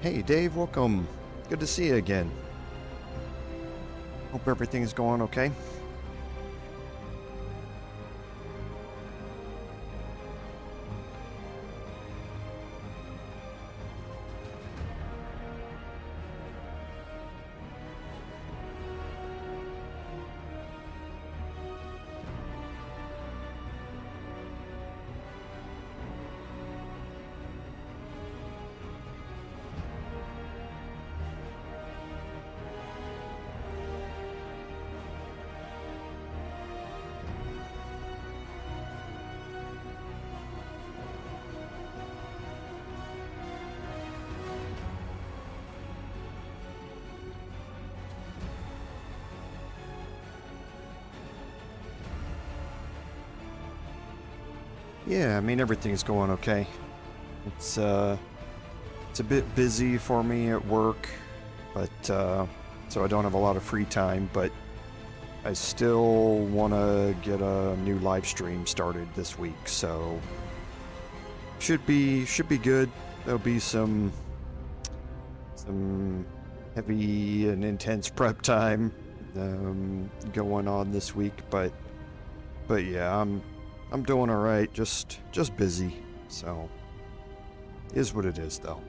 Hey Dave, welcome. Good to see you again. Hope everything's going okay. Yeah, I mean everything's going okay. It's a bit busy for me at work, but so I don't have a lot of free time, but I still want to get a new live stream started this week, so should be good. There'll be some heavy and intense prep time going on this week, but yeah, I'm doing all right. Just busy, so is what it is, though.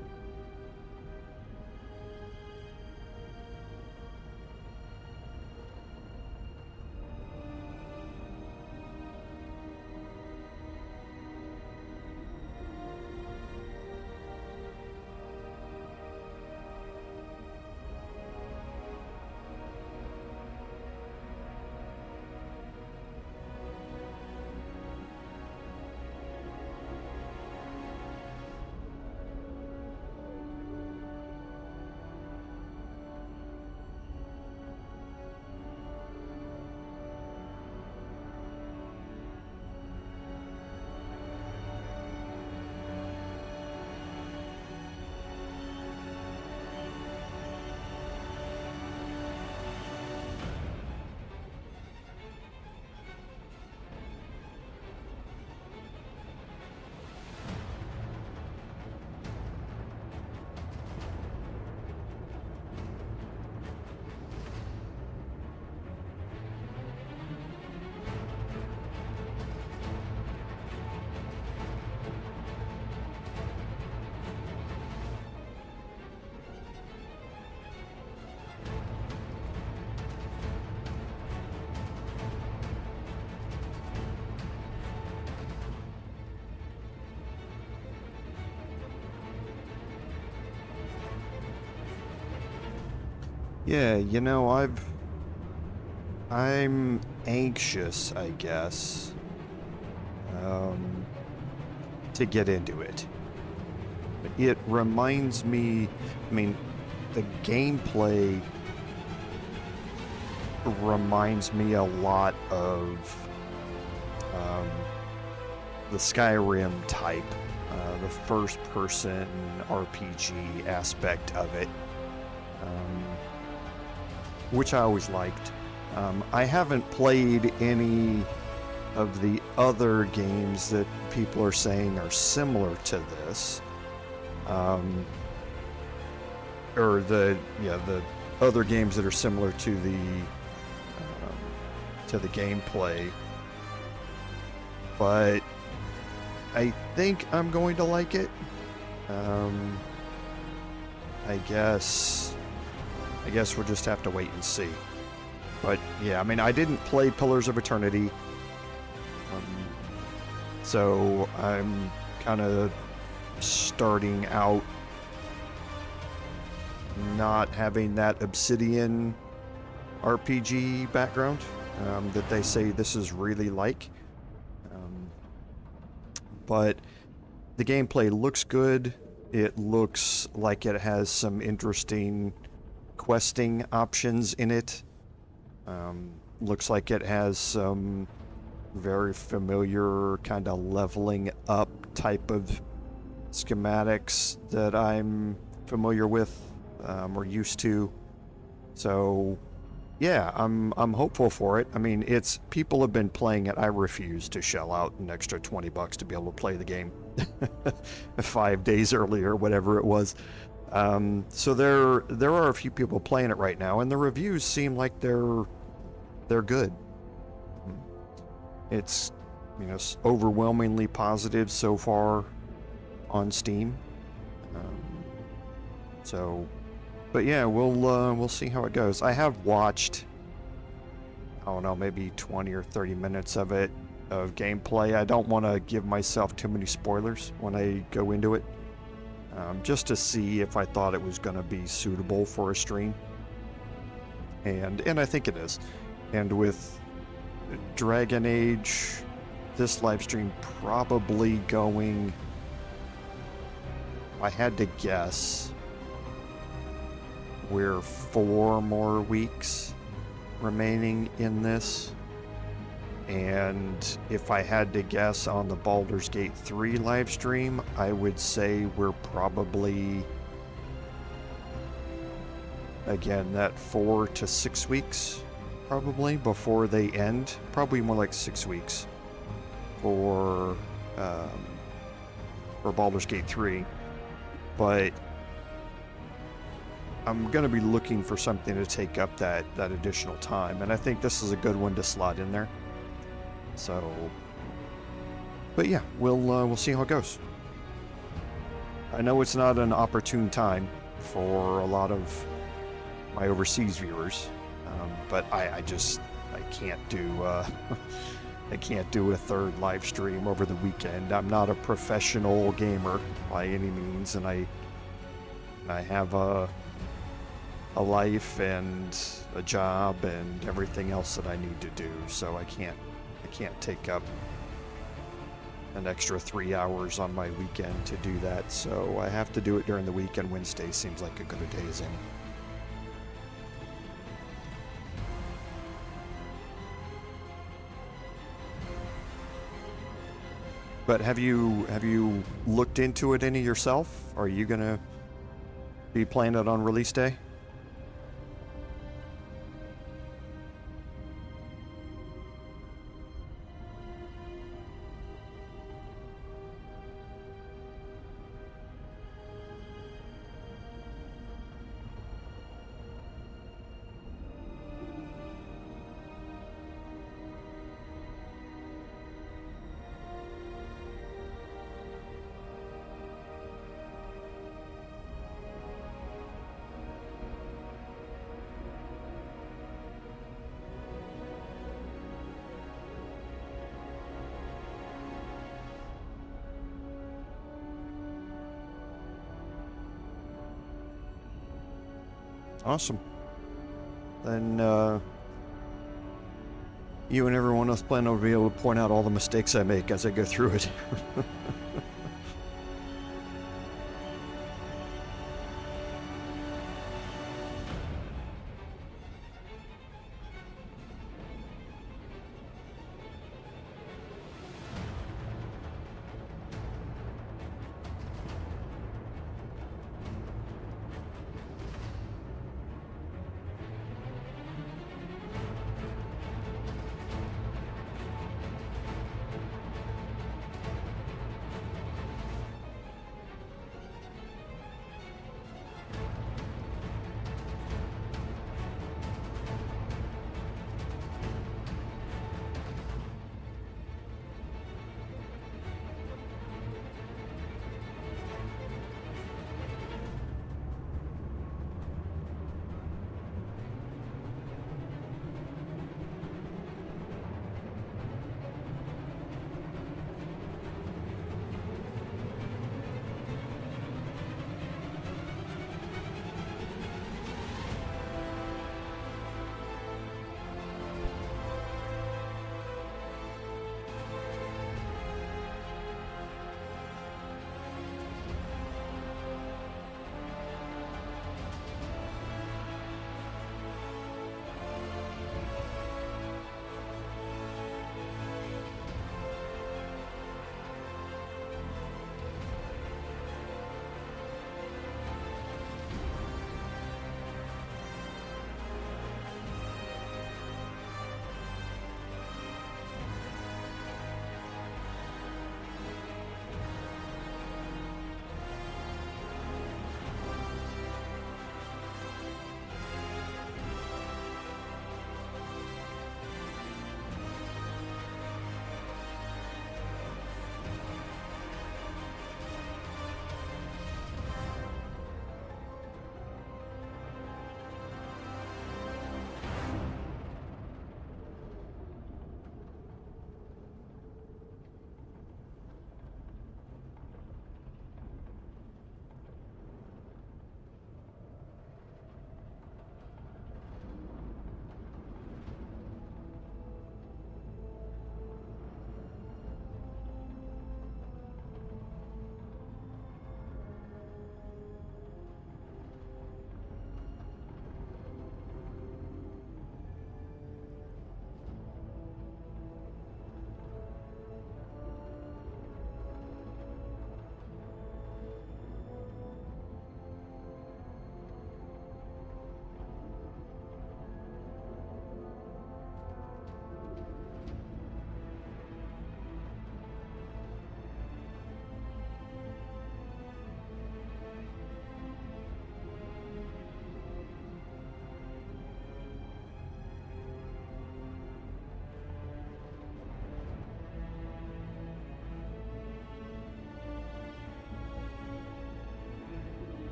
Yeah, I'm anxious, I guess, to get into it. It reminds me, I mean, the gameplay reminds me a lot of the Skyrim type, the first-person RPG aspect of it. Which I always liked. I haven't played any of the other games that people are saying are similar to this, or the other games that are similar to the gameplay. But I think I'm going to like it. I guess we'll just have to wait and see. But yeah, I mean, I didn't play Pillars of Eternity, so I'm kind of starting out not having that Obsidian RPG background that they say this is really like. But the gameplay looks good. It looks like it has some interesting questing options in it. Looks like it has some very familiar kind of leveling up type of schematics that I'm familiar with or used to. So yeah, I'm hopeful for it. I mean, people have been playing it. I refuse to shell out an extra $20 to be able to play the game 5 days earlier, whatever it was. So there are a few people playing it right now, and the reviews seem like they're good. It's, you know, overwhelmingly positive so far on Steam. So, but yeah, we'll see how it goes. I have watched, I don't know, maybe 20 or 30 minutes of gameplay. I don't want to give myself too many spoilers when I go into it, just to see if I thought it was going to be suitable for a stream. And I think it is. And with Dragon Age, this live stream probably going, I had to guess, we're 4 more weeks remaining in this. And if I had to guess on the Baldur's Gate 3 live stream, I would say we're probably, again, that 4 to 6 weeks probably before they end. Probably more like 6 weeks for Baldur's Gate 3. But I'm going to be looking for something to take up that additional time, and I think this is a good one to slot in there. So, but yeah, we'll see how it goes. I know it's not an opportune time for a lot of my overseas viewers, but I can't do I can't do a third live stream over the weekend. I'm not a professional gamer by any means, and I have a life and a job and everything else that I need to do, so I can't take up an extra 3 hours on my weekend to do that, so I have to do it during the week, and Wednesday seems like a good day as any. But have you looked into it any yourself? Are you gonna be playing it on release day? Awesome. Then you and everyone else plan to be able to point out all the mistakes I make as I go through it.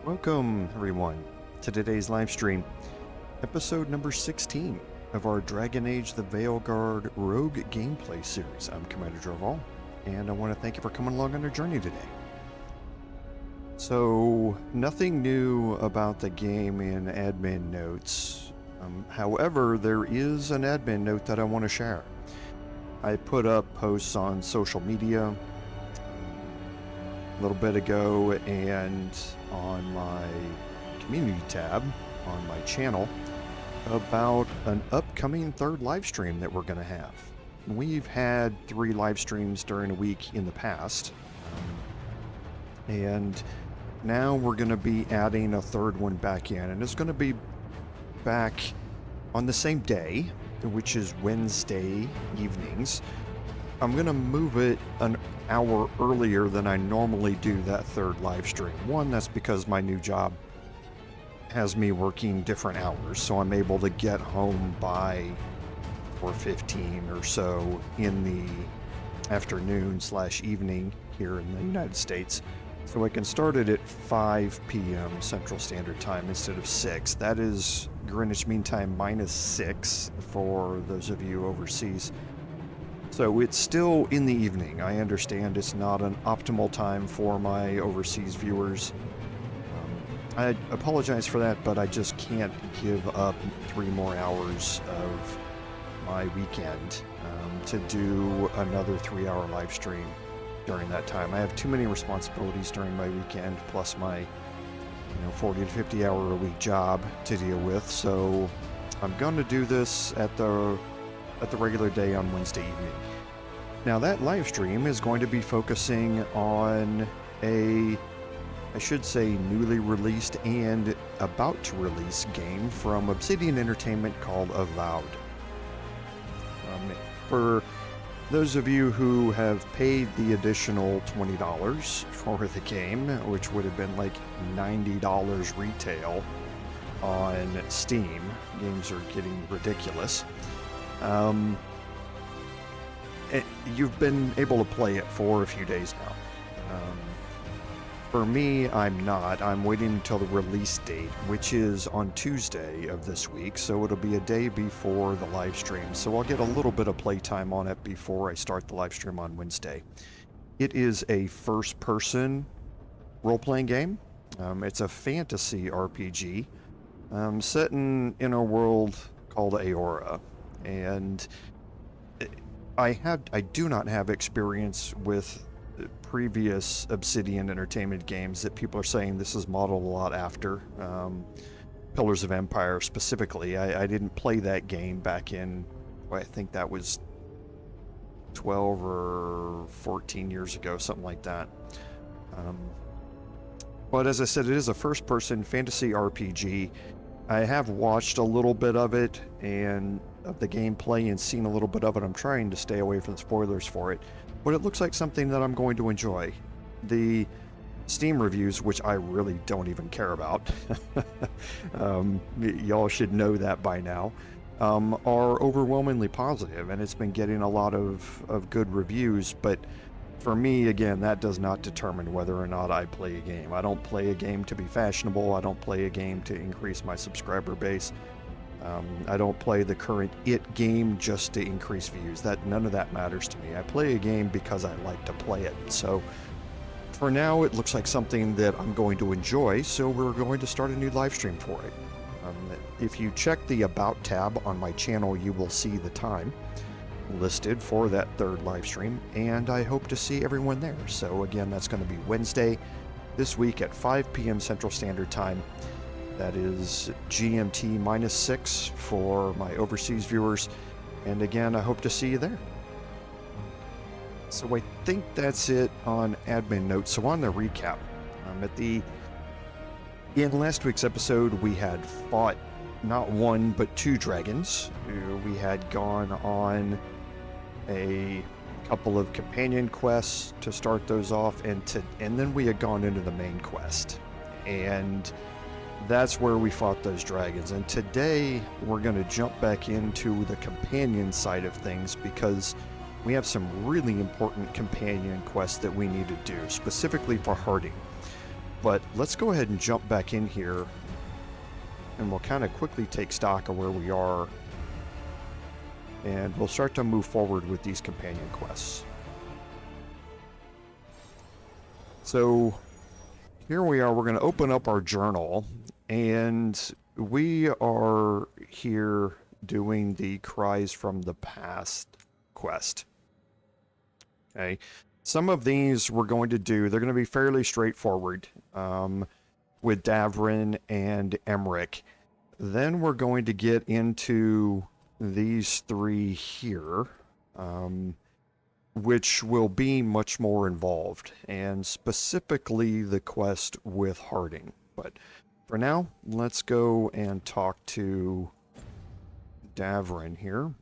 Welcome, everyone, to today's live stream, episode number 16 of our Dragon Age the Veilguard Rogue gameplay series. I'm Commander Droval, and I want to thank you for coming along on our journey today. So, nothing new about the game in admin notes. However, there is an admin note that I want to share. I put up posts on social media a little bit ago and on my community tab on my channel about an upcoming third live stream that we're going to have. We've had 3 live streams during a week in the past, and now we're going to be adding a third one back in, and it's going to be back on the same day, which is Wednesday evenings. I'm going to move it an hour earlier than I normally do that third live stream. One, that's because my new job has me working different hours, so I'm able to get home by 4:15 or so in the afternoon/evening here in the United States. So I can start it at 5 p.m. Central Standard Time instead of 6. That is Greenwich Mean Time -6 for those of you overseas. So it's still in the evening. I understand it's not an optimal time for my overseas viewers. I apologize for that, but I just can't give up 3 more hours of my weekend to do another 3-hour live stream during that time. I have too many responsibilities during my weekend, plus my 40 to 50 hour a week job to deal with. So I'm going to do this at the regular day on Wednesday evening. Now that live stream is going to be focusing on I should say newly released and about to release game from Obsidian Entertainment called Avowed. For those of you who have paid the additional $20 for the game, which would have been like $90 retail on Steam, games are getting ridiculous. You've been able to play it for a few days now. For me, I'm not. I'm waiting until the release date, which is on Tuesday of this week, so it'll be a day before the live stream. So I'll get a little bit of playtime on it before I start the live stream on Wednesday. It is a first-person role-playing game. It's a fantasy RPG set in a world called Aora, and I do not have experience with previous Obsidian Entertainment games that people are saying this is modeled a lot after. Pillars of Empire specifically. I didn't play that game back in, I think that was 12 or 14 years ago, something like that. But as I said, it is a first-person fantasy RPG. I have watched a little bit of it and of the gameplay and seen a little bit of it. I'm trying to stay away from the spoilers for it, but it looks like something that I'm going to enjoy. The Steam reviews, which I really don't even care about, y'all should know that by now, are overwhelmingly positive, and it's been getting a lot of good reviews. But for me, again, that does not determine whether or not I play a game. I don't play a game to be fashionable. I don't play a game to increase my subscriber base. I don't play the current IT game just to increase views. None of that matters to me. I play a game because I like to play it. So for now, it looks like something that I'm going to enjoy, so we're going to start a new live stream for it. If you check the About tab on my channel, you will see the time listed for that third live stream, and I hope to see everyone there. So again, that's going to be Wednesday this week at 5 p.m. Central Standard Time. That is GMT -6 for my overseas viewers. And again, I hope to see you there. So I think that's it on admin notes. So on the recap, in last week's episode, we had fought not 1, but 2 dragons. We had gone on a couple of companion quests to start those off, and then we had gone into the main quest. And that's where we fought those dragons. And today we're going to jump back into the companion side of things, because we have some really important companion quests that we need to do, specifically for Hardin. But let's go ahead and jump back in here, and we'll kind of quickly take stock of where we are, and we'll start to move forward with these companion quests. So here we are. We're going to open up our journal, and we are here doing the Cries from the Past quest. Okay. Some of these we're going to do, they're going to be fairly straightforward with Davrin and Emmerich. Then we're going to get into these three here, which will be much more involved, and specifically the quest with Hardin. But for now, let's go and talk to Davrin here.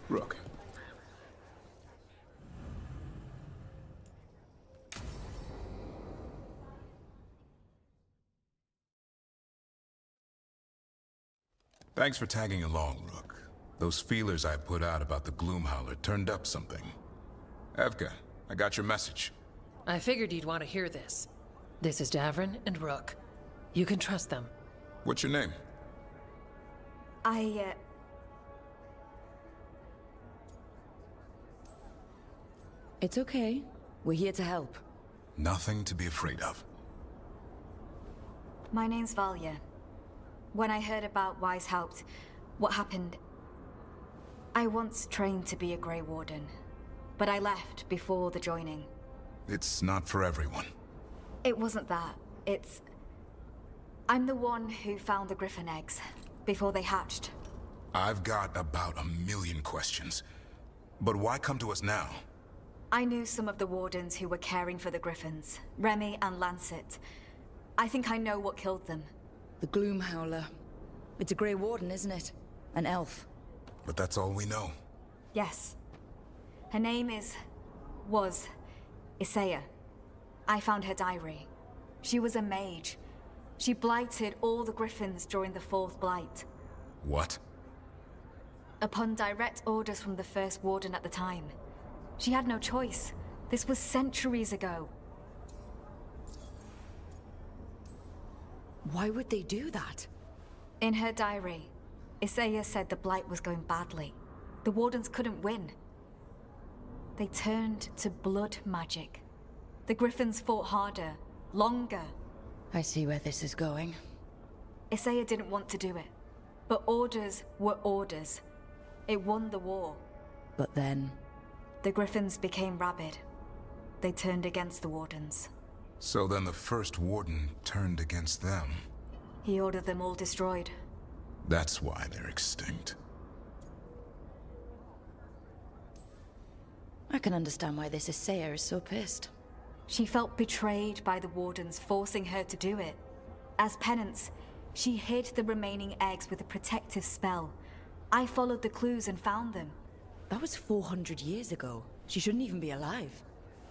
Rook. Thanks for tagging along, Rook. Those feelers I put out about the Gloomhowler turned up something. Evka, I got your message. I figured you'd want to hear this. This is Davrin and Rook. You can trust them. What's your name? It's okay. We're here to help. Nothing to be afraid of. My name's Valya. When I heard about Weishaupt, what happened... I once trained to be a Grey Warden, but I left before the joining. It's not for everyone. It wasn't that. It's... I'm the one who found the Griffin eggs, before they hatched. I've got about 1,000,000 questions. But why come to us now? I knew some of the Wardens who were caring for the Griffins, Remy and Lancet. I think I know what killed them. The Gloomhowler. It's a Grey Warden, isn't it? An elf. But that's all we know. Yes. Her name was Isaiah. I found her diary. She was a mage. She blighted all the Griffins during the Fourth Blight. What? Upon direct orders from the First Warden at the time. She had no choice. This was centuries ago. Why would they do that? In her diary, Isaiah said the Blight was going badly. The Wardens couldn't win. They turned to blood magic. The Griffins fought harder, longer. I see where this is going. Isaiah didn't want to do it. But orders were orders. It won the war. But then... The Griffins became rabid. They turned against the Wardens. So then the First Warden turned against them. He ordered them all destroyed. That's why they're extinct. I can understand why this Isaiah is so pissed. She felt betrayed by the Wardens forcing her to do it. As penance, she hid the remaining eggs with a protective spell. I followed the clues and found them. That was 400 years ago. She shouldn't even be alive.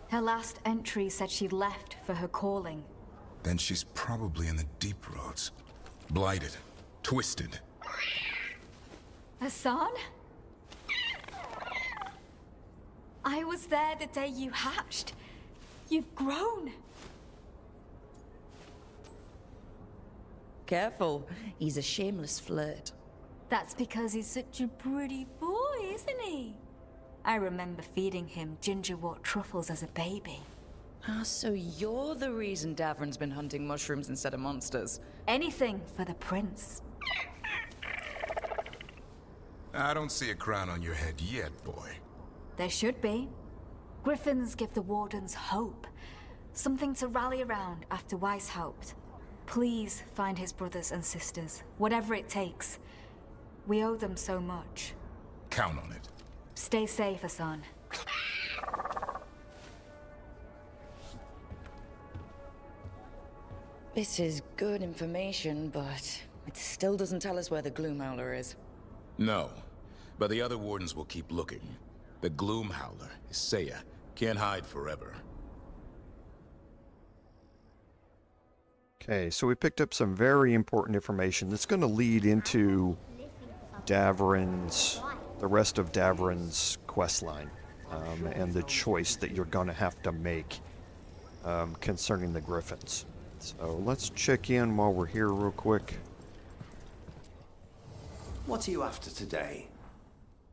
Her last entry said she'd left for her calling. Then she's probably in the deep roads. Blighted. Twisted. Hassan? I was there the day you hatched. You've grown. Careful. He's a shameless flirt. That's because he's such a pretty boy, isn't he? I remember feeding him gingerwort truffles as a baby. Ah, so you're the reason Davrin's been hunting mushrooms instead of monsters. Anything for the prince. I don't see a crown on your head yet, boy. There should be. Griffins give the Wardens hope. Something to rally around after Weishaupt. Please find his brothers and sisters, whatever it takes. We owe them so much. Count on it. Stay safe, Hassan. This is good information, but it still doesn't tell us where the Gloomhowler is. No, but the other Wardens will keep looking. The Gloomhowler, Isaiah, can't hide forever. Okay, so we picked up some very important information that's going to lead into the rest of Davrin's quest line, and the choice that you're going to have to make concerning the Griffins. So let's check in while we're here real quick. What are you after today?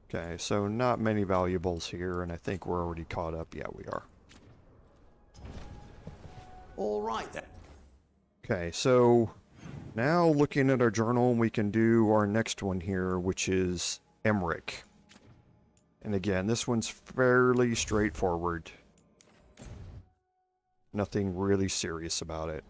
Okay, so not many valuables here, and I think we're already caught up. Yeah, we are. All right then. Okay, so now looking at our journal, we can do our next one here, which is Emmerich. And again, this one's fairly straightforward. Nothing really serious about it.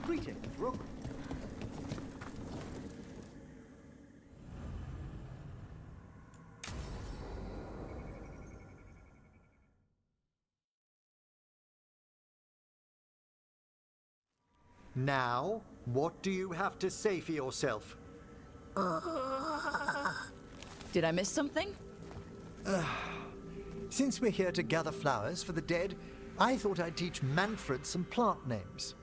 Greetings, Rook. Now, what do you have to say for yourself? Did I miss something? Since we're here to gather flowers for the dead, I thought I'd teach Manfred some plant names.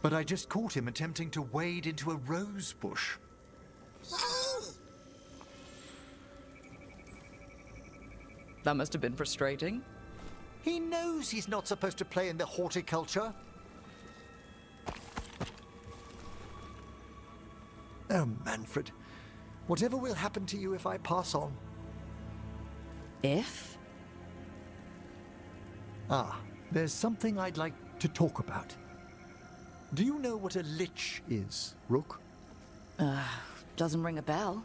But I just caught him attempting to wade into a rose bush. That must have been frustrating. He knows he's not supposed to play in the horticulture. Oh, Manfred. Whatever will happen to you if I pass on? If? There's something I'd like to talk about. Do you know what a lich is, Rook? Doesn't ring a bell.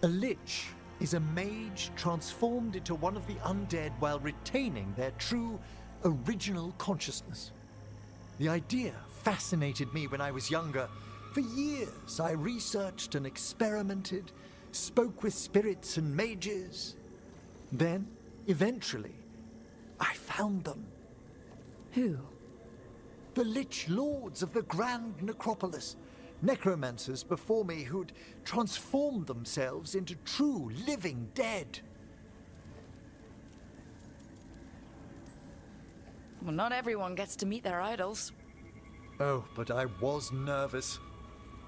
A lich is a mage transformed into one of the undead while retaining their true, original consciousness. The idea fascinated me when I was younger. For years, I researched and experimented, spoke with spirits and mages. Then, eventually, I found them. Who? The Lich Lords of the Grand Necropolis. Necromancers before me who'd transformed themselves into true living dead. Well, not everyone gets to meet their idols. Oh, but I was nervous.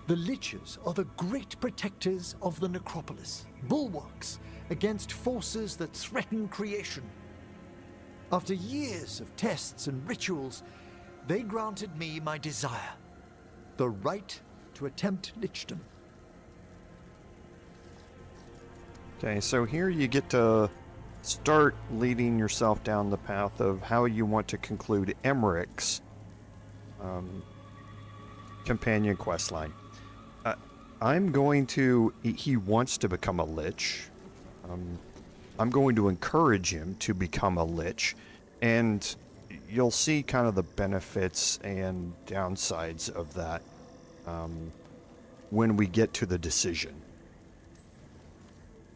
The Liches are the great protectors of the Necropolis, bulwarks against forces that threaten creation. After years of tests and rituals, they granted me my desire, the right to attempt lichdom. Okay, so here you get to start leading yourself down the path of how you want to conclude Emmerich's companion quest line. He wants to become a lich. I'm going to encourage him to become a lich, and you'll see kind of the benefits and downsides of that when we get to the decision.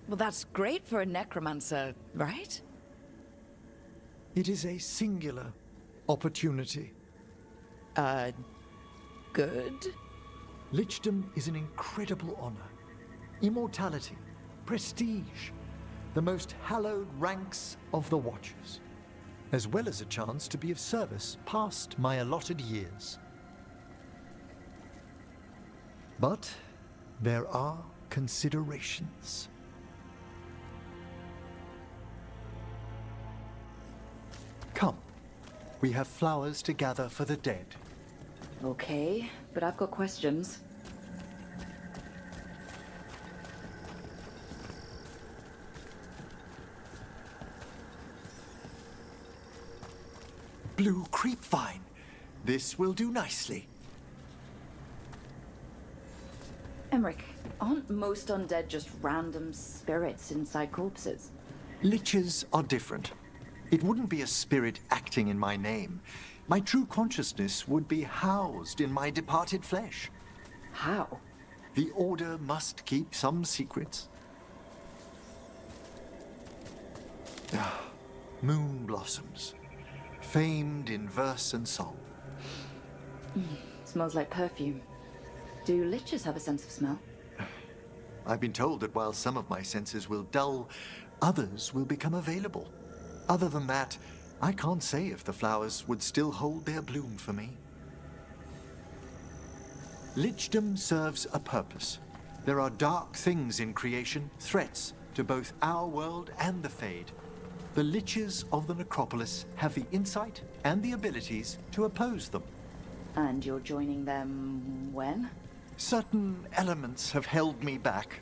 Well, that's great for a necromancer, right? It is a singular opportunity. Good? Lichdom is an incredible honor. Immortality, prestige, the most hallowed ranks of the Watchers, as well as a chance to be of service past my allotted years. But there are considerations. Come, we have flowers to gather for the dead. Okay, but I've got questions. Blue creepvine. This will do nicely. Emmerich, aren't most undead just random spirits inside corpses? Liches are different. It wouldn't be a spirit acting in my name. My true consciousness would be housed in my departed flesh. How? The Order must keep some secrets. Moon blossoms. famed in verse and song. Smells like perfume. Do liches have a sense of smell? I've been told that while some of my senses will dull, others will become available. Other than that, I can't say if the flowers would still hold their bloom for me. Lichdom serves a purpose. There are dark things in creation, threats to both our world and the Fade. The liches of the necropolis have the insight and the abilities to oppose them. And you're joining them when? Certain elements have held me back.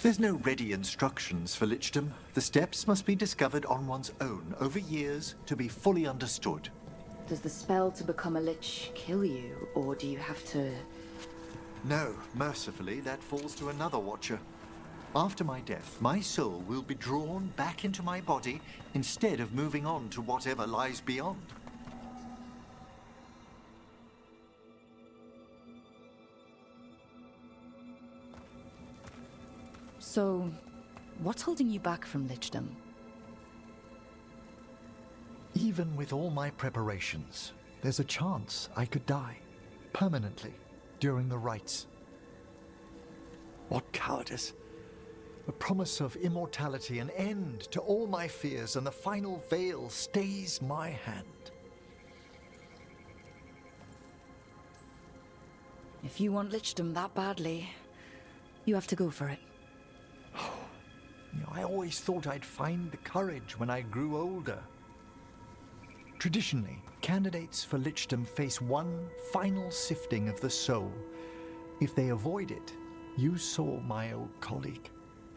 There's no ready instructions for lichdom. The steps must be discovered on one's own over years to be fully understood. Does the spell to become a lich kill you, or do you have to... No, mercifully, that falls to another watcher. After my death, my soul will be drawn back into my body instead of moving on to whatever lies beyond. So, what's holding you back from lichdom? Even with all my preparations, there's a chance I could die permanently during the rites. What cowardice! A promise of immortality, an end to all my fears, and the final veil stays my hand. If you want lichdom that badly, you have to go for it. I always thought I'd find the courage when I grew older. Traditionally, candidates for lichdom face one final sifting of the soul. If they avoid it, you saw my old colleague.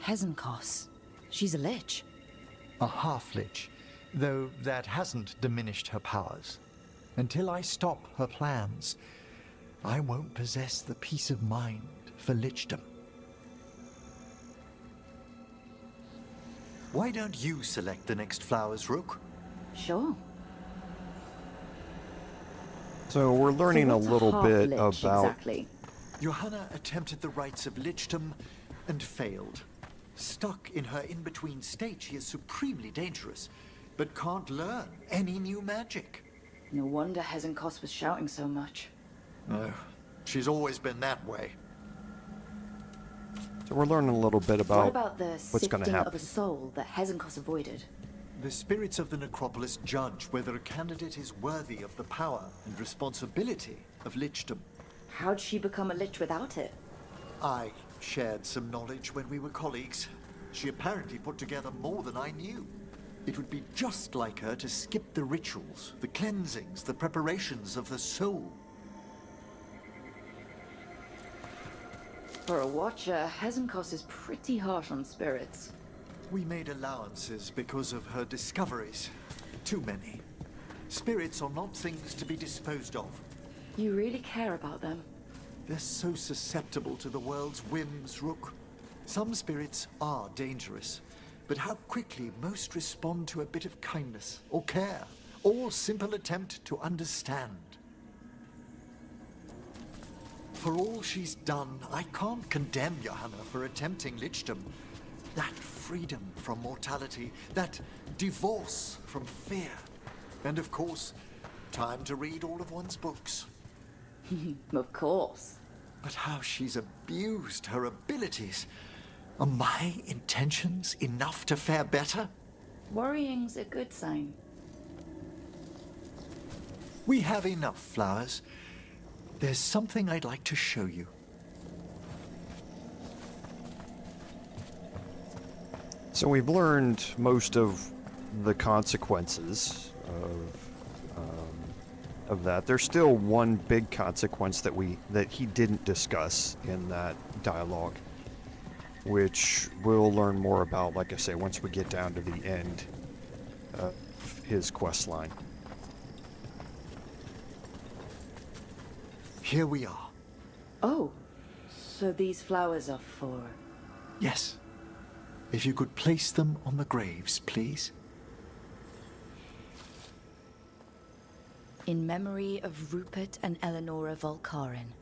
Hezenkos. She's a lich. A half-lich, though that hasn't diminished her powers. Until I stop her plans, I won't possess the peace of mind for lichdom. Why don't you select the next flowers, Rook? Sure. So we're learning So a what's little bit half-lich about... exactly? Johanna attempted the rites of lichdom and failed. Stuck in her in-between state, she is supremely dangerous, but can't learn any new magic. No wonder Hezenkos was shouting so much. No, she's always been that way. So we're learning a little bit What about about the what's going to sifting happen. of a soul that Hezenkos avoided? The spirits of the necropolis judge whether a candidate is worthy of the power and responsibility of lichdom. How'd she become a lich without it? I shared some knowledge when we were colleagues. She apparently put together more than I knew. It would be just like her to skip the rituals, the cleansings, the preparations of the soul. For a watcher, Hezenkos is pretty harsh on spirits. We made allowances because of her discoveries. Too many. Spirits are not things to be disposed of. You really care about them. They're so susceptible to the world's whims, Rook. Some spirits are dangerous, but how quickly most respond to a bit of kindness or care, or simple attempt to understand. For all she's done, I can't condemn Johanna for attempting lichdom. That freedom from mortality, that divorce from fear, and of course, time to read all of one's books. Of course. But how she's abused her abilities. Are my intentions enough to fare better? Worrying's a good sign. We have enough flowers. There's something I'd like to show you. So we've learned most of the consequences of that. There's still one big consequence that he didn't discuss in that dialogue, which we'll learn more about, like I say, once we get down to the end of his quest line. Here we are. Oh, so these flowers are for... Yes. If you could place them on the graves, please. In memory of Rupert and Eleonora Volkarin,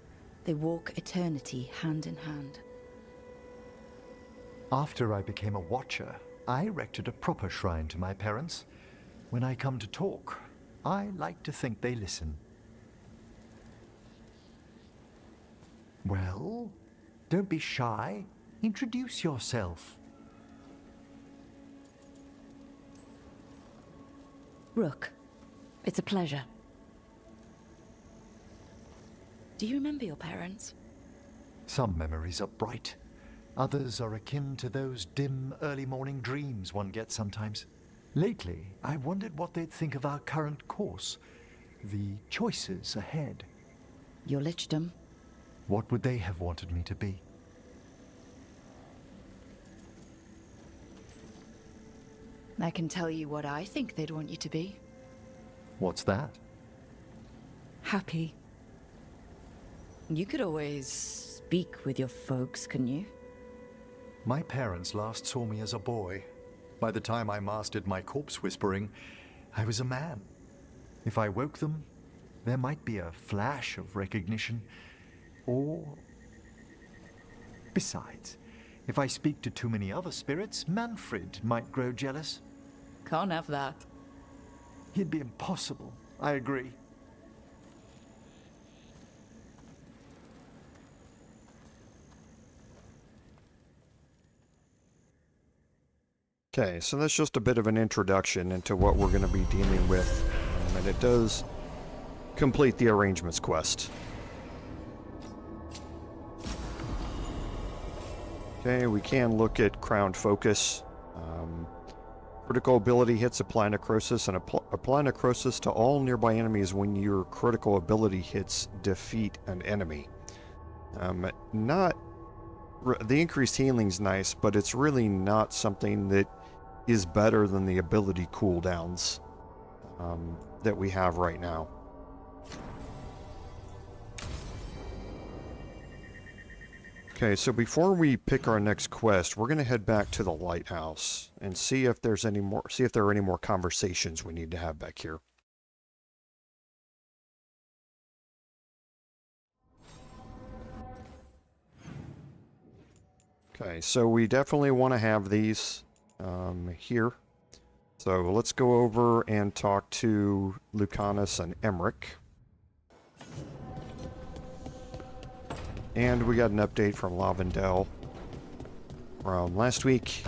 they walk eternity hand in hand. After I became a watcher, I erected a proper shrine to my parents. When I come to talk, I like to think they listen. Well, don't be shy. Introduce yourself. Rook, it's a pleasure. Do you remember your parents? Some memories are bright. Others are akin to those dim, early morning dreams one gets sometimes. Lately, I wondered what they'd think of our current course, the choices ahead. Your lichdom. What would they have wanted me to be? I can tell you what I think they'd want you to be. What's that? Happy. You could always speak with your folks, couldn't you? My parents last saw me as a boy. By the time I mastered my corpse whispering, I was a man. If I woke them, there might be a flash of recognition, or... Besides, if I speak to too many other spirits, Manfred might grow jealous. Can't have that. He'd be impossible, I agree. Okay, so that's just a bit of an introduction into what we're going to be dealing with, and it does complete the arrangements quest. Okay, we can look at Crowned Focus. Critical ability hits apply necrosis, and apply necrosis to all nearby enemies when your critical ability hits defeat an enemy. The increased healing's nice, but it's really not something that is better than the ability cooldowns that we have right now. Okay, so before we pick our next quest, we're going to head back to the lighthouse and see if there are any more conversations we need to have back here. Okay, so we definitely want to have these here. So let's go over and talk to Lucanus and Emmerich. And we got an update from Lavendel from last week.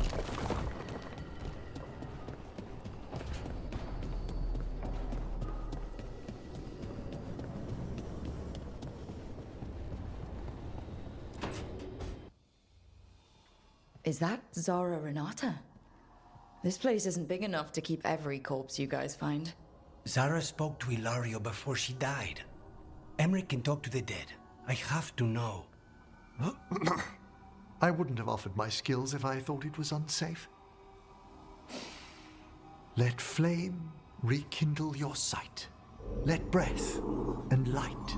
Is that Zara Renata? This place isn't big enough to keep every corpse you guys find. Zara spoke to Ilario before she died. Emmerich can talk to the dead. I have to know. I wouldn't have offered my skills if I thought it was unsafe. Let flame rekindle your sight. Let breath and light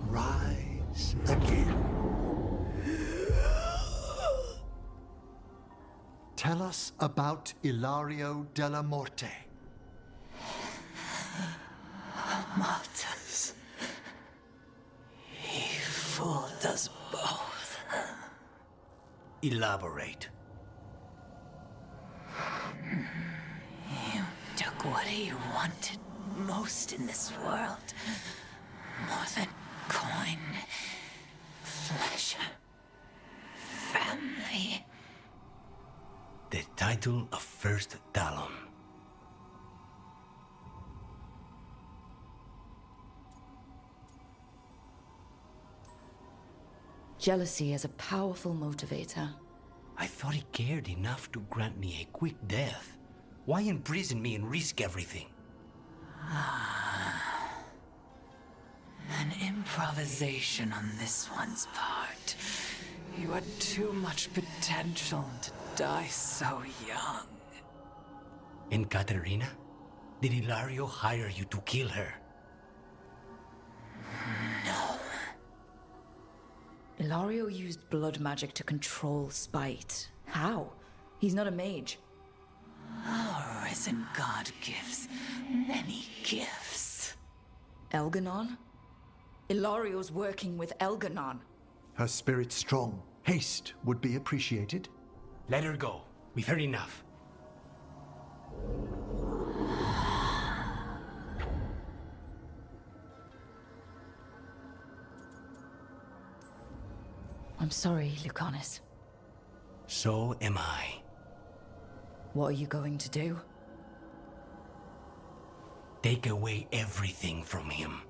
rise again. Tell us about Ilario della Morte. Martyrs. He fooled us both. Elaborate. You took what he wanted most in this world. More than coin, pleasure, family. The title of First Talon. Jealousy is a powerful motivator. I thought he cared enough to grant me a quick death. Why imprison me and risk everything? An improvisation on this one's part. You had too much potential to die so young. And Katarina? Did Ilario hire you to kill her? No. Ilario used blood magic to control spite. How? He's not a mage. Our risen god gives many gifts. Elganon? Ilario's working with Elganon. Her spirit strong. Haste would be appreciated. Let her go. We've heard enough. I'm sorry, Lucanus. So am I. What are you going to do? Take away everything from him.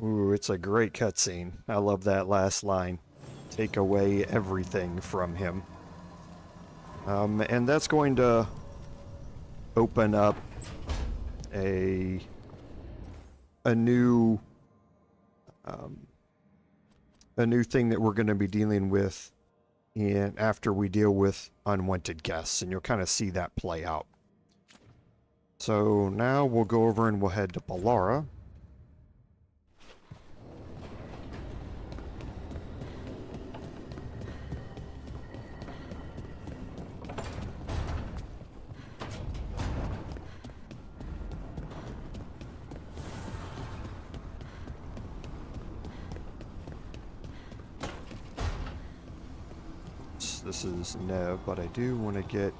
Ooh, it's a great cutscene. I love that last line. Take away everything from him. And that's going to open up a new thing that we're going to be dealing with after we deal with unwanted guests, and you'll kind of see that play out. So now we'll go over and we'll head to Ballara. This is Neve, but I do want to get...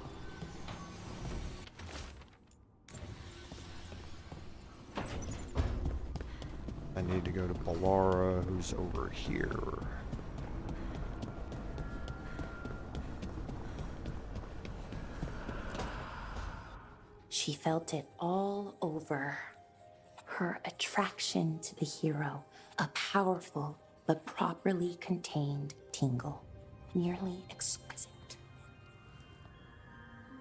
I need to go to Ballara, who's over here. She felt it all over. Her attraction to the hero, a powerful but properly contained tingle. Nearly exquisite.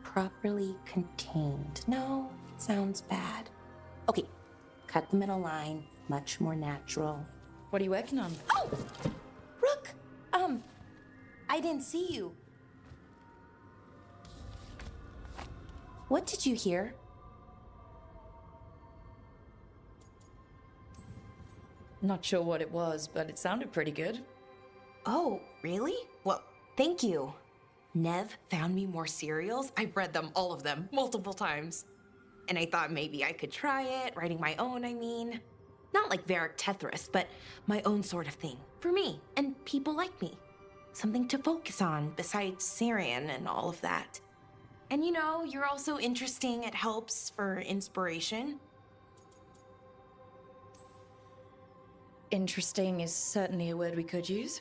Properly contained. No, sounds bad. Okay, cut the middle line. Much more natural. What are you working on? Oh! Rook! I didn't see you. What did you hear? Not sure what it was, but it sounded pretty good. Oh, really? Well, thank you. Neve found me more cereals. I've read them, all of them, multiple times. And I thought maybe I could try it, writing my own, I mean. Not like Varric Tethrus, but my own sort of thing. For me, and people like me. Something to focus on, besides Syrian and all of that. And you know, you're also interesting. It helps for inspiration. Interesting is certainly a word we could use.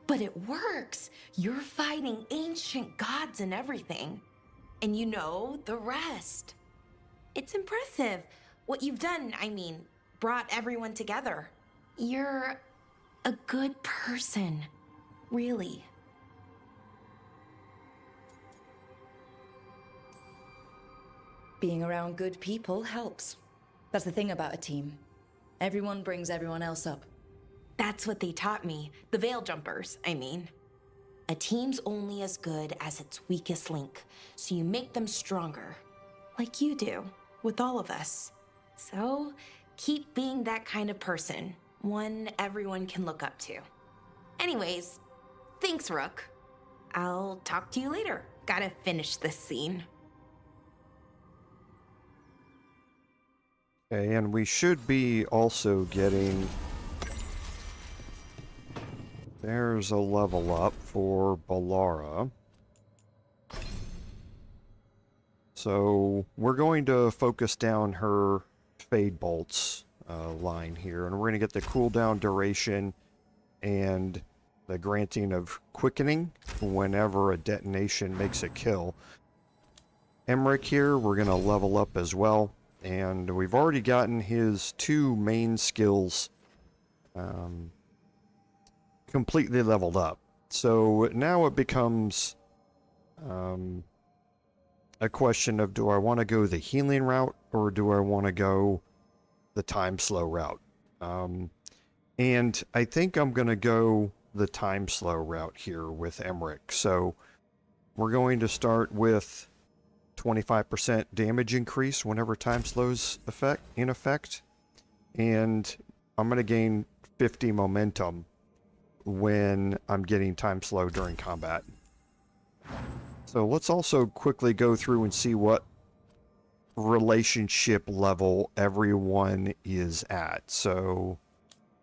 But it works. You're fighting ancient gods and everything. And you know the rest. It's impressive. What you've done, I mean, brought everyone together. You're a good person. Really. Being around good people helps. That's the thing about a team. Everyone brings everyone else up. That's what they taught me. The Veil Jumpers, I mean. A team's only as good as its weakest link, so you make them stronger. Like you do, with all of us. So, keep being that kind of person. One everyone can look up to. Anyways, thanks, Rook. I'll talk to you later. Gotta finish this scene. Okay, and we should be also getting... There's a level up for Ballara. So we're going to focus down her Fade Bolts line here, and we're going to get the cooldown duration and the granting of quickening whenever a detonation makes a kill. Emmerich here, we're going to level up as well, and we've already gotten his 2 main skills completely leveled up. So now it becomes a question of, do I want to go the healing route or do I want to go the time slow route? And I think I'm going to go the time slow route here with Emmerich. So we're going to start with 25% damage increase whenever time slow's in effect, and I'm going to gain 50 momentum when I'm getting time slow during combat. So let's also quickly go through and see what relationship level everyone is at. So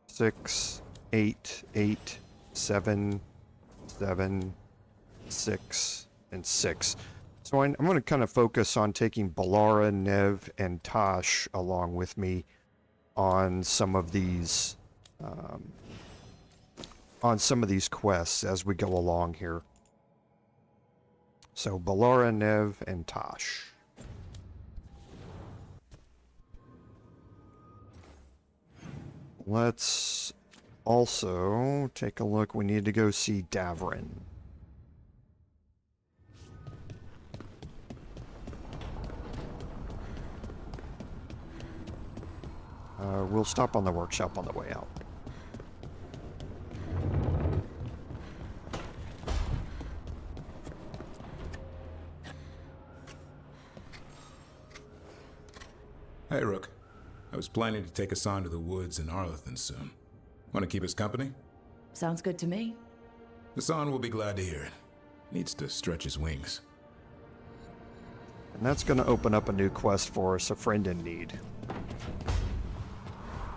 6, 8, 8, 7, 7, 6, and 6. So I'm going to kind of focus on taking Ballara, Neve, and Tosh along with me on some of these on some of these quests as we go along here. So Balara, Neve, and Tosh. Let's also take a look. We need to go see Davrin. We'll stop on the workshop on the way out. Hey, Rook. I was planning to take Hassan to the woods in Arlethan soon. Want to keep us company? Sounds good to me. Hassan will be glad to hear it. Needs to stretch his wings. And that's going to open up a new quest for us, a friend in need.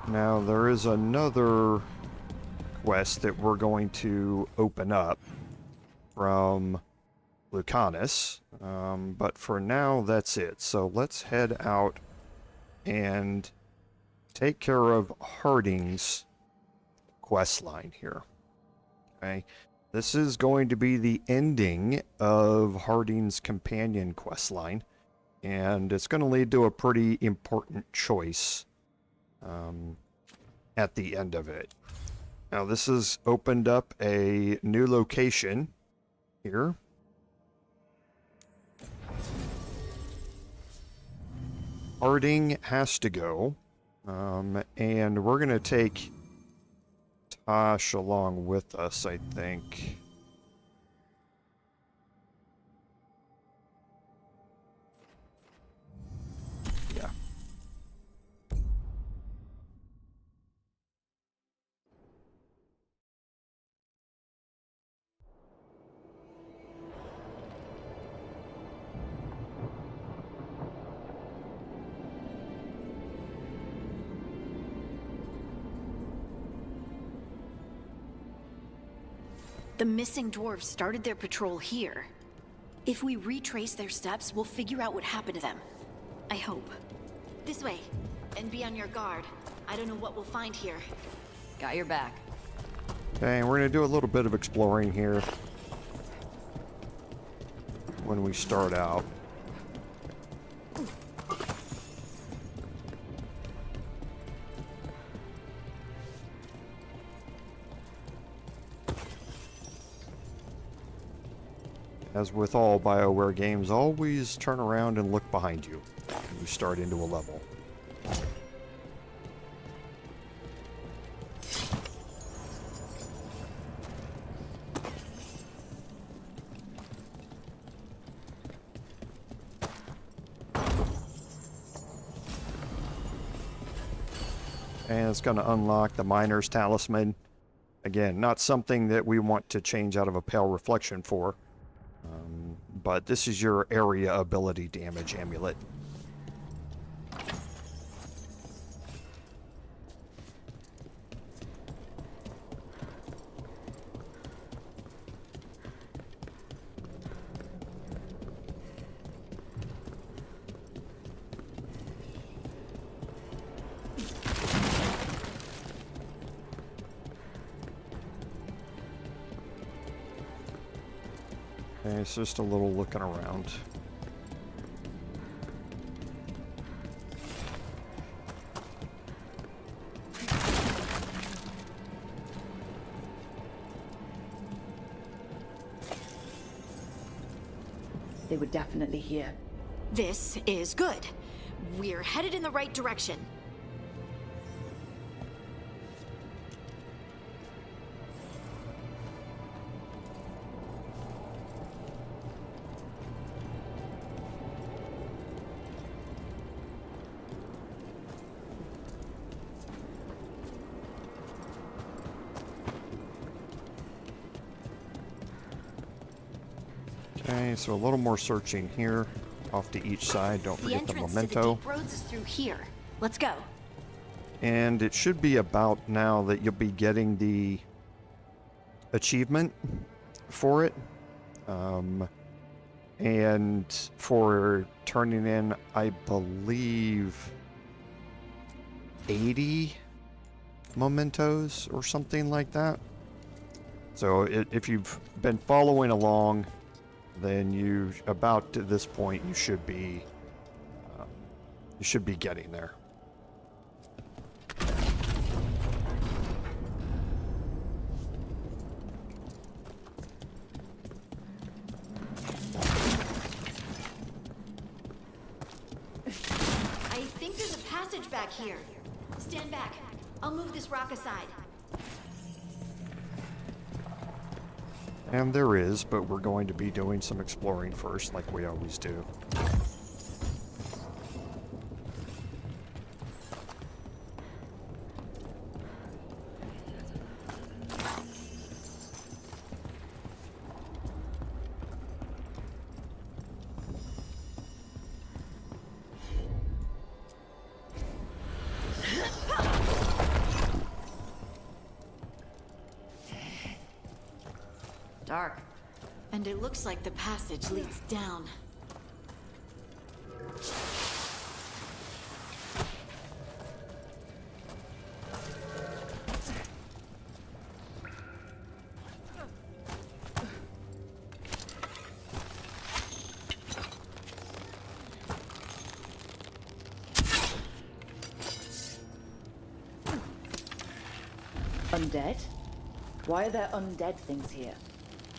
Now, there is another quest that we're going to open up from Lucanus, but for now, that's it. So let's head out and take care of Hardin's quest line here. Okay, this is going to be the ending of Hardin's companion quest line, and it's going to lead to a pretty important choice at the end of it. Now, this has opened up a new location here. Hardin has to go, and we're going to take Tosh along with us, I think. Yeah. The missing dwarves started their patrol here. If we retrace their steps, we'll figure out what happened to them. I hope. This way, and be on your guard. I don't know what we'll find here. Got your back. Okay, we're going to do a little bit of exploring here when we start out. As with all BioWare games, always turn around and look behind you when you start into a level. And it's going to unlock the Miner's Talisman. Again, not something that we want to change out of a Pale Reflection for. But this is your area ability damage amulet. Okay, it's just a little looking around. They would definitely hear. This is good. We're headed in the right direction. Okay, so a little more searching here, off to each side. Don't forget the memento. The entrance to the deep roads is through here. Let's go. And it should be about now that you'll be getting the achievement for it. And for turning in, I believe, 80 mementos or something like that. So if you've been following along, then you about to this point you should be getting there. I think there's a passage back here. Stand back. I'll move this rock aside. And there is, but we're going to be doing some exploring first, like we always do. Dark. And it looks like the passage leads down. Undead? Why are there undead things here?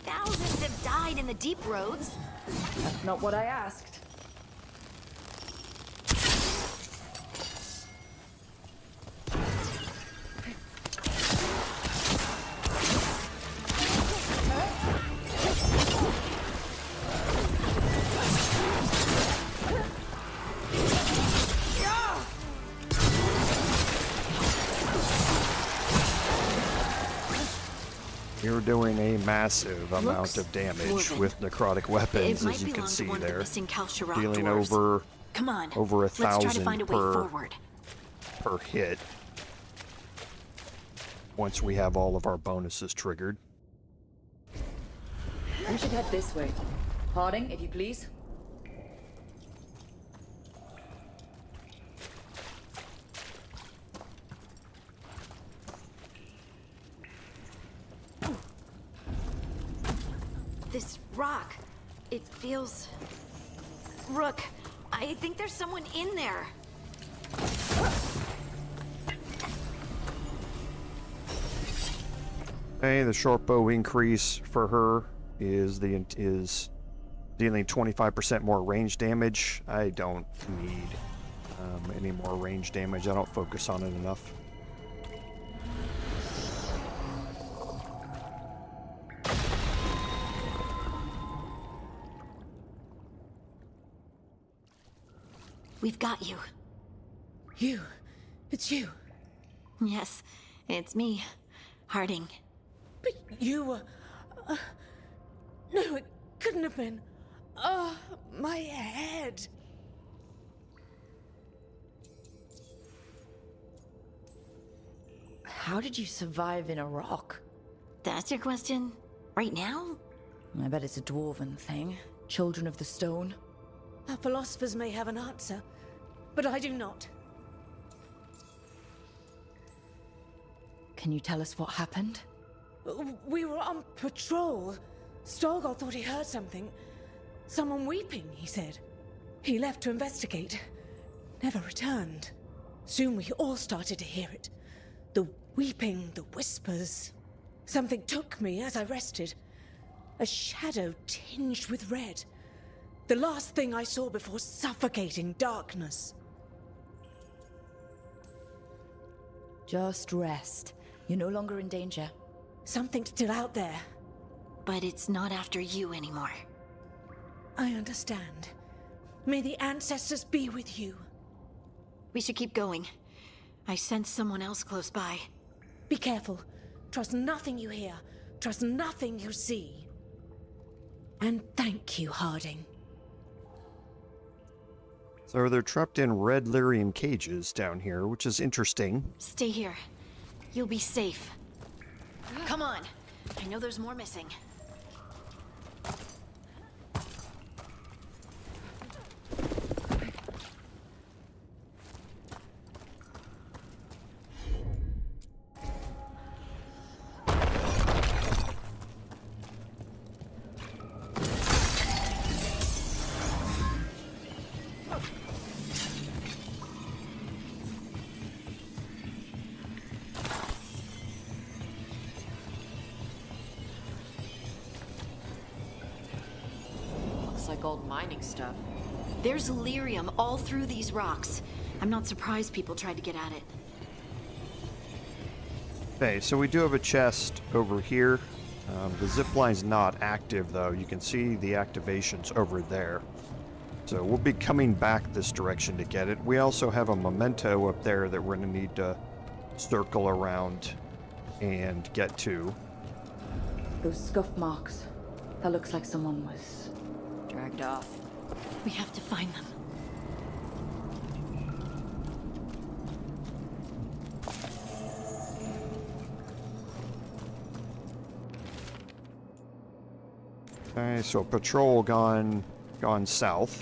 Thousands have died in the deep roads. That's not what I asked. You're doing a massive amount of damage with necrotic weapons, as you can see there. Dealing over Come on, over 1,000 let's try to find a way forward. per hit. Once we have all of our bonuses triggered. We should head this way. Hardin, if you please. This rock, it feels... Rook, I think there's someone in there. Okay, the short bow increase for her is dealing 25% more range damage. I don't need any more range damage. I don't focus on it enough. We've got you. You? It's you? Yes, it's me, Hardin. But you were... no, it couldn't have been. Oh, my head. How did you survive in a rock? That's your question? Right now? I bet it's a dwarven thing. Children of the stone. Our philosophers may have an answer, but I do not. Can you tell us what happened? We were on patrol. Stormrider thought he heard something. Someone weeping, he said. He left to investigate. Never returned. Soon we all started to hear it. The weeping, the whispers. Something took me as I rested. A shadow tinged with red. The last thing I saw before suffocating darkness. Just rest. You're no longer in danger. Something's still out there. But it's not after you anymore. I understand. May the ancestors be with you. We should keep going. I sense someone else close by. Be careful. Trust nothing you hear. Trust nothing you see. And thank you, Hardin. So they're trapped in red lyrium cages down here, which is interesting. Stay here. You'll be safe. Come on. I know there's more missing. like old mining stuff. There's lyrium all through these rocks. I'm not surprised people tried to get at it. Okay, so we do have a chest over here. The zip line's not active, though. You can see the activations over there. So we'll be coming back this direction to get it. We also have a memento up there that we're going to need to circle around and get to. Those scuff marks. That looks like someone was Dragged off. We have to find them. Okay, so patrol gone south.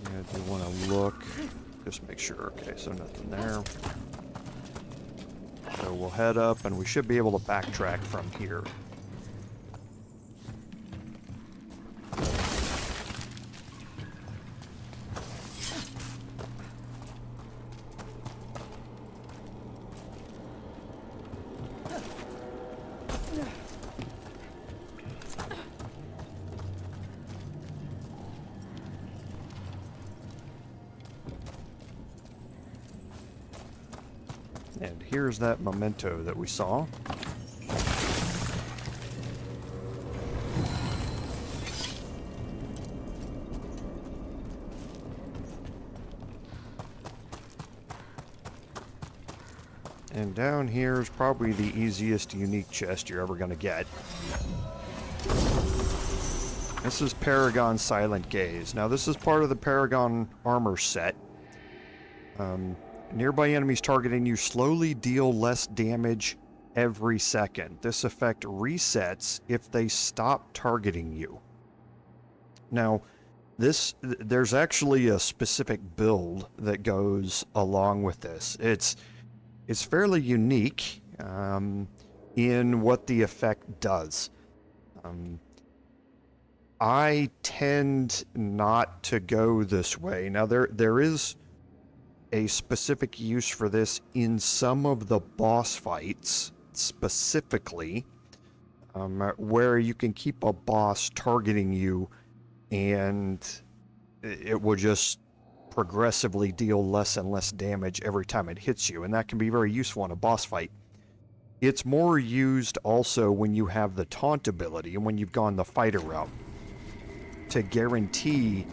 Yeah, I do want to look, just make sure. Okay, so nothing there. So we'll head up, and we should be able to backtrack from here. And here's that memento that we saw. And down here is probably the easiest unique chest you're ever going to get. This is Paragon Silent Gaze. Now this is part of the Paragon armor set. Nearby enemies targeting you slowly deal less damage every second. This effect resets if they stop targeting you. Now, there's actually a specific build that goes along with this. It's fairly unique in what the effect does. I tend not to go this way. Now, there is a specific use for this in some of the boss fights, specifically, where you can keep a boss targeting you and it will just progressively deal less and less damage every time it hits you, and that can be very useful in a boss fight. It's more used also when you have the taunt ability and when you've gone the fighter route to guarantee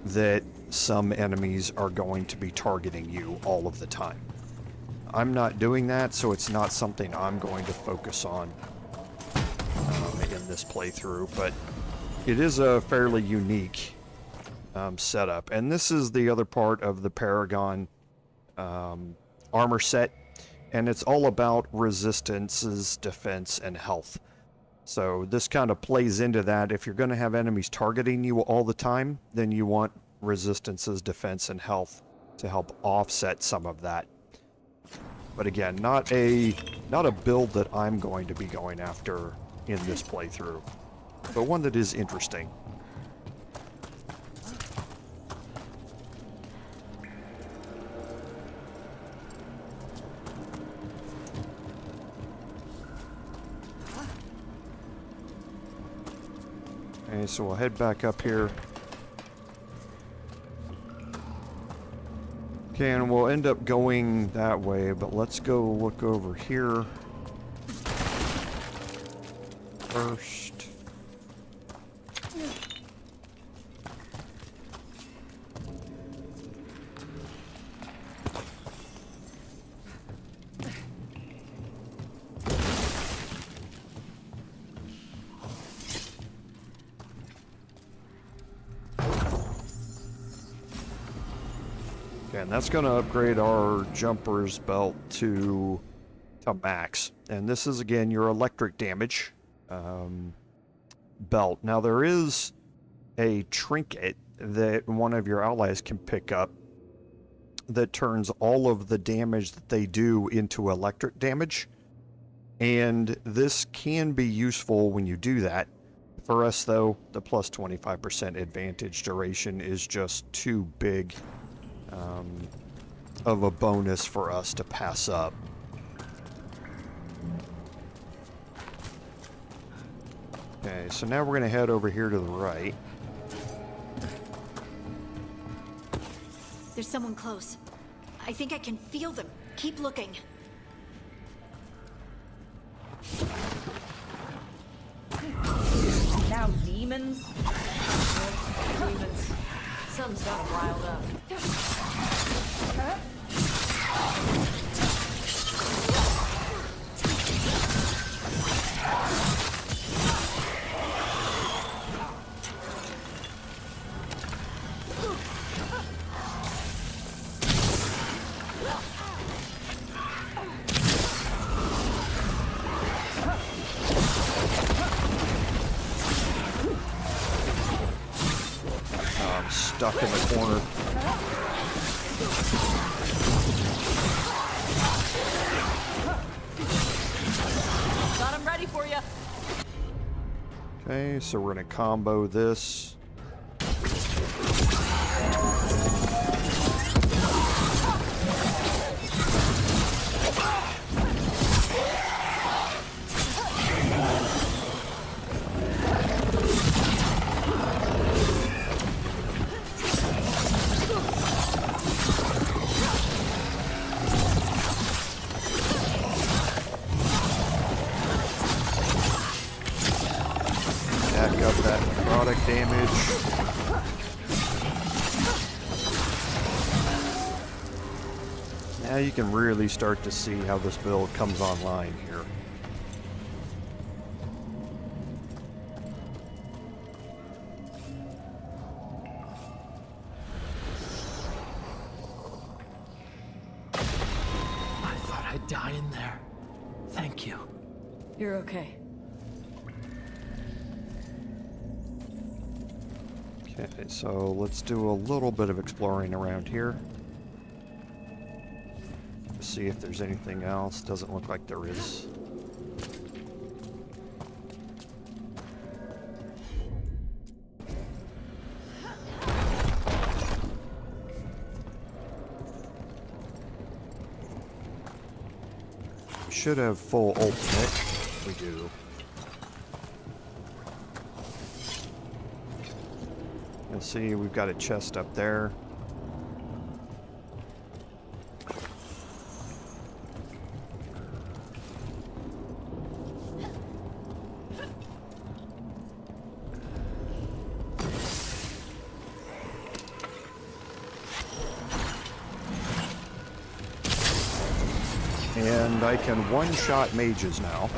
that some enemies are going to be targeting you all of the time. I'm not doing that, so it's not something I'm going to focus on in this playthrough, but it is a fairly unique setup. And this is the other part of the Paragon armor set, and it's all about resistances, defense, and health. So this kind of plays into that. If you're going to have enemies targeting you all the time, then you want resistances, defense, and health to help offset some of that. But again, not a build that I'm going to be going after in this playthrough, but one that is interesting. Okay, so we'll head back up here. Okay, and we'll end up going that way, but let's go look over here first. And that's going to upgrade our jumper's belt to max. And this is, again, your electric damage belt. Now, there is a trinket that one of your allies can pick up that turns all of the damage that they do into electric damage. And this can be useful when you do that. For us, though, the plus 25% advantage duration is just too big of a bonus for us to pass up. Okay, so now we're going to head over here to the right. There's someone close. I think I can feel them. Keep looking. Now demons? Demons. Something's got 'em riled up. Stuck in the corner. Got him ready for you. Okay, so we're going to combo this. That necrotic damage. Now you can really start to see how this build comes online here. I thought I'd die in there. Thank you. You're okay. Okay, so let's do a little bit of exploring around here. See if there's anything else. Doesn't look like there is. We should have full ultimate. We do. You'll see we've got a chest up there. And I can one-shot mages now.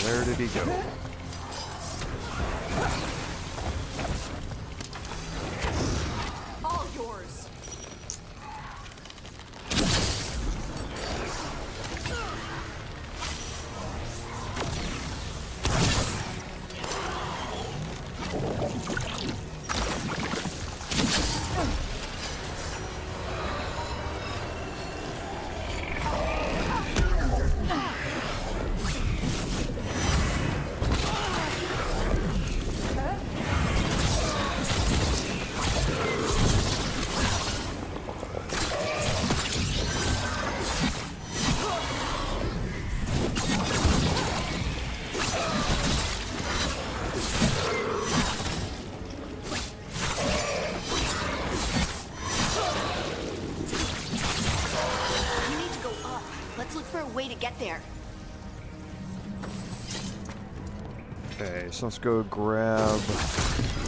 Where did he go? All yours. Get there. Okay, so let's go grab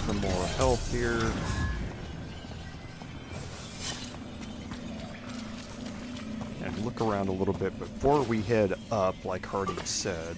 some more health here. And look around a little bit before we head up, like Hardin said.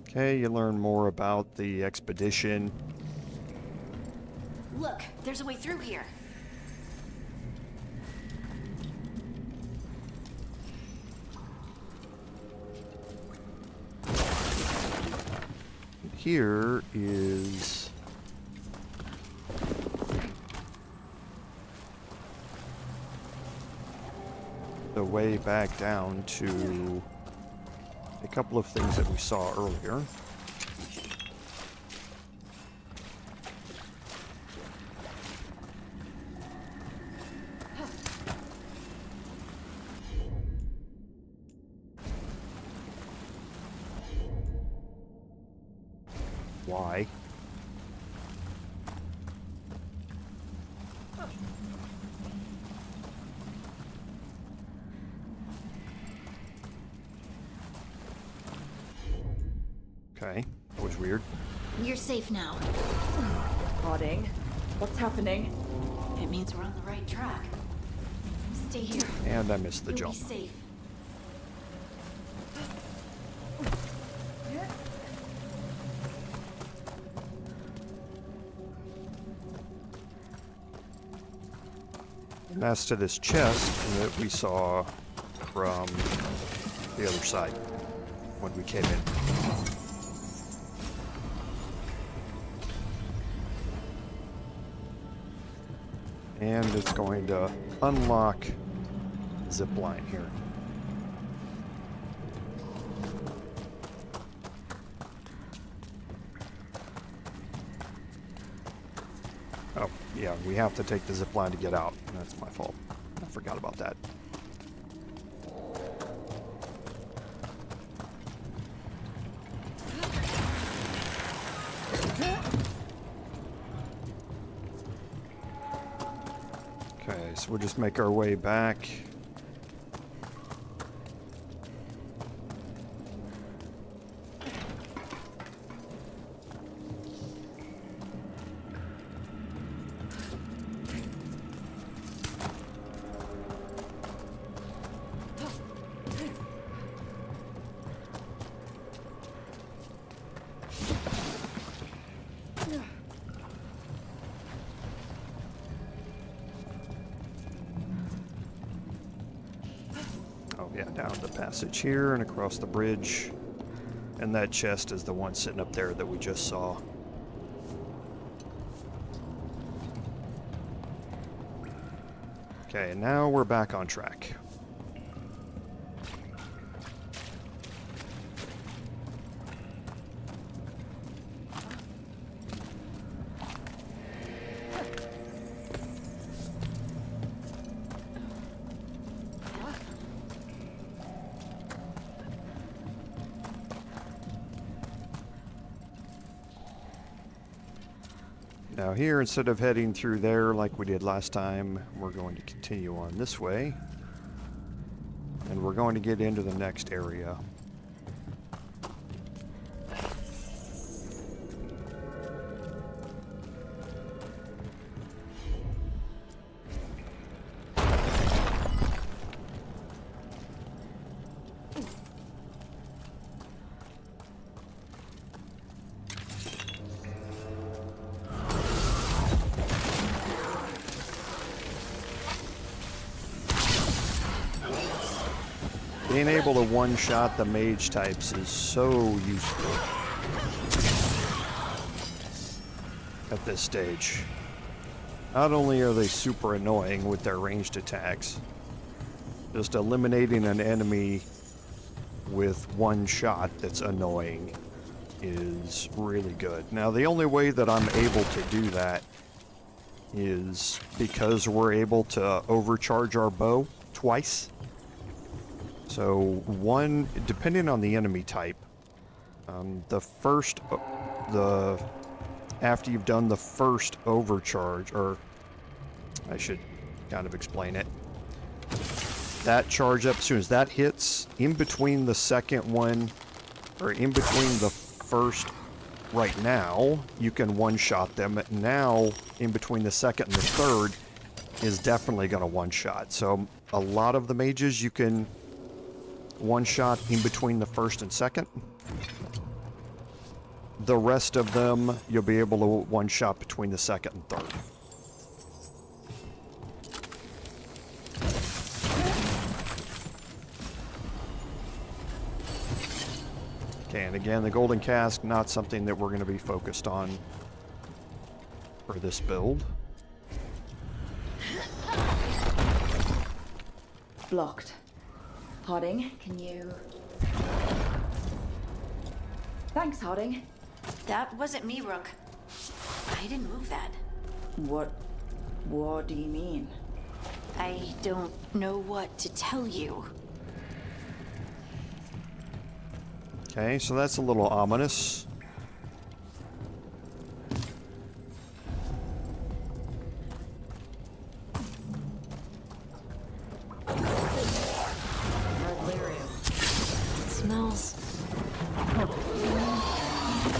Okay, you learn more about the expedition. Look, there's a way through here. Here is the way back down to a couple of things that we saw earlier. Why? Okay, that was weird. You're safe now. Hardin, what's happening? It means we're on the right track. Stay here. And I missed the You'll jump. Be safe. And that's to this chest that we saw from the other side when we came in. And it's going to unlock zip line here. Oh, yeah, we have to take the zip line to get out. That's my fault. I forgot about that. Okay, so we'll just make our way back. Down the passage here and across the bridge. And that chest is the one sitting up there that we just saw. Okay, and now we're back on track. Now here, instead of heading through there like we did last time, we're going to continue on this way. And we're going to get into the next area. Being able to one-shot the mage types is so useful at this stage. Not only are they super annoying with their ranged attacks, just eliminating an enemy with one shot that's annoying is really good. Now, the only way that I'm able to do that is because we're able to overcharge our bow twice. So one, depending on the enemy type, after you've done the first overcharge, or I should kind of explain it. That charge up, as soon as that hits, in between the second one, or in between the first, right now, you can one-shot them. Now, in between the second and the third, is definitely going to one-shot. So a lot of the mages you can one-shot in between the first and second. the rest of them, you'll be able to one-shot between the second and third. Okay, and again, the golden cask, not something that we're going to be focused on for this build. Blocked. Hardin, can you... Thanks, Hardin. That wasn't me, Rook. I didn't move that. What do you mean? I don't know what to tell you. Okay, so that's a little ominous. It smells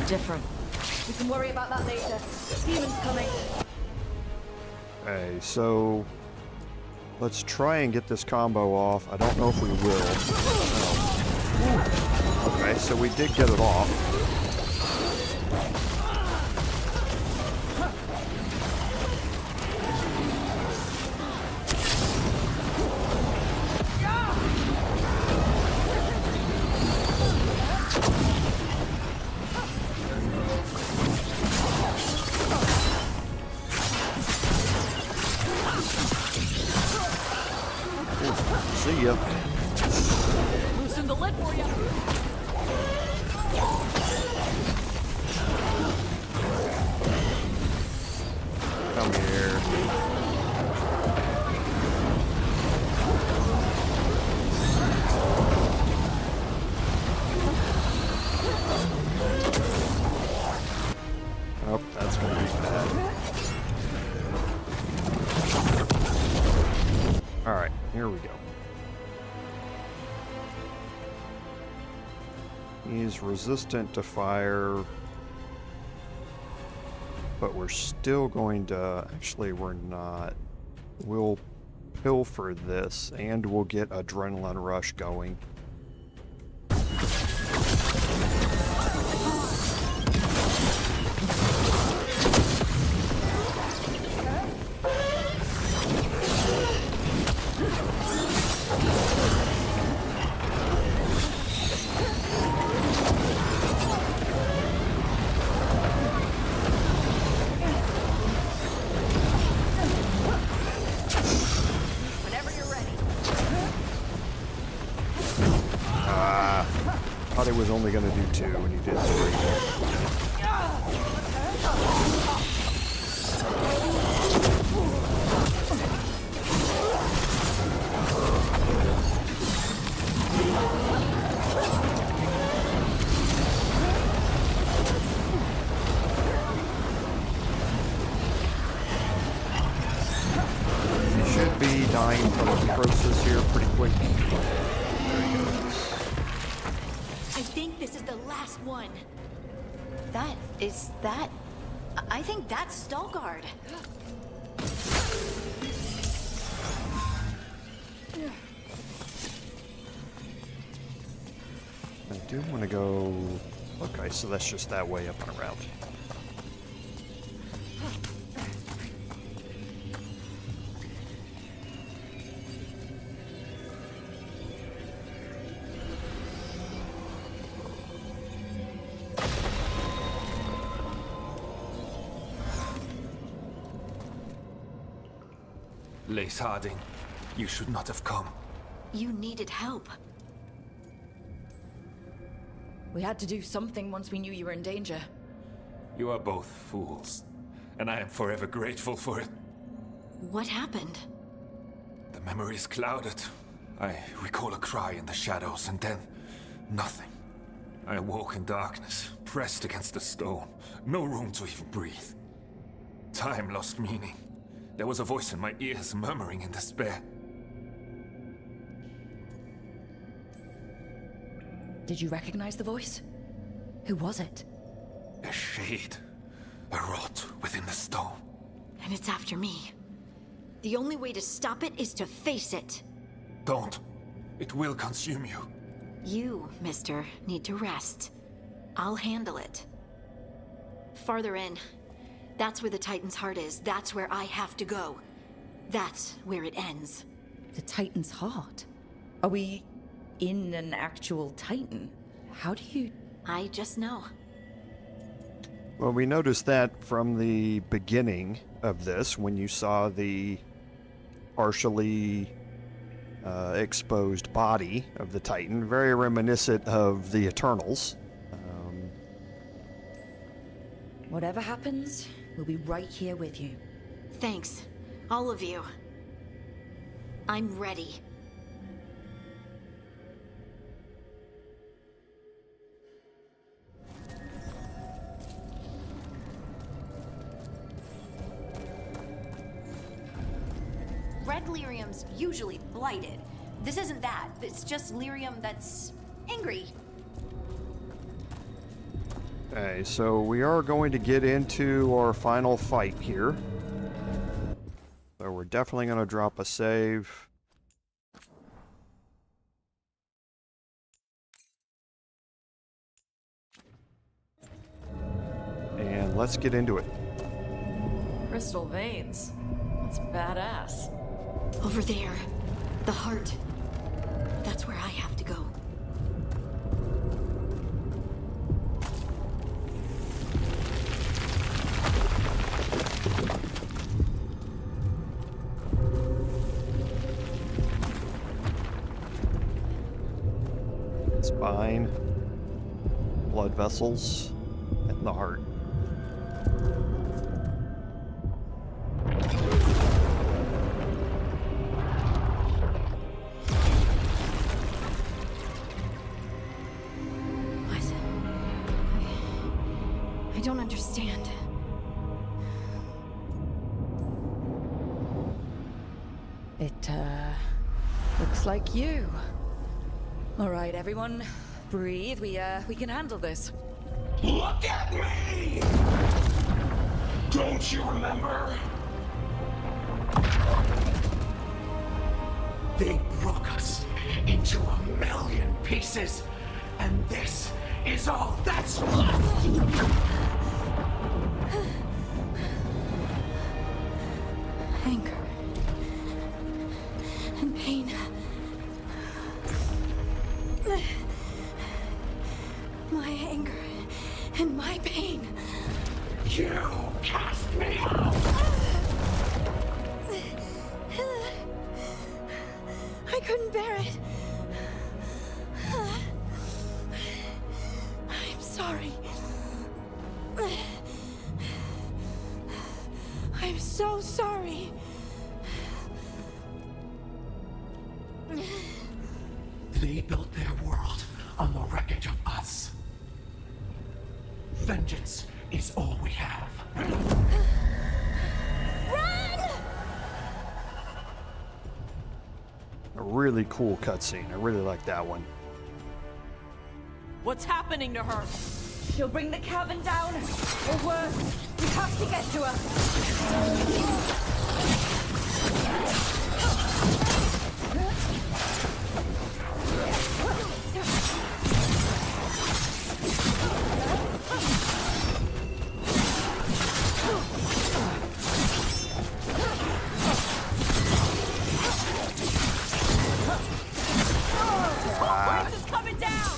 different. We can worry about that later. Demons coming. Okay, so let's try and get this combo off. I don't know if we will. Oh. Okay, so we did get it off. See ya. Loosen the lid for you. Come here. Oh, that's gonna be bad. Alright, here we go. He's resistant to fire, but we're still going to, actually we're not. We'll pilfer this and we'll get adrenaline rush going. Thought he was only going to do 2 and he did 3. He should be dying from the process here pretty quick. There he goes. I think this is the last one. I think that's Veilguard. I do want to go... Okay, so that's just that way up and around. Lace Hardin, you should not have come. You needed help. We had to do something once we knew you were in danger. You are both fools, and I am forever grateful for it. What happened? The memory is clouded. I recall a cry in the shadows, and then nothing. I awoke in darkness, pressed against the stone. No room to even breathe. Time lost meaning. There was a voice in my ears murmuring in despair. Did you recognize the voice? Who was it? A shade. A rot within the stone. And it's after me. The only way to stop it is to face it. Don't. It will consume you. You, mister, need to rest. I'll handle it. Farther in. That's where the Titan's heart is. That's where I have to go. That's where it ends. The Titan's heart? Are we in an actual Titan? How do you... I just know. Well, we noticed that from the beginning of this, when you saw the partially exposed body of the Titan, very reminiscent of the Eternals. Whatever happens, we'll be right here with you. Thanks. All of you. I'm ready. Red lyrium's usually blighted. This isn't that. It's just lyrium that's angry. Okay, so we are going to get into our final fight here. So we're definitely going to drop a save. And let's get into it. Crystal veins. That's badass. Over there. The heart. That's where I have to go. Spine, blood vessels, and the heart. I don't understand. It, looks like you. All right, everyone, breathe. We can handle this. Look at me! Don't you remember? They broke us into 1,000,000 pieces, and this is all that's left! Anger. And pain. My anger and my pain. You cast me out! I couldn't bear it. I'm sorry. I'm so sorry. They built their world on the wreckage of us. Vengeance is all we have. Run! A really cool cutscene. I really like that one. What's happening to her? She'll bring the cabin down, or worse, we have to get to her. Grace is coming down!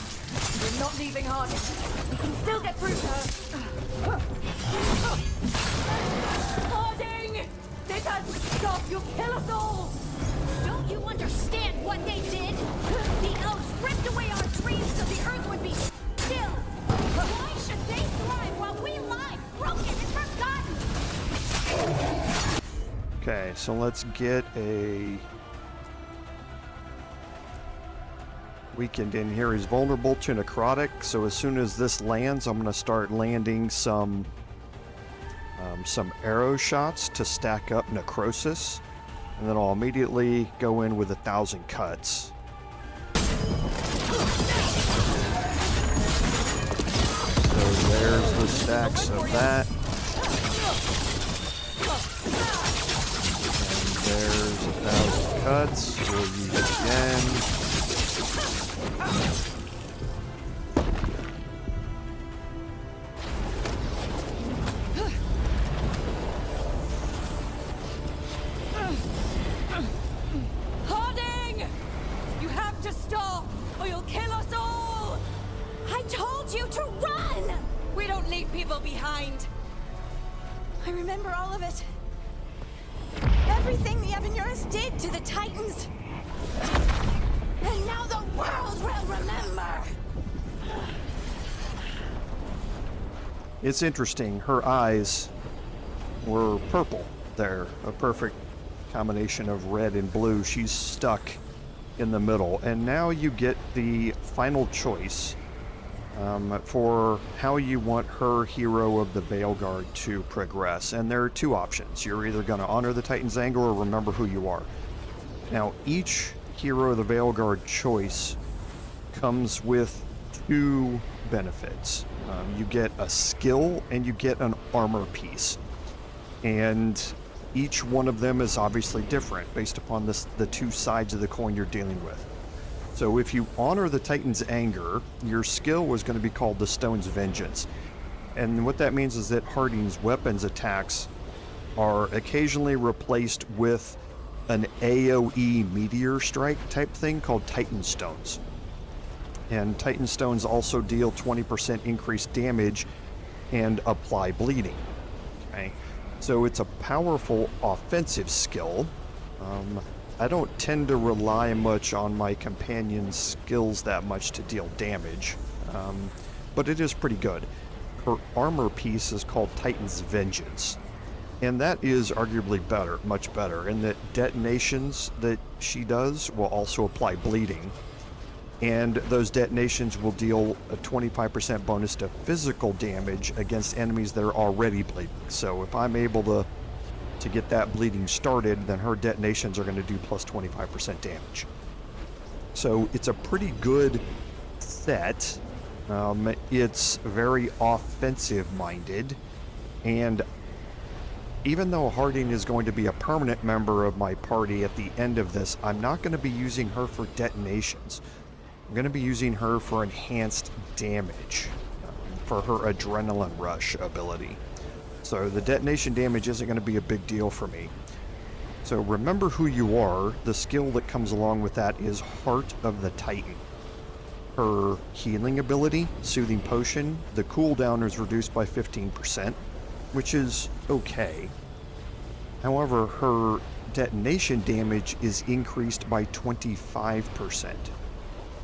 We're not leaving Hardin. We can still get through to her. Hardin! This has to stop! You'll kill us all! Don't you understand what they did? The elves ripped away our dreams so the earth would be still. Why should they thrive while we lie, broken and forgotten? Okay, so let's get a weakened in here. He's vulnerable to necrotic, so as soon as this lands, I'm going to start landing some arrow shots to stack up necrosis, and then I'll immediately go in with 1,000 cuts. So there's the stacks of that. And there's 1,000 cuts. We'll use it again. evil behind. I remember all of it. Everything the Avenurus did to the Titans. And now the world will remember. It's interesting. Her eyes were purple there, a perfect combination of red and blue. She's stuck in the middle, and now you get the final choice for how you want her hero of the Veilguard to progress. And there are two options. You're either going to honor the Titan's anger or remember who you are. Now, each hero of the Veilguard choice comes with two benefits. You get a skill and you get an armor piece. And each one of them is obviously different based upon the two sides of the coin you're dealing with. So if you honor the Titan's anger, your skill was going to be called the Stone's Vengeance. And what that means is that Hardin's weapons attacks are occasionally replaced with an AoE meteor strike type thing called Titan Stones. And Titan Stones also deal 20% increased damage and apply bleeding. Okay? So it's a powerful offensive skill. I don't tend to rely much on my companion's skills that much to deal damage, but it is pretty good. Her armor piece is called Titan's Vengeance, and that is arguably better, much better, in that detonations that she does will also apply bleeding, and those detonations will deal a 25% bonus to physical damage against enemies that are already bleeding. So if I'm able to get that bleeding started, then her detonations are going to do plus 25% damage. So it's a pretty good set. It's very offensive-minded, and even though Hardin is going to be a permanent member of my party at the end of this, I'm not going to be using her for detonations. I'm going to be using her for enhanced damage, for her adrenaline rush ability. So the detonation damage isn't going to be a big deal for me. So remember who you are. The skill that comes along with that is Heart of the Titan. Her healing ability, Soothing Potion, the cooldown is reduced by 15%, which is okay. However, her detonation damage is increased by 25%.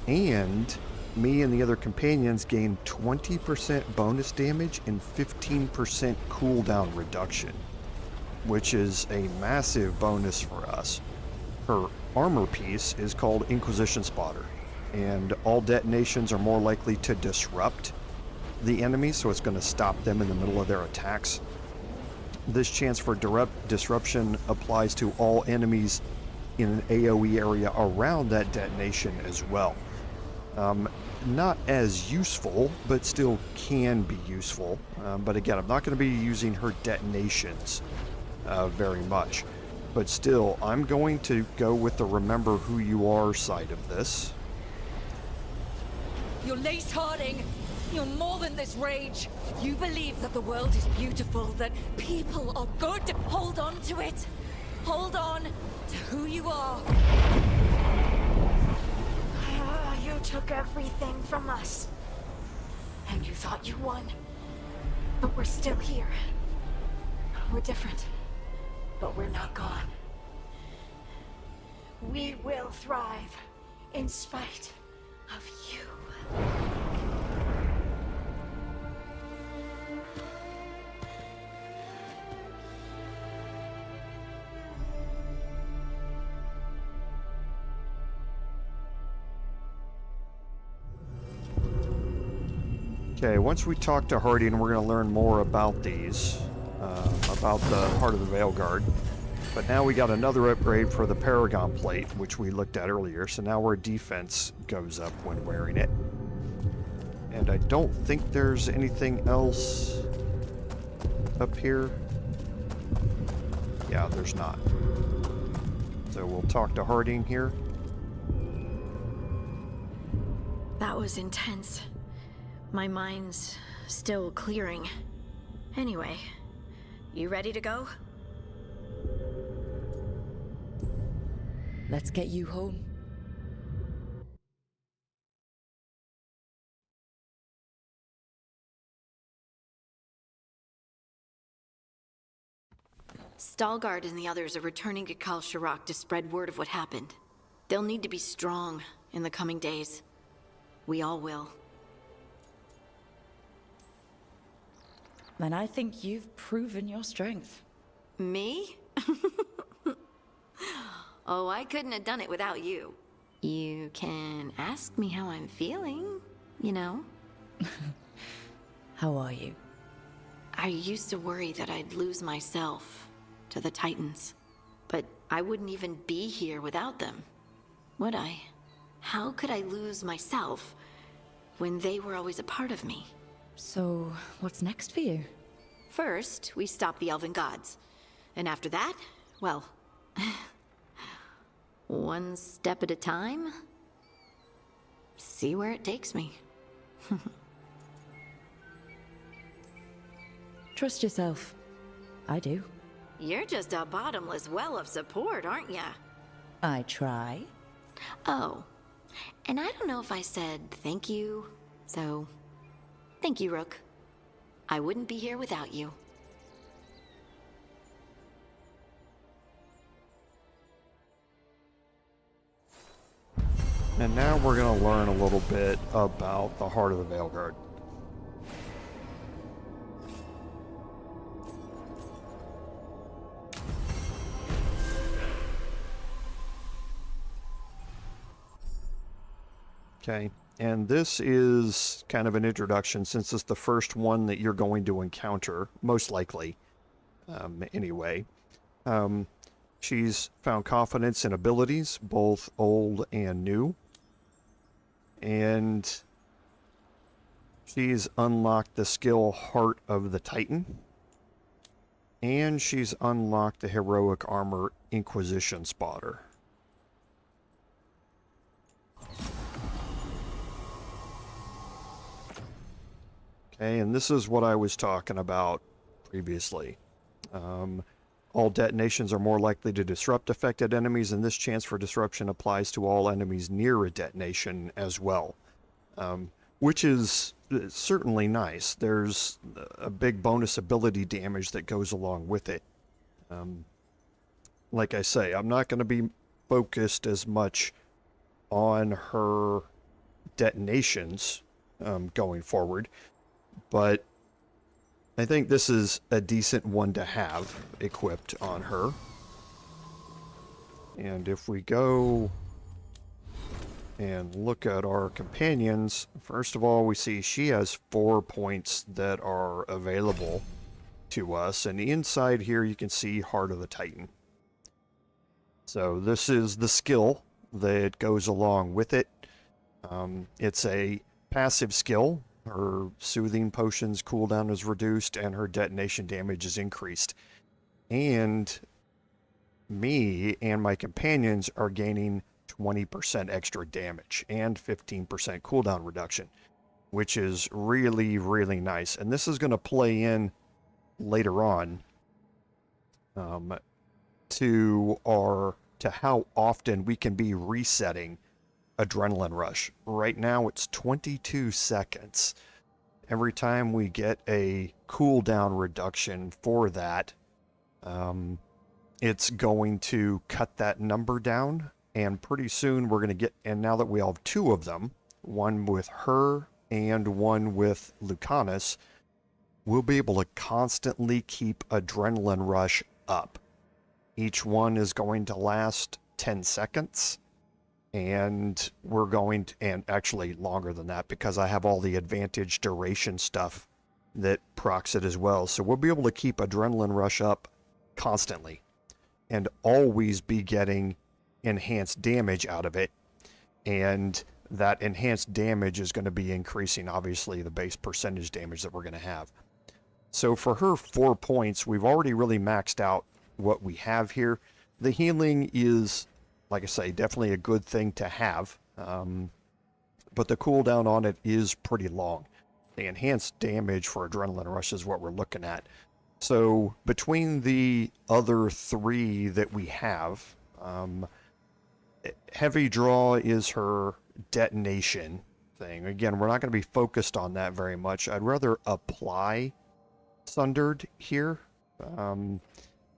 And me and the other companions gain 20% bonus damage and 15% cooldown reduction, which is a massive bonus for us. Her armor piece is called Inquisition Spotter, and all detonations are more likely to disrupt the enemy, so it's going to stop them in the middle of their attacks. This chance for direct disruption applies to all enemies in an AoE area around that detonation as well. Not as useful, but still can be useful. But again, I'm not going to be using her detonations very much. But still, I'm going to go with the remember who you are side of this. You're Lace Harding. You're more than this rage. You believe that the world is beautiful, that people are good. Hold on to it. Hold on to who you are. You took everything from us. And you thought you won. But we're still here. We're different. But we're not gone. We will thrive in spite of you. Okay, once we talk to Hardin, we're going to learn more about these, about the Heart of the Veilguard. But now we got another upgrade for the Paragon Plate, which we looked at earlier, so now our defense goes up when wearing it. And I don't think there's anything else up here. Yeah, there's not. So we'll talk to Hardin here. That was intense. My mind's still clearing. Anyway, you ready to go? Let's get you home. Stalgard and the others are returning to Kal Shirak to spread word of what happened. They'll need to be strong in the coming days. We all will. And I think you've proven your strength. Me? Oh, I couldn't have done it without you. You can ask me how I'm feeling, you know? How are you? I used to worry that I'd lose myself to the Titans. But I wouldn't even be here without them, would I? How could I lose myself when they were always a part of me? So, what's next for you? First, we stop the Elven Gods. And after that, well... one step at a time. See where it takes me. Trust yourself. I do. You're just a bottomless well of support, aren't ya? I try. Oh, and I don't know if I said thank you, so thank you, Rook. I wouldn't be here without you. And now we're going to learn a little bit about the heart of the Veilguard. Okay, and this is kind of an introduction since it's the first one that you're going to encounter, most likely, anyway. She's found confidence in abilities, both old and new. And she's unlocked the skill Heart of the Titan. And she's unlocked the heroic armor Inquisition Spotter. Okay, and this is what I was talking about previously. All detonations are more likely to disrupt affected enemies, and this chance for disruption applies to all enemies near a detonation as well. Which is certainly nice. There's a big bonus ability damage that goes along with it. Like I say, I'm not going to be focused as much on her detonations going forward, but I think this is a decent one to have equipped on her. And if we go and look at our companions, first of all, we see she has 4 points that are available to us. And inside here, you can see Heart of the Titan. So this is the skill that goes along with it. It's a passive skill. Her soothing potions cooldown is reduced and her detonation damage is increased. And me and my companions are gaining 20% extra damage and 15% cooldown reduction, which is really, really nice. And this is going to play in later on to how often we can be resetting adrenaline rush. Right now it's 22 seconds. Every time we get a cooldown reduction for that, it's going to cut that number down, and pretty soon we're going to get, and now that we have 2 of them, one with her and one with Lucanus, we'll be able to constantly keep adrenaline rush up. Each one is going to last 10 seconds. And we're going to, and actually longer than that, because I have all the advantage duration stuff that procs it as well. So we'll be able to keep adrenaline rush up constantly and always be getting enhanced damage out of it. And that enhanced damage is going to be increasing, obviously, the base percentage damage that we're going to have. So for her 4 points, we've already really maxed out what we have here. The healing is, like I say, definitely a good thing to have, but the cooldown on it is pretty long. The enhanced damage for Adrenaline Rush is what we're looking at. So between the other 3 that we have, Heavy Draw is her detonation thing. Again, we're not going to be focused on that very much. I'd rather apply Sundered here.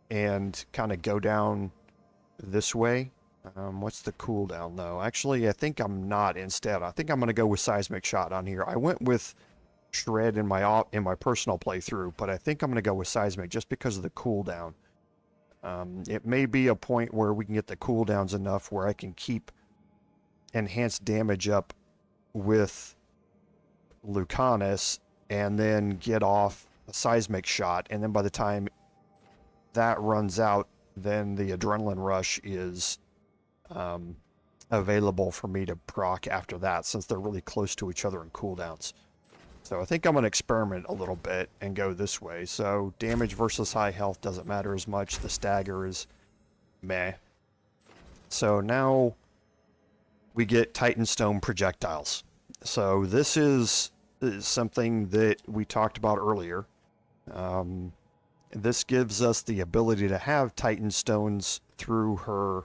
and kind of go down this way. What's the cooldown though? Actually, I think I'm not instead. I think I'm going to go with Seismic Shot on here. I went with Shred in my personal playthrough, but I think I'm going to go with Seismic just because of the cooldown. It may be a point where we can get the cooldowns enough where I can keep enhanced damage up with Lucanus and then get off a Seismic Shot, and then by the time that runs out, then the Adrenaline Rush is available for me to proc after that, since they're really close to each other in cooldowns. So I think I'm going to experiment a little bit and go this way. So damage versus high health doesn't matter as much. The stagger is meh. So now we get Titanstone projectiles. So this is something that we talked about earlier. This gives us the ability to have Titan Stones through her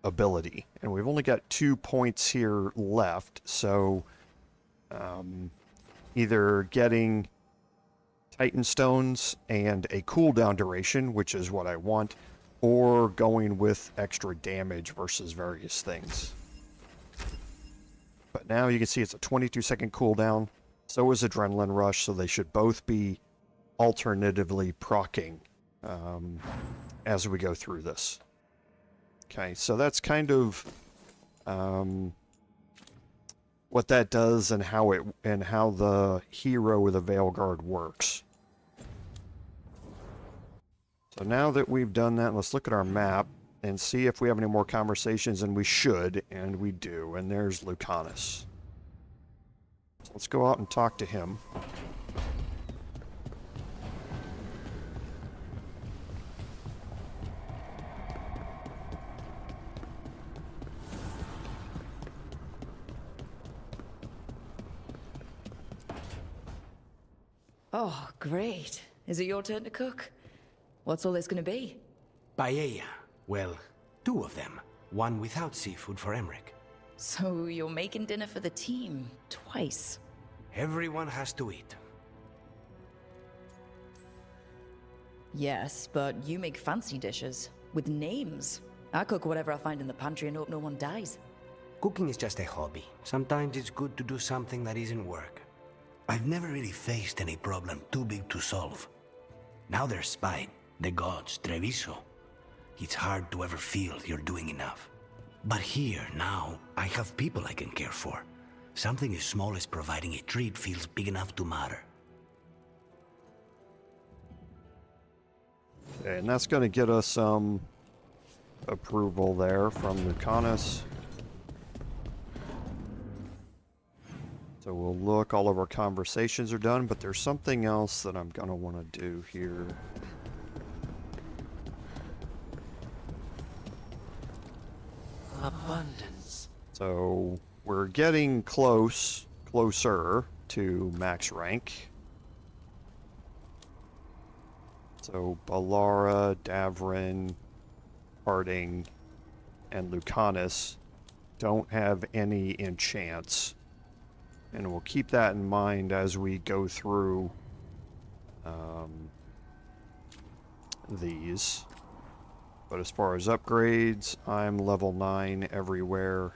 ability. And we've only got 2 points here left, so either getting Titan Stones and a cooldown duration, which is what I want, or going with extra damage versus various things. But now you can see it's a 22-second cooldown. So is Adrenaline Rush, so they should both be alternatively proccing as we go through this. Okay, so that's kind of what that does and how the hero with the Veilguard works. So now that we've done that, let's look at our map and see if we have any more conversations, and we should, and we do. And there's Lucanus. So let's go out and talk to him. Oh, great. Is it your turn to cook? What's all this gonna be? Paella. Well, 2 of them. One without seafood for Emmerich. So you're making dinner for the team twice. Everyone has to eat. Yes, but you make fancy dishes with names. I cook whatever I find in the pantry and hope no one dies. Cooking is just a hobby. Sometimes it's good to do something that isn't work. I've never really faced any problem too big to solve. Now there's Spite, the gods, Treviso. It's hard to ever feel you're doing enough. But here, now, I have people I can care for. Something as small as providing a treat feels big enough to matter. Okay, and that's going to get us some approval there from Lucanus. So we'll look, all of our conversations are done, but there's something else that I'm going to want to do here. Abundance. So we're getting closer to max rank. So Balara, Davrin, Hardin, and Lucanus don't have any enchants. And we'll keep that in mind as we go through these. But as far as upgrades, I'm level 9 everywhere.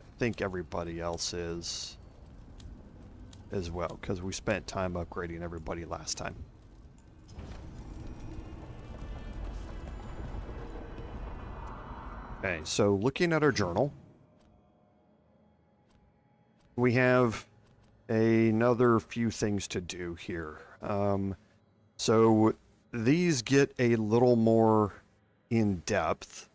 I think everybody else is as well, because we spent time upgrading everybody last time. Okay, so looking at our journal, we have another few things to do here. So these get a little more in-depth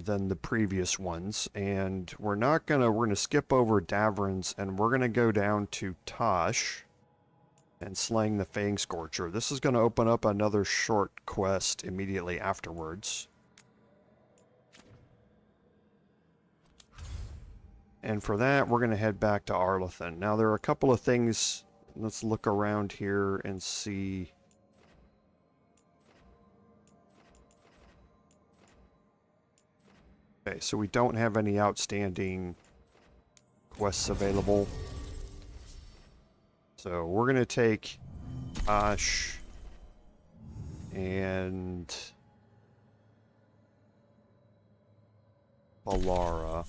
than the previous ones, and we're gonna skip over Davrin's, and we're gonna go down to Tosh and slaying the Fangscorcher. This is gonna open up another short quest immediately afterwards. And for that, we're going to head back to Arlethan. Now, there are a couple of things. Let's look around here and see. Okay, so we don't have any outstanding quests available. So we're going to take Ash and Balara.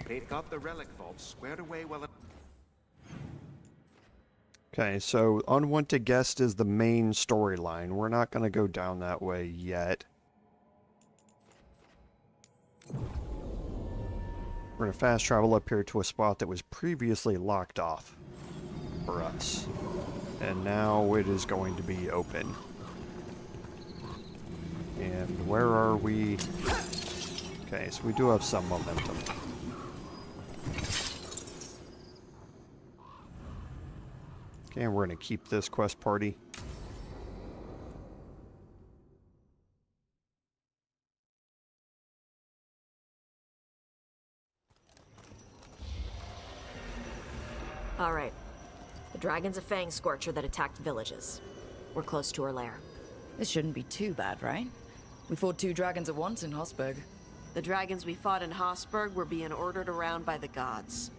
They've got the relic vault squared away well. Okay, so Unwanted Guest is the main storyline. We're not going to go down that way yet. We're going to fast travel up here to a spot that was previously locked off for us. And now it is going to be open. And where are we? Okay, so we do have some momentum. Okay, we're going to keep this quest party. All right. The dragon's a Fangscorcher that attacked villages. We're close to her lair. This shouldn't be too bad, right? We fought 2 dragons at once in Hosberg. The dragons we fought in Hosberg were being ordered around by the gods.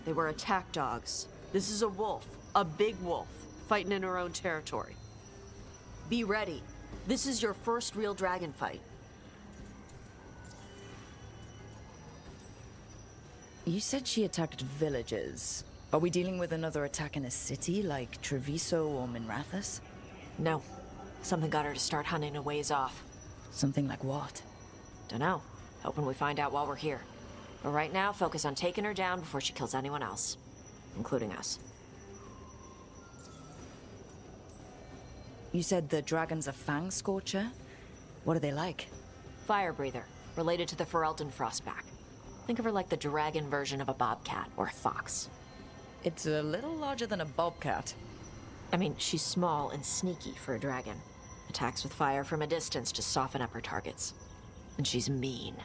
They were attack dogs. This is a wolf. A big wolf, fighting in her own territory. Be ready. This is your first real dragon fight. You said she attacked villages. Are we dealing with another attack in a city like Treviso or Minrathous? No. Something got her to start hunting a ways off. Something like what? Dunno. Hoping we find out while we're here. But right now, focus on taking her down before she kills anyone else. Including us. You said the dragon's a Fangscorcher? What are they like? Fire breather, related to the Ferelden Frostback. Think of her like the dragon version of a bobcat or a fox. It's a little larger than a bobcat. I mean, she's small and sneaky for a dragon. Attacks with fire from a distance to soften up her targets. And she's mean.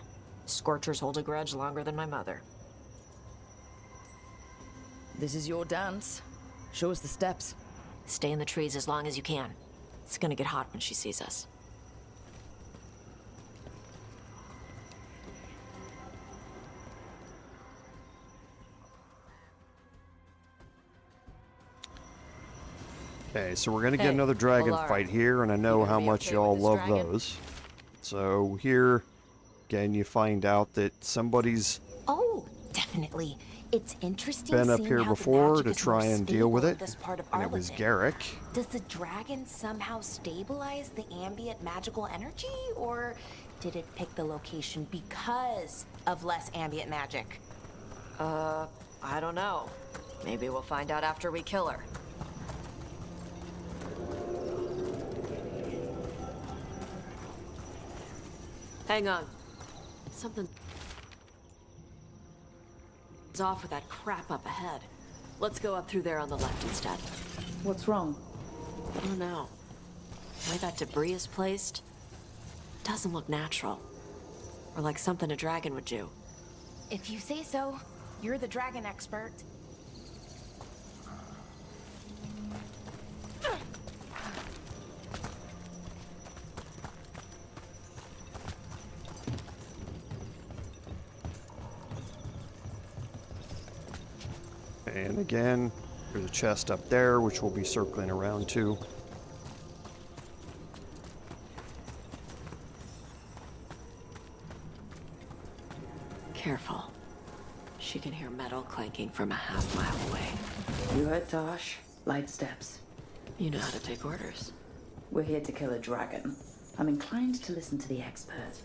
Scorchers hold a grudge longer than my mother. This is your dance. Show us the steps. Stay in the trees as long as you can. It's gonna get hot when she sees us. Okay, so we're going to get another dragon fight here, and I know how much y'all love those. So here, again, you find out that somebody's Oh, definitely. It's interesting been up seeing here how before the to magic is try more and deal with stable it, in this part of and it was Arlington. Garrick. Does the dragon somehow stabilize the ambient magical energy, or did it pick the location because of less ambient magic? I don't know. Maybe we'll find out after we kill her. Hang on. Something's off with that crap up ahead. Let's go up through there on the left instead. What's wrong? I don't know. The way that debris is placed doesn't look natural. Or like something a dragon would do. If you say so, you're the dragon expert. And again, there's a chest up there, which we'll be circling around to. Careful. She can hear metal clanking from a half-mile away. You heard Tosh. Light steps. You know how to take orders. We're here to kill a dragon. I'm inclined to listen to the expert.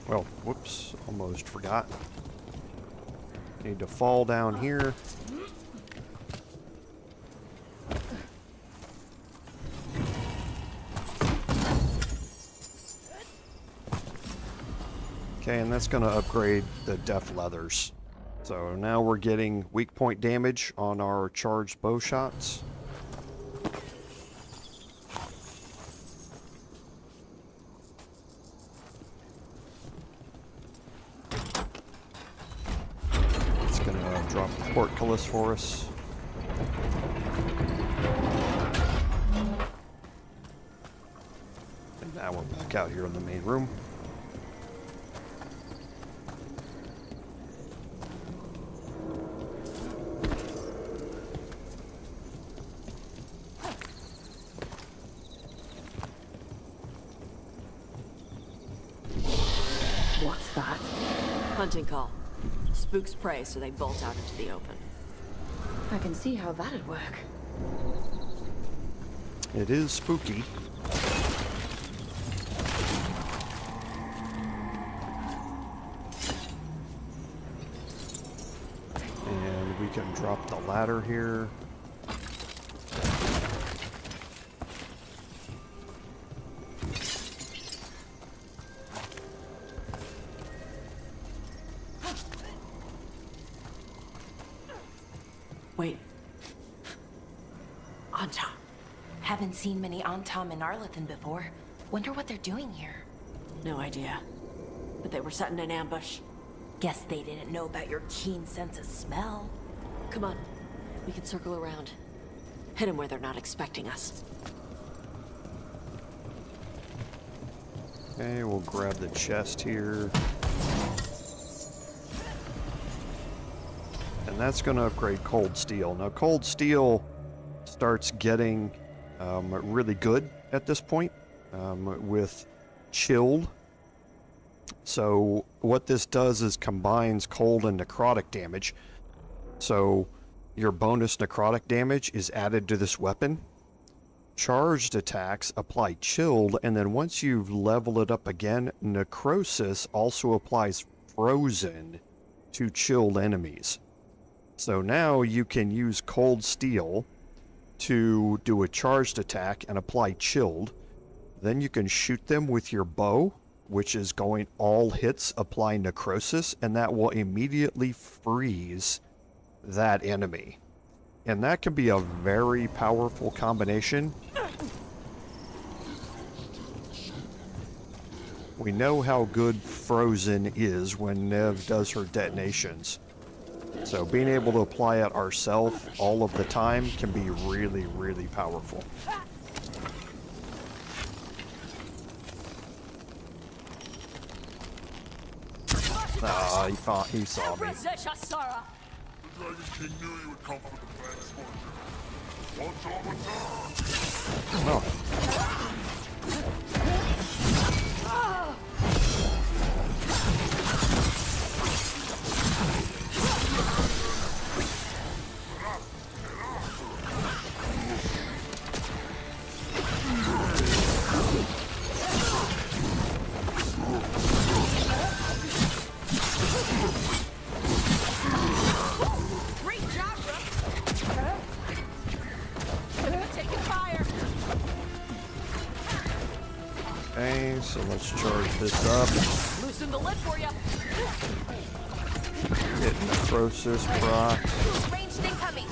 Well, whoops, almost forgot. Need to fall down here. Okay, and that's going to upgrade the def leathers. So now we're getting weak point damage on our charged bow shots. It's going to drop the portcullis for us. And now we're back out here in the main room. What's that? Hunting call. Spooks prey, so they bolt out into the open. I can see how that'd work. It is spooky. And we can drop the ladder here. Wait. Antom. Haven't seen many Antom in Arlethan before. Wonder what they're doing here. No idea. But they were setting an ambush. Guess they didn't know about your keen sense of smell. Come on. We can circle around. Hit them where they're not expecting us. Okay, we'll grab the chest here. And that's going to upgrade Cold Steel. Now, Cold Steel starts getting really good at this point with Chilled. So what this does is combines cold and necrotic damage. So your bonus necrotic damage is added to this weapon. Charged attacks apply Chilled, and then once you've leveled it up again, Necrosis also applies Frozen to Chilled enemies. So now you can use Cold Steel to do a charged attack and apply Chilled. Then you can shoot them with your bow, which is going all hits apply Necrosis, and that will immediately freeze that enemy. And that can be a very powerful combination. We know how good Frozen is when Neve does her detonations. So being able to apply it ourselves all of the time can be really, really powerful. Ah, he saw me. The Dragon King knew you would come for the Fangscorcher. Watch your return! No. Okay, so let's charge this up. Loosen the lid for you. Get Necrosis proc. Ranged incoming.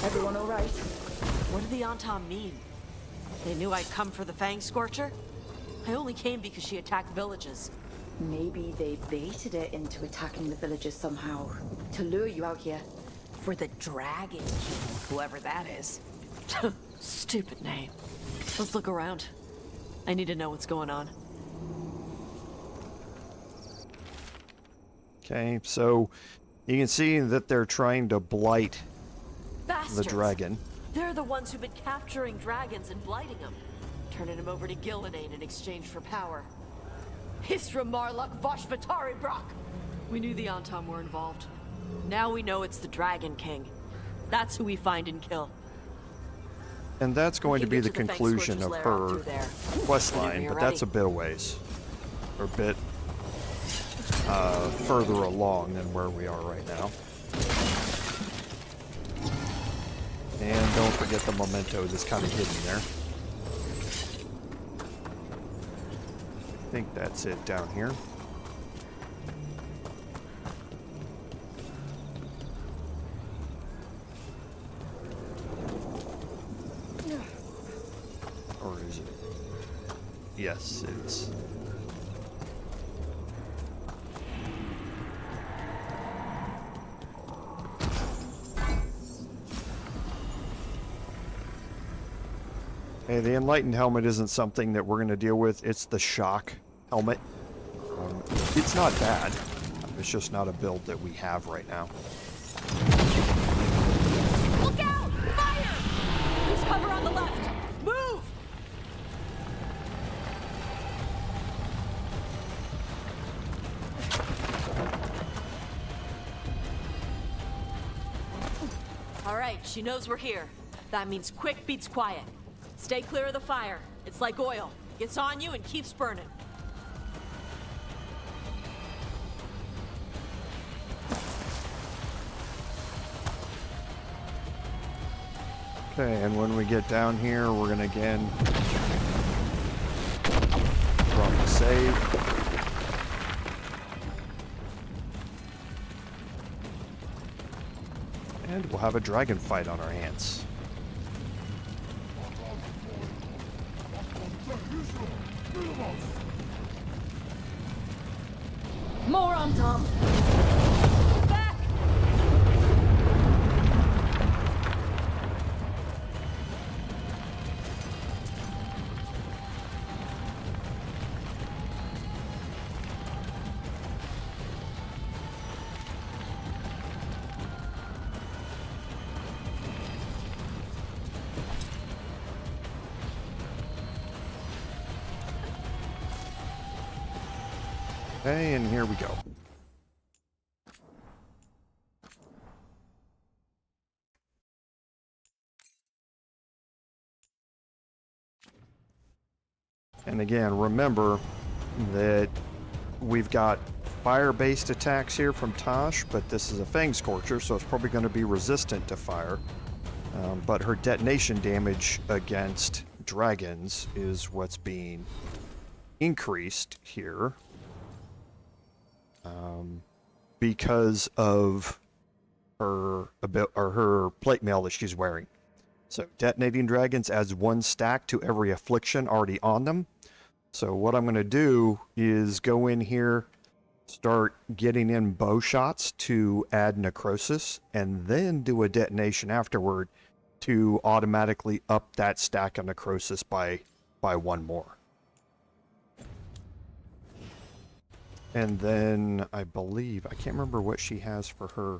Everyone all right? What did the Antom mean? They knew I'd come for the Fangscorcher? I only came because she attacked villages. Maybe they baited it into attacking the villagers somehow, to lure you out here. For the Dragon King, whoever that is. Stupid name. Let's look around. I need to know what's going on. Okay, so you can see that they're trying to blight Bastards. the dragon. They're the ones who've been capturing dragons and blighting them. Turning them over to Gillinane in exchange for power. Hisra Marluk Vashvatari Brock! We knew the Antom were involved. Now we know it's the Dragon King. That's who we find and kill. And that's going to be the get to the conclusion Fangscorcher's of lair her out through there. quest Whenever line, you're but that's a ready. bit of ways. a bit further along than where we are right now. And don't forget the memento that's kind of hidden there. I think that's it down here. Or is it? Yes, it is. Hey, the Enlightened helmet isn't something that we're going to deal with. It's the shock helmet. It's not bad. It's just not a build that we have right now. Look out! Fire! There's cover on the left. Move! All right, she knows we're here. That means quick beats quiet. Stay clear of the fire. It's like oil. Gets on you and keeps burning. Okay, and when we get down here, we're gonna again drop the save. And we'll have a dragon fight on our hands. More on Tom. Back! Okay, and here we go. And again, remember that we've got fire-based attacks here from Tosh, but this is a Fangscorcher, so it's probably going to be resistant to fire. But her detonation damage against dragons is what's being increased here. Because of her plate mail that she's wearing. So detonating dragons adds 1 stack to every affliction already on them. So what I'm going to do is go in here, start getting in bow shots to add necrosis, and then do a detonation afterward to automatically up that stack of necrosis by 1 more. And then I believe, I can't remember what she has for her.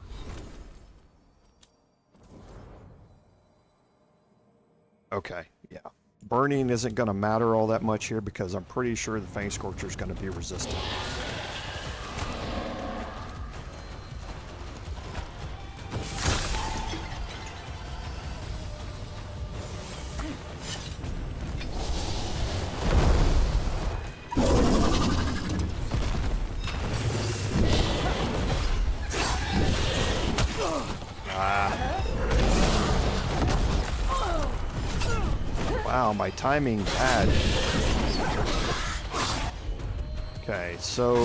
Okay, yeah. Burning isn't going to matter all that much here because I'm pretty sure the Fangscorcher is going to be resistant. Wow, my timing bad. Okay, so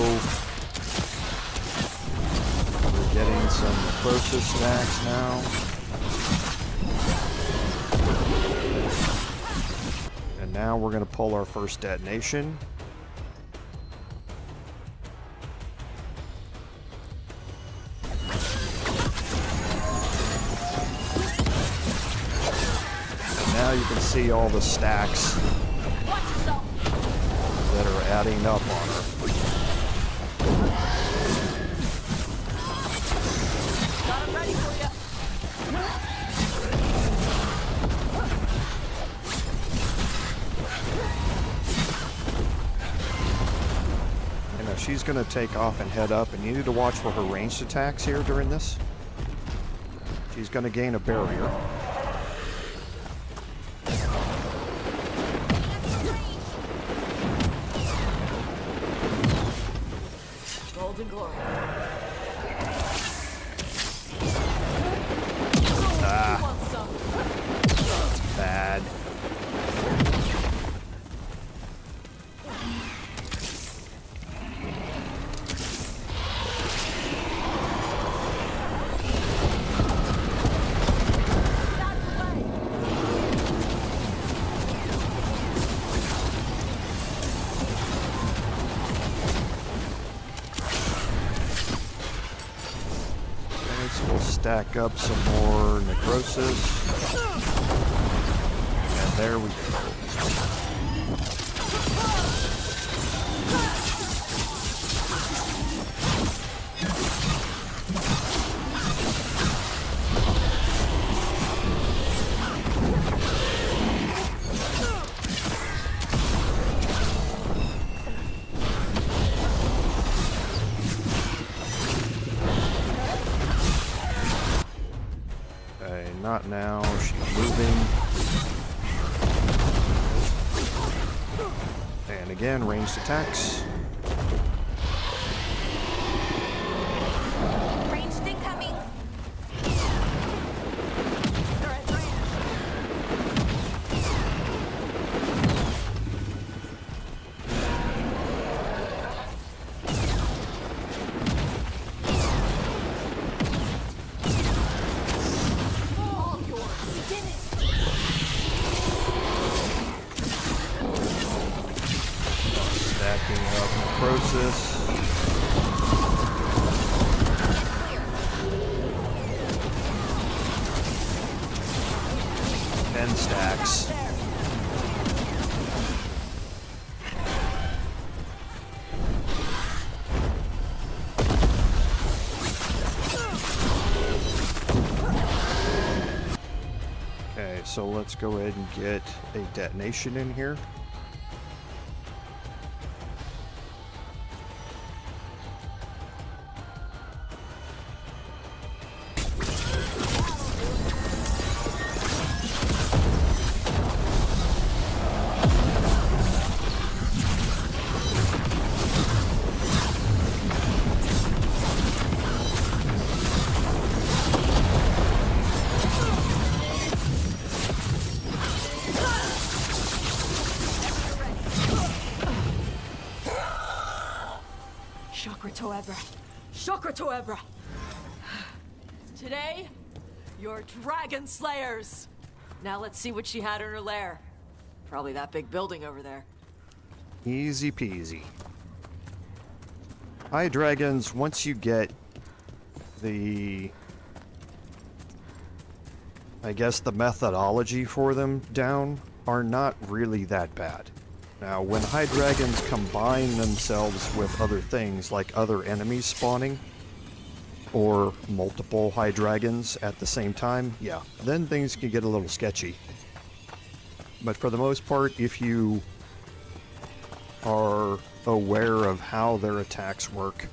we're getting some necrosis stacks now. And now we're going to pull our first detonation. Now you can see all the stacks that are adding up on her. Got him ready for you. You know, she's going to take off and head up, and you need to watch for her ranged attacks here during this. She's going to gain a barrier. glory. That's bad. Stack up some more necrosis. And there we go. Not now, she's moving. And again, ranged attacks. Ranged incoming. Stacks. Okay, so let's go ahead and get a detonation in here. Shokratoebra. Today, you're dragon slayers. Now let's see what she had in her lair. Probably that big building over there. Easy peasy. High dragons, once you get the, I guess, the methodology for them down, are not really that bad. Now, when high dragons combine themselves with other things, like other enemies spawning, or multiple high dragons at the same time, yeah, then things can get a little sketchy. But for the most part, if you are aware of how their attacks work,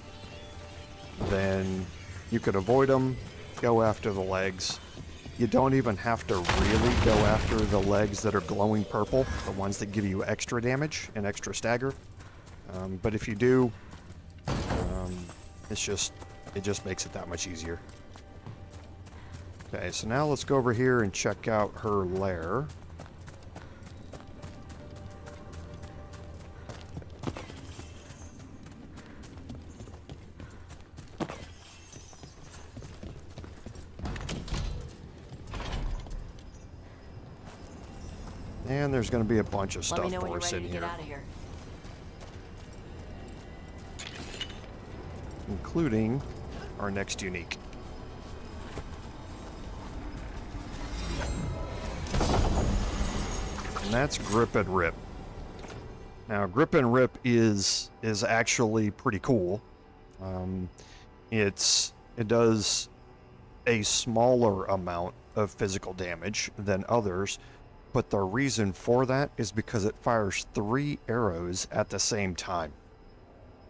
then you could avoid them, go after the legs. You don't even have to really go after the legs that are glowing purple, the ones that give you extra damage and extra stagger. But if you do, it just makes it that much easier. Okay, so now let's go over here and check out her lair. And there's going to be a bunch of stuff for us in here. Including our next unique. And that's Grip and Rip. Now, Grip and Rip is actually pretty cool. It does a smaller amount of physical damage than others, but the reason for that is because it fires 3 arrows at the same time.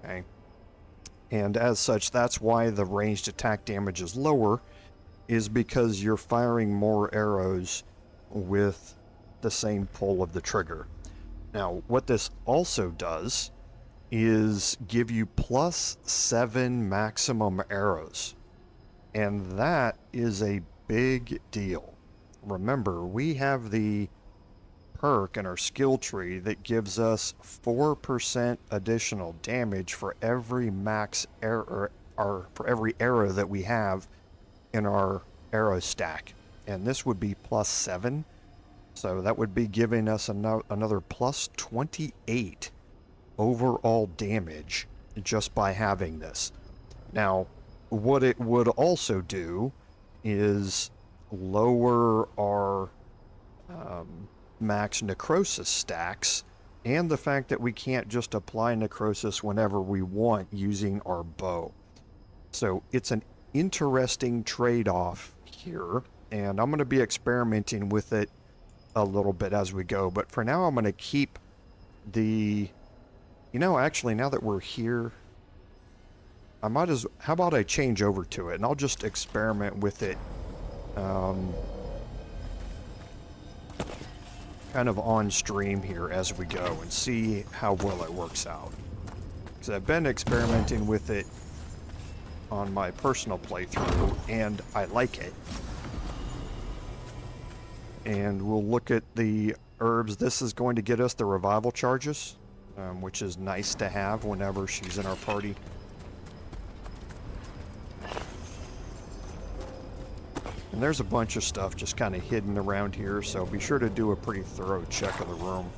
Okay? And as such, that's why the ranged attack damage is lower, is because you're firing more arrows with the same pull of the trigger. Now, what this also does is give you +7 maximum arrows. And that is a big deal. Remember, we have the perk in our skill tree that gives us 4% additional damage for every max arrow, or for every arrow that we have in our arrow stack. And this would be +7. So that would be giving us another +28 overall damage just by having this. Now, what it would also do is lower our max necrosis stacks, and the fact that we can't just apply necrosis whenever we want using our bow. So it's an interesting trade-off here, and I'm going to be experimenting with it a little bit as we go, but for now I'm going to keep the, actually now that we're here, how about I change over to it and I'll just experiment with it kind of on stream here as we go and see how well it works out. Because I've been experimenting with it on my personal playthrough and I like it. And we'll look at the herbs. This is going to get us the revival charges, which is nice to have whenever she's in our party. And there's a bunch of stuff just kind of hidden around here, so be sure to do a pretty thorough check of the room.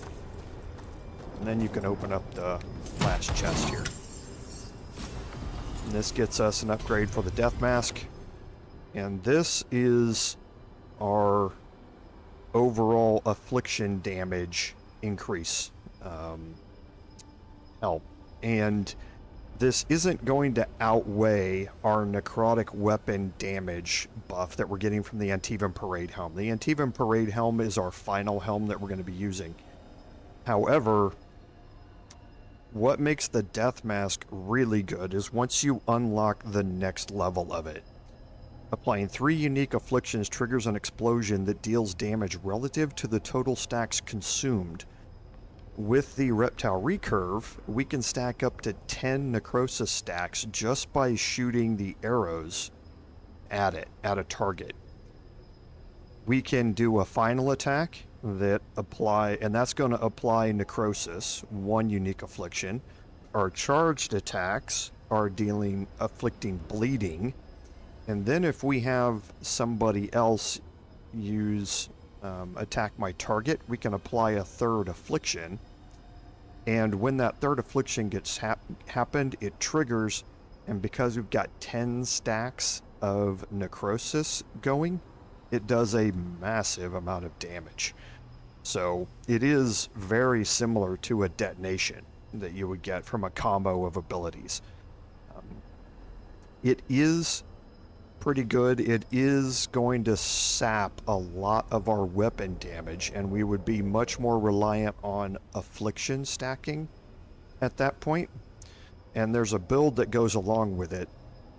And then you can open up the last chest here. And this gets us an upgrade for the death mask. And this is our overall affliction damage increase help. And this isn't going to outweigh our necrotic weapon damage buff that we're getting from the Antivan Parade Helm. The Antivan Parade Helm is our final helm that we're going to be using. However, what makes the Death Mask really good is once you unlock the next level of it. Applying 3 unique afflictions triggers an explosion that deals damage relative to the total stacks consumed. With the Reptile Recurve, we can stack up to 10 necrosis stacks just by shooting the arrows at it, at a target. We can do a final attack that and that's going to apply necrosis, 1 unique affliction. Our charged attacks are afflicting bleeding. And then if we have somebody else use attack my target, we can apply a 3rd affliction. And when that 3rd affliction gets happened, it triggers, and because we've got 10 stacks of necrosis going, it does a massive amount of damage. So it is very similar to a detonation that you would get from a combo of abilities. It is pretty good. It is going to sap a lot of our weapon damage, and we would be much more reliant on affliction stacking at that point. And there's a build that goes along with it.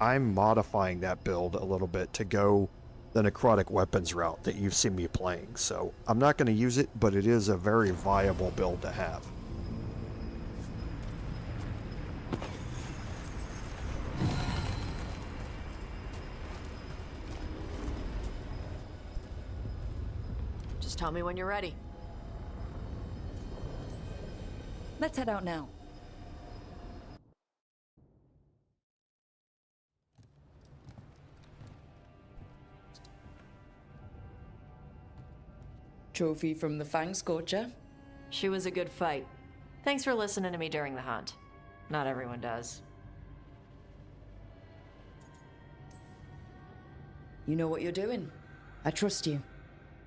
I'm modifying that build a little bit to go the necrotic weapons route that you've seen me playing. So I'm not going to use it, but it is a very viable build to have. Just tell me when you're ready. Let's head out now. Trophy from the Fangscorcher. She was a good fight. Thanks for listening to me during the hunt. Not everyone does. You know what you're doing. I trust you.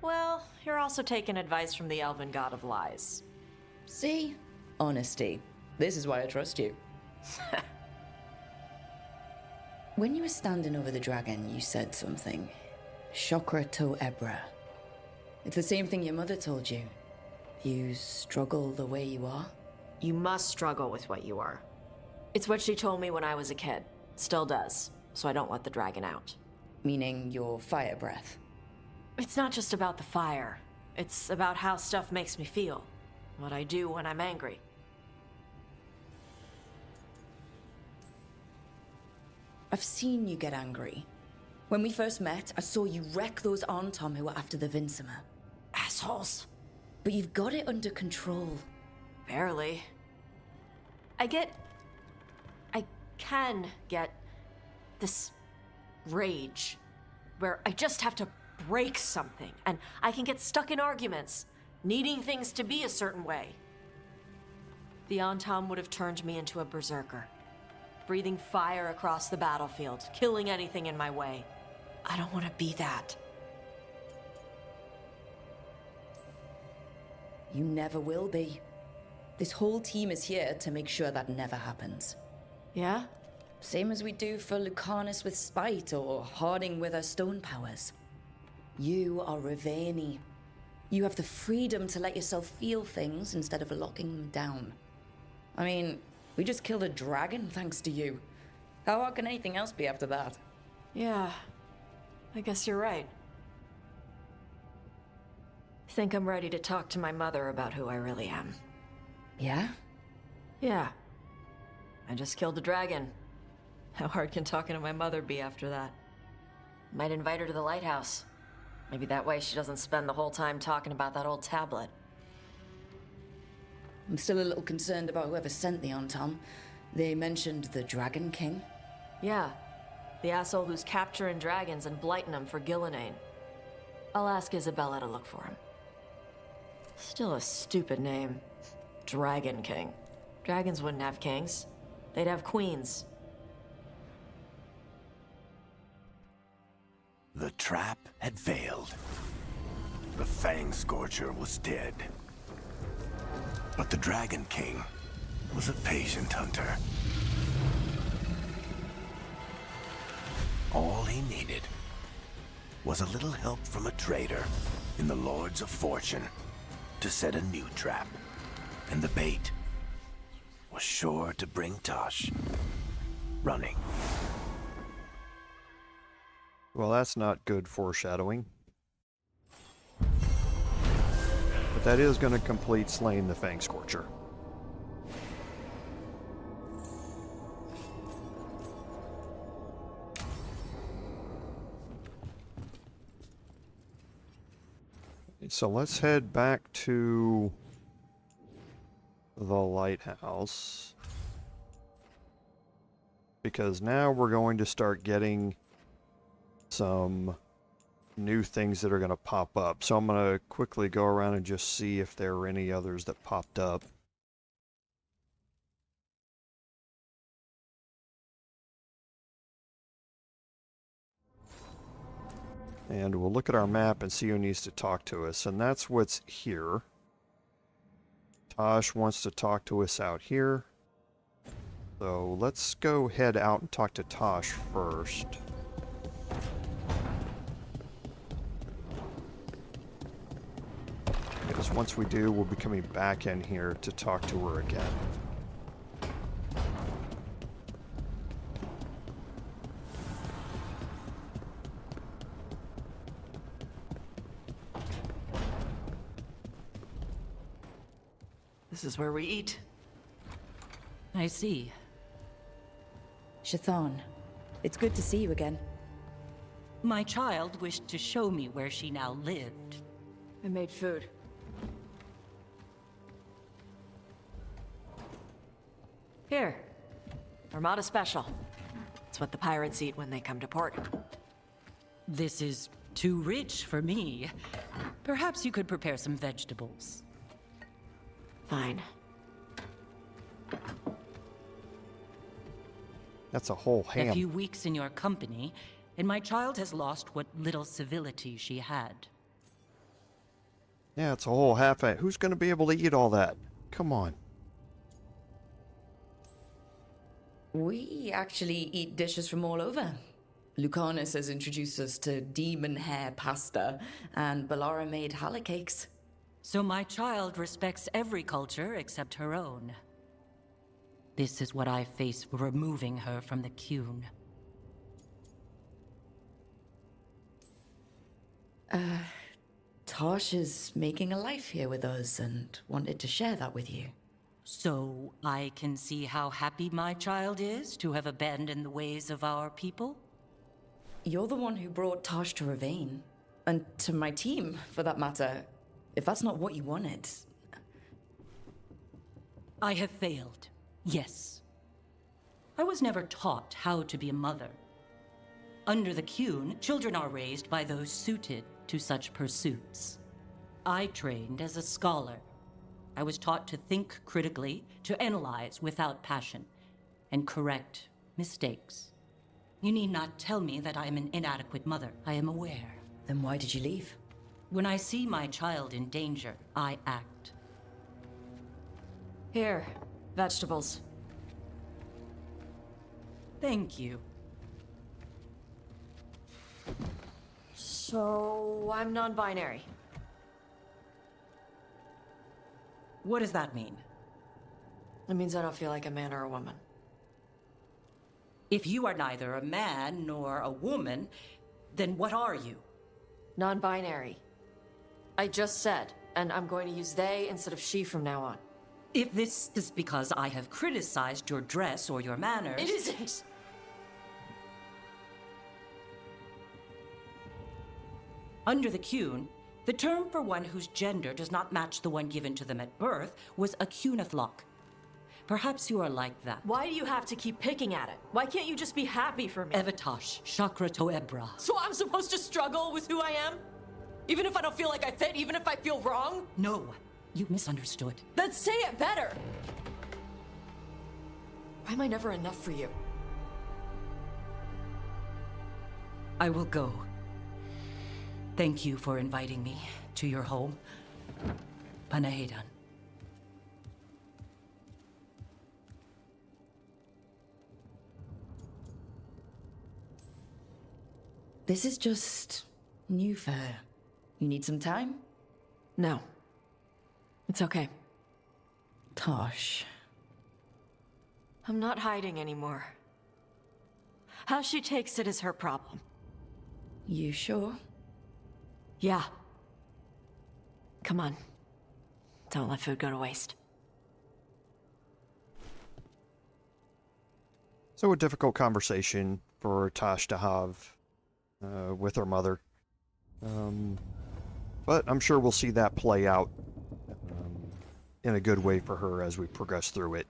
Well, you're also taking advice from the elven god of lies. See? Honesty. This is why I trust you. When you were standing over the dragon, you said something. Chakra to Ebra. It's the same thing your mother told you. You struggle the way you are? You must struggle with what you are. It's what she told me when I was a kid. Still does. So I don't let the dragon out. Meaning your fire breath? It's not just about the fire. It's about how stuff makes me feel. What I do when I'm angry. I've seen you get angry. When we first met, I saw you wreck those Arntom who were after the Vincimer. Assholes. But you've got it under control. Barely. I can get this rage where I just have to break something, and I can get stuck in arguments, needing things to be a certain way. The Arntom would have turned me into a berserker, breathing fire across the battlefield, killing anything in my way. I don't want to be that. You never will be. This whole team is here to make sure that never happens. Yeah? Same as we do for Lucanus with spite or Hardin with her stone powers. You are Raveni. You have the freedom to let yourself feel things instead of locking them down. I mean, we just killed a dragon thanks to you. How hard can anything else be after that? Yeah, I guess you're right. Think I'm ready to talk to my mother about who I really am. Yeah? Yeah. I just killed a dragon. How hard can talking to my mother be after that? Might invite her to the lighthouse. Maybe that way she doesn't spend the whole time talking about that old tablet. I'm still a little concerned about whoever sent the Arntom. They mentioned the Dragon King. Yeah. The asshole who's capturing dragons and blighting them for Gillenane. I'll ask Isabella to look for him. Still a stupid name. Dragon King. Dragons wouldn't have kings. They'd have queens. The trap had failed. The Fangscorcher was dead. But the Dragon King was a patient hunter. All he needed was a little help from a trader in the Lords of Fortune to set a new trap. And the bait was sure to bring Tosh running. Well, that's not good foreshadowing. But that is going to complete slaying the Fangscorcher. So let's head back to the lighthouse. Because now we're going to start getting some new things that are going to pop up. So I'm going to quickly go around and just see if there are any others that popped up. And we'll look at our map and see who needs to talk to us. And that's what's here. Tosh wants to talk to us out here. So let's go head out and talk to Tosh first. Because once we do, we'll be coming back in here to talk to her again. This is where we eat. I see. Shathan, it's good to see you again. My child wished to show me where she now lived. I made food. Here. Armada Special. It's what the pirates eat when they come to port. This is too rich for me. Perhaps you could prepare some vegetables. Fine. That's a whole ham. A few weeks in your company, and my child has lost what little civility she had. Yeah, it's a whole half. Who's going to be able to eat all that? Come on. We actually eat dishes from all over. Lucanus has introduced us to demon hair pasta, and Balara made challah cakes. So my child respects every culture except her own. This is what I face for removing her from the Qun. Tosh is making a life here with us and wanted to share that with you. So I can see how happy my child is to have abandoned the ways of our people? You're the one who brought Tosh to Ravine. And to my team, for that matter. If that's not what you wanted... I have failed, yes. I was never taught how to be a mother. Under the Qun, children are raised by those suited to such pursuits. I trained as a scholar. I was taught to think critically, to analyze without passion, and correct mistakes. You need not tell me that I am an inadequate mother. I am aware. Then why did you leave? When I see my child in danger, I act. Here, vegetables. Thank you. So, I'm non-binary. What does that mean? It means I don't feel like a man or a woman. If you are neither a man nor a woman, then what are you? Non-binary. I just said, and I'm going to use they instead of she from now on. If this is because I have criticized your dress or your manners... It isn't! Under the Qun, the term for one whose gender does not match the one given to them at birth was a Qunathlok. Perhaps you are like that. Why do you have to keep picking at it? Why can't you just be happy for me? Evatosh, Chakra Toebra. So I'm supposed to struggle with who I am? Even if I don't feel like I fit, even if I feel wrong? No, you misunderstood. Then say it better! Why am I never enough for you? I will go. Thank you for inviting me to your home. Panahedan. This is just new for her. You need some time? No. It's okay. Tosh. I'm not hiding anymore. How she takes it is her problem. You sure? Yeah. Come on. Don't let food go to waste. So a difficult conversation for Tosh to have with her mother. But I'm sure we'll see that play out in a good way for her as we progress through it.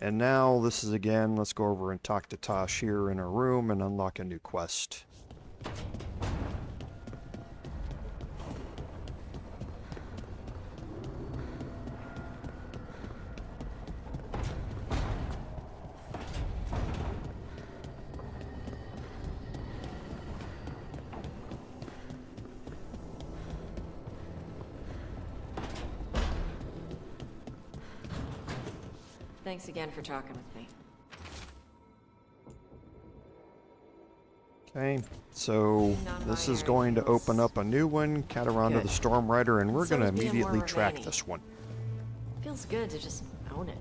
And now this is again, let's go over and talk to Tosh here in her room and unlock a new quest. Thanks again for talking with me. Okay, so this is going to open up a new one, Kataranda the Stormrider, and we're going to immediately track this one. Feels good to just own it.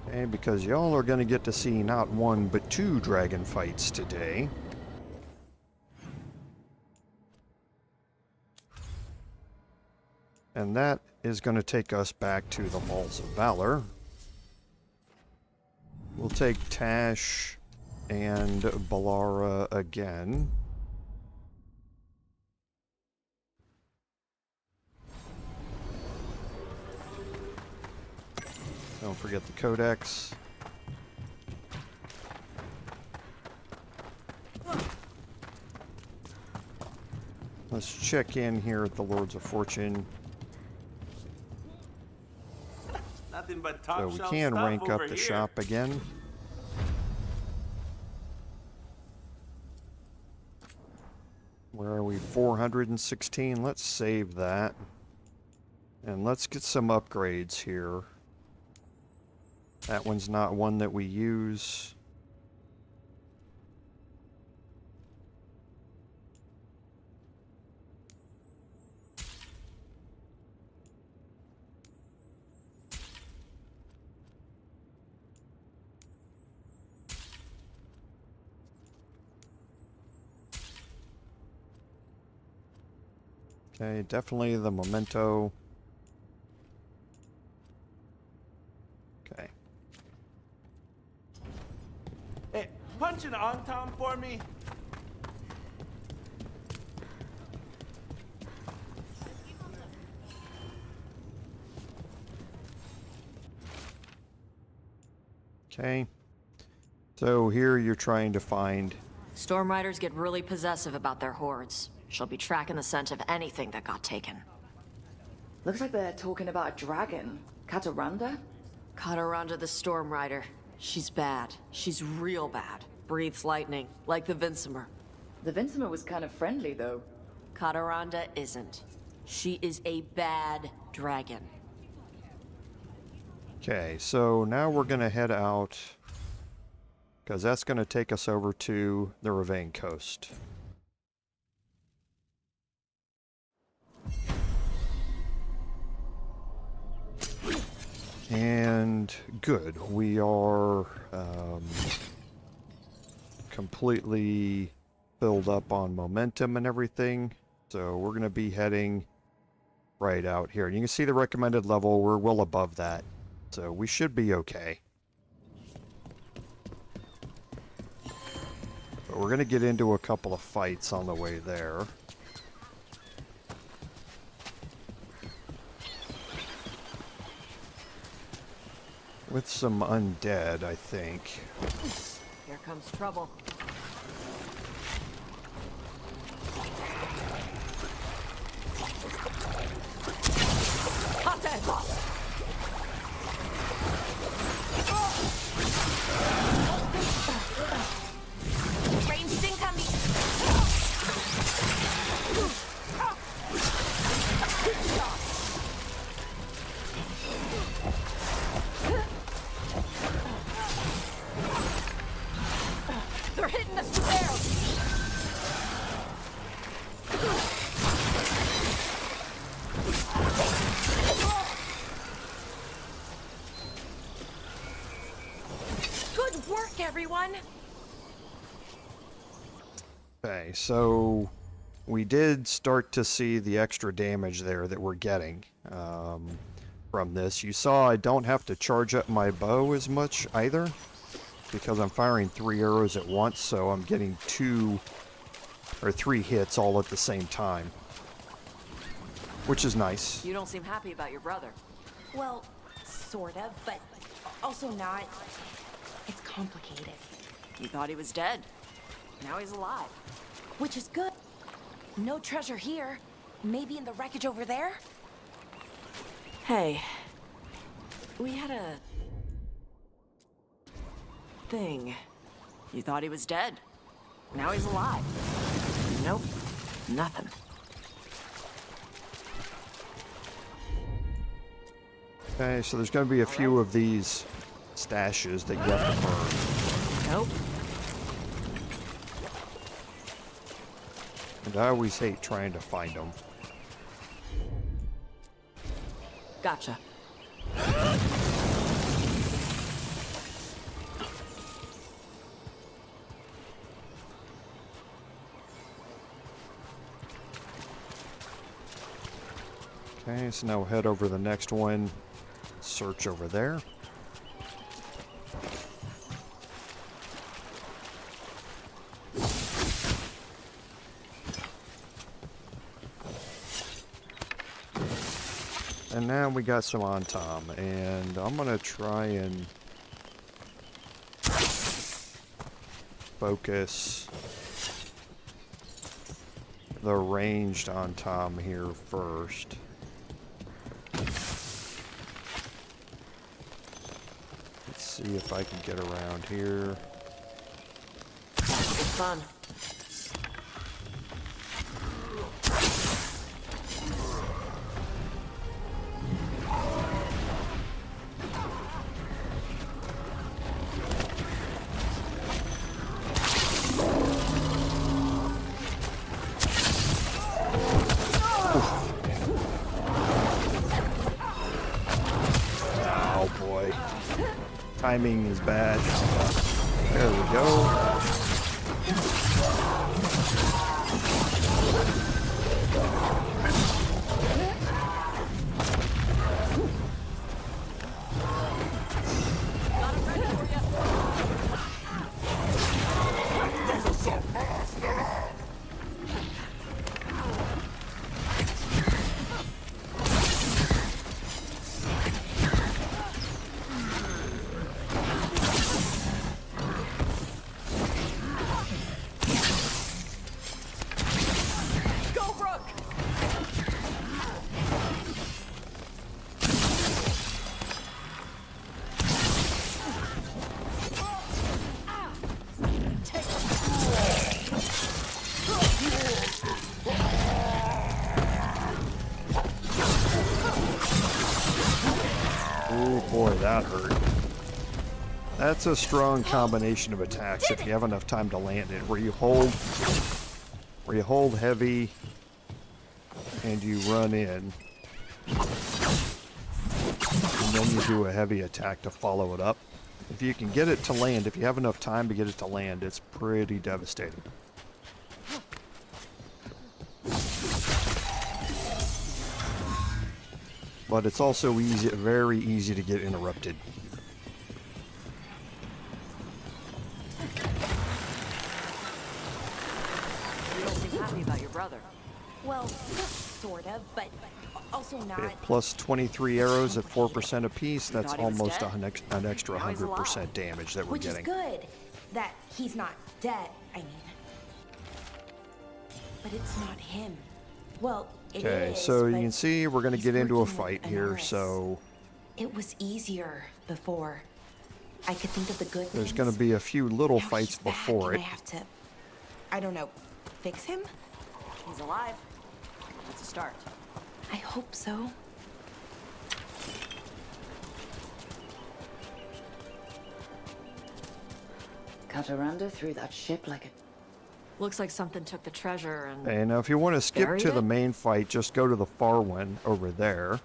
Okay, because y'all are going to get to see not one, but two dragon fights today. And that is going to take us back to the Halls of Valor. We'll take Tash and Balara again. Don't forget the Codex. Let's check in here at the Lords of Fortune. Nothing but top So we shelf can stuff rank up over the here. shop again. Where are we? 416. Let's save that. And let's get some upgrades here. That one's not one that we use. Okay, definitely the memento. Okay. Hey, punch it on, Tom, for me. Okay. So here you're trying to find... Stormriders get really possessive about their hordes. She'll be tracking the scent of anything that got taken. Looks like they're talking about a dragon. Kataranda? Kataranda the Stormrider. She's bad. She's real bad. Breathes lightning, like the Vincimer. The Vincimer was kind of friendly, though. Kataranda isn't. She is a bad dragon. Okay, so now we're going to head out, because that's going to take us over to the Ravane Coast. And good, we are completely filled up on momentum and everything, so we're going to be heading right out here. You can see the recommended level, we're well above that. So we should be okay. But we're going to get into a couple of fights on the way there. With some undead, I think. Here comes trouble. Hot dead, boss! Ranged incoming. They're hitting us with arrows! Good work, everyone. Okay, so we did start to see the extra damage there that we're getting from this. You saw I don't have to charge up my bow as much either, because I'm firing 3 arrows at once, so I'm getting 2 or 3 hits all at the same time, which is nice. You don't seem happy about your brother. Well, sort of, but also not. It's complicated. You thought he was dead. Now he's alive. Which is good. No treasure here. Maybe in the wreckage over there? Hey, we had a thing. You thought he was dead. Now he's alive. Nope, nothing. Okay, so there's going to be a few of these stashes that you have to burn. Nope. And I always hate trying to find them. Gotcha. Okay, so now we'll head over to the next one. Search over there. And now we got some on Tom, and I'm gonna try and focus the ranged on Tom here first. Let's see if I can get around here. It's fun. Oh boy. Timing is bad. There we go. Oh boy, that hurt. That's a strong combination of attacks if you have enough time to land it, where you hold heavy and you run in. And then you do a heavy attack to follow it up. If you can get it to land, if you have enough time to get it to land, it's pretty devastating. But it's also easy, very easy to get interrupted. You don't seem happy about your brother. Well, sort of, but also not. Okay, plus 23 arrows at 4% apiece, that's Thought he was almost dead? an extra Now he's 100% damage that we're Which getting. is good that he's not dead, I mean. But it's not him. Well, it Okay, is, so you but can see we're going to he's get into a working with fight here, Anaris. so It was easier before. I could think of the good there's things. going to be a few little Now fights he's back before and it. I have to, I don't know, fix him? He's alive. That's a start. I hope so. Kataranda threw that ship like a... Looks like something took the treasure and... Okay, now if you want to skip Buried to the it? main fight, just go to the far one over there.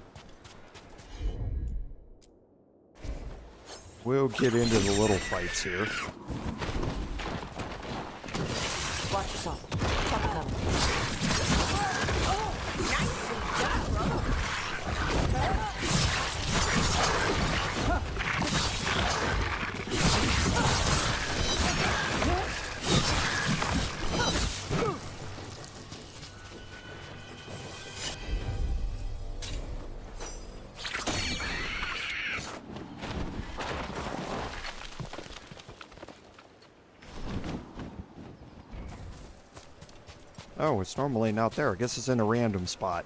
We'll get into the little fights here. Watch yourself. Fuck them. Oh, it's normally not there. I guess it's in a random spot.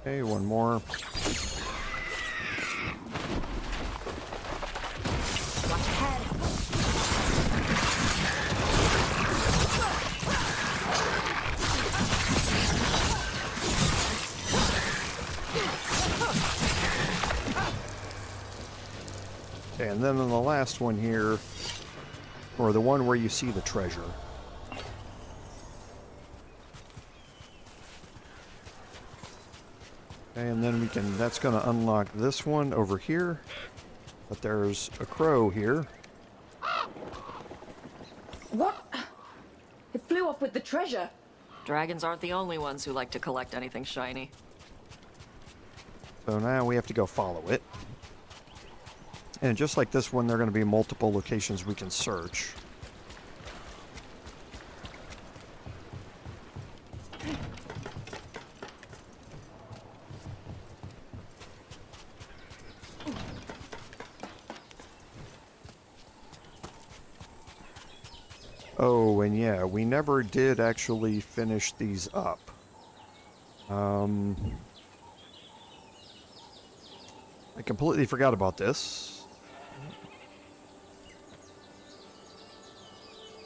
Okay, one more. Watch ahead. Okay, and then on the last one here, or the one where you see the treasure. Okay, and then we can, that's going to unlock this one over here. But there's a crow here. What? It flew off with the treasure. Dragons aren't the only ones who like to collect anything shiny. So now we have to go follow it. And just like this one, there are going to be multiple locations we can search. Oh, and yeah, we never did actually finish these up. I completely forgot about this.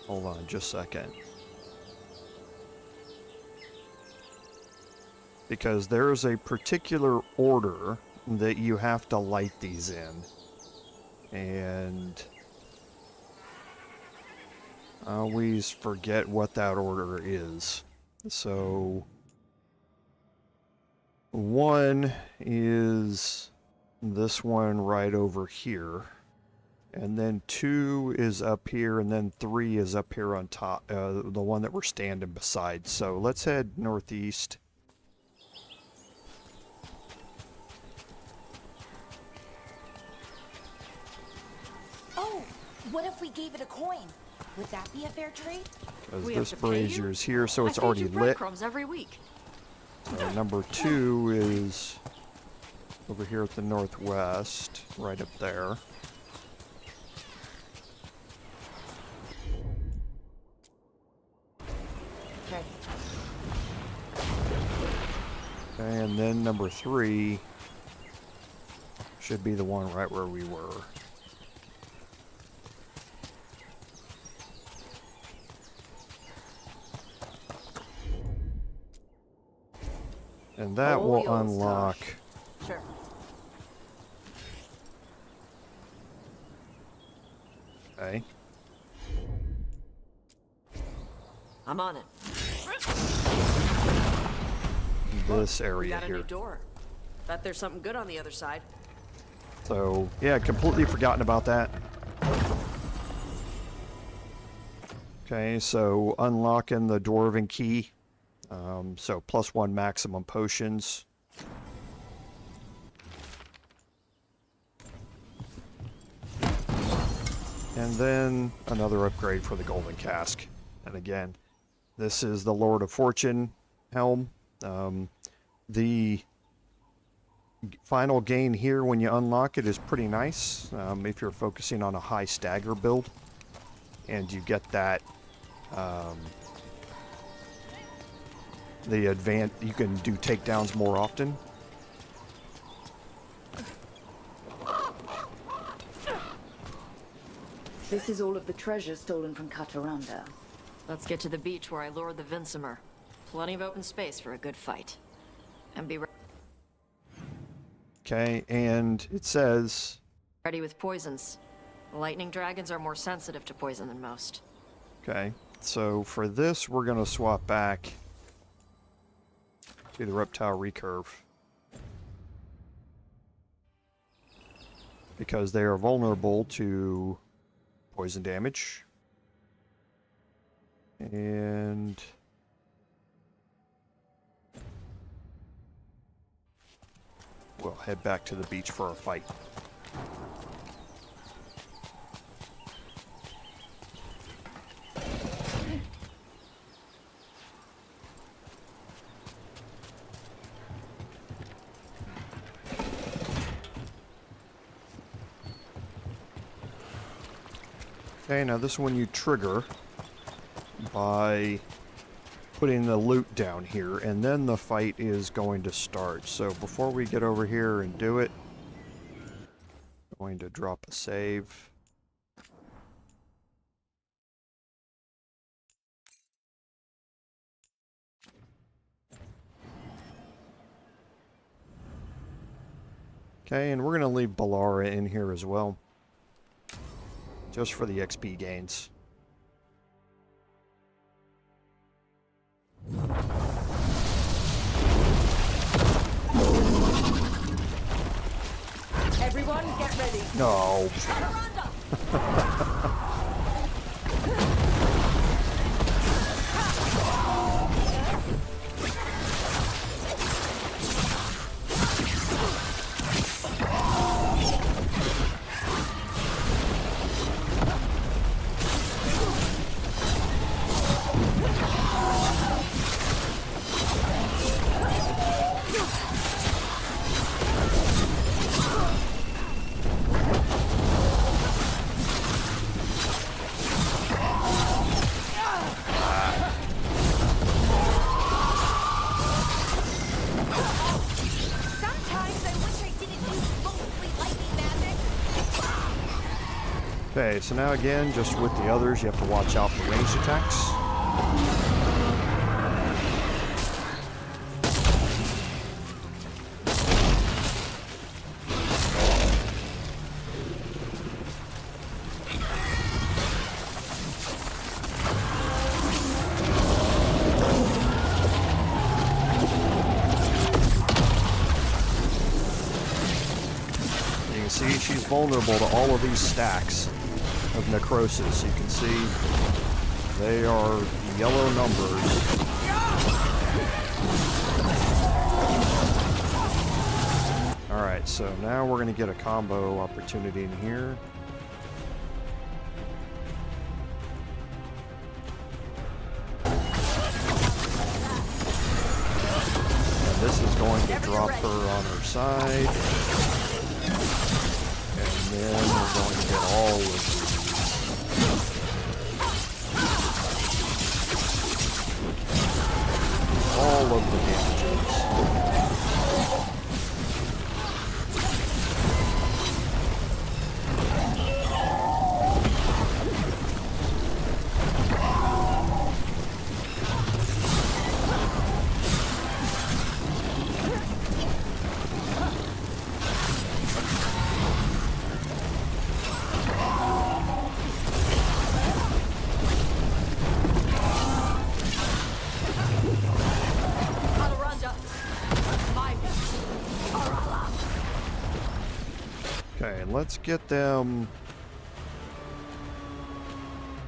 Hold on just a second. Because there's a particular order that you have to light these in. And I always forget what that order is. So one is this one right over here, and then 2 is up here, and then 3 is up here on top, the one that we're standing beside. So let's head northeast. Oh, what if we gave it a coin? Would that be a fair trade? Because this brazier is here, so it's already lit. Breadcrumbs every week. So number 2 is over here at the northwest, right up there. Okay. And then number 3 should be the one right where we were. And that will unlock. Sure. Okay. I'm on it. This We area got a here. new door. Bet there's something good on the other side. So, yeah, completely forgotten about that. Okay, so unlocking the Dwarven key. So +1 maximum potions. And then another upgrade for the Golden Cask. And again, this is the Lord of Fortune helm. The final gain here when you unlock it is pretty nice if you're focusing on a high stagger build. And you get that you can do takedowns more often. This is all of the treasure stolen from Kataranda. Let's get to the beach where I lured the Vinsimer. Plenty of open space for a good fight. And be Okay, and it says... ready with poisons. Lightning dragons are more sensitive to poison than most. Okay, so for this, we're going to swap back to the reptile recurve. Because they are vulnerable to poison damage. And... we'll head back to the beach for our fight. Okay, now this one you trigger by putting the loot down here, and then the fight is going to start. So before we get over here and do it, I'm going to drop a save. Okay, and we're going to leave Balara in here as well, just for the XP gains. Everyone, get ready. No. Okay, so now again, just with the others, you have to watch out for ranged attacks. You can see she's vulnerable to all of these stacks of necrosis. You can see they are yellow numbers. Alright, so now we're going to get a combo opportunity in here. This is going to drop her on her side. And then we're going to get all of these. All of the damages. Okay, let's get them.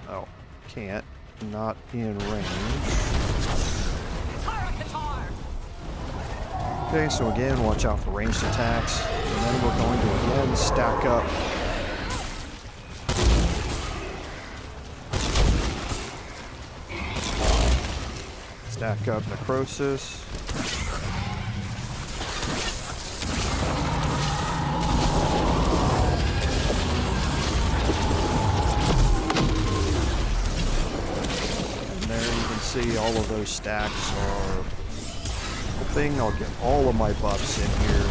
Oh, can't. Not in range. Okay, so again, watch out for ranged attacks. And then we're going to again stack up. Stack up necrosis. See, all of those stacks are helping. I'll get all of my buffs in here.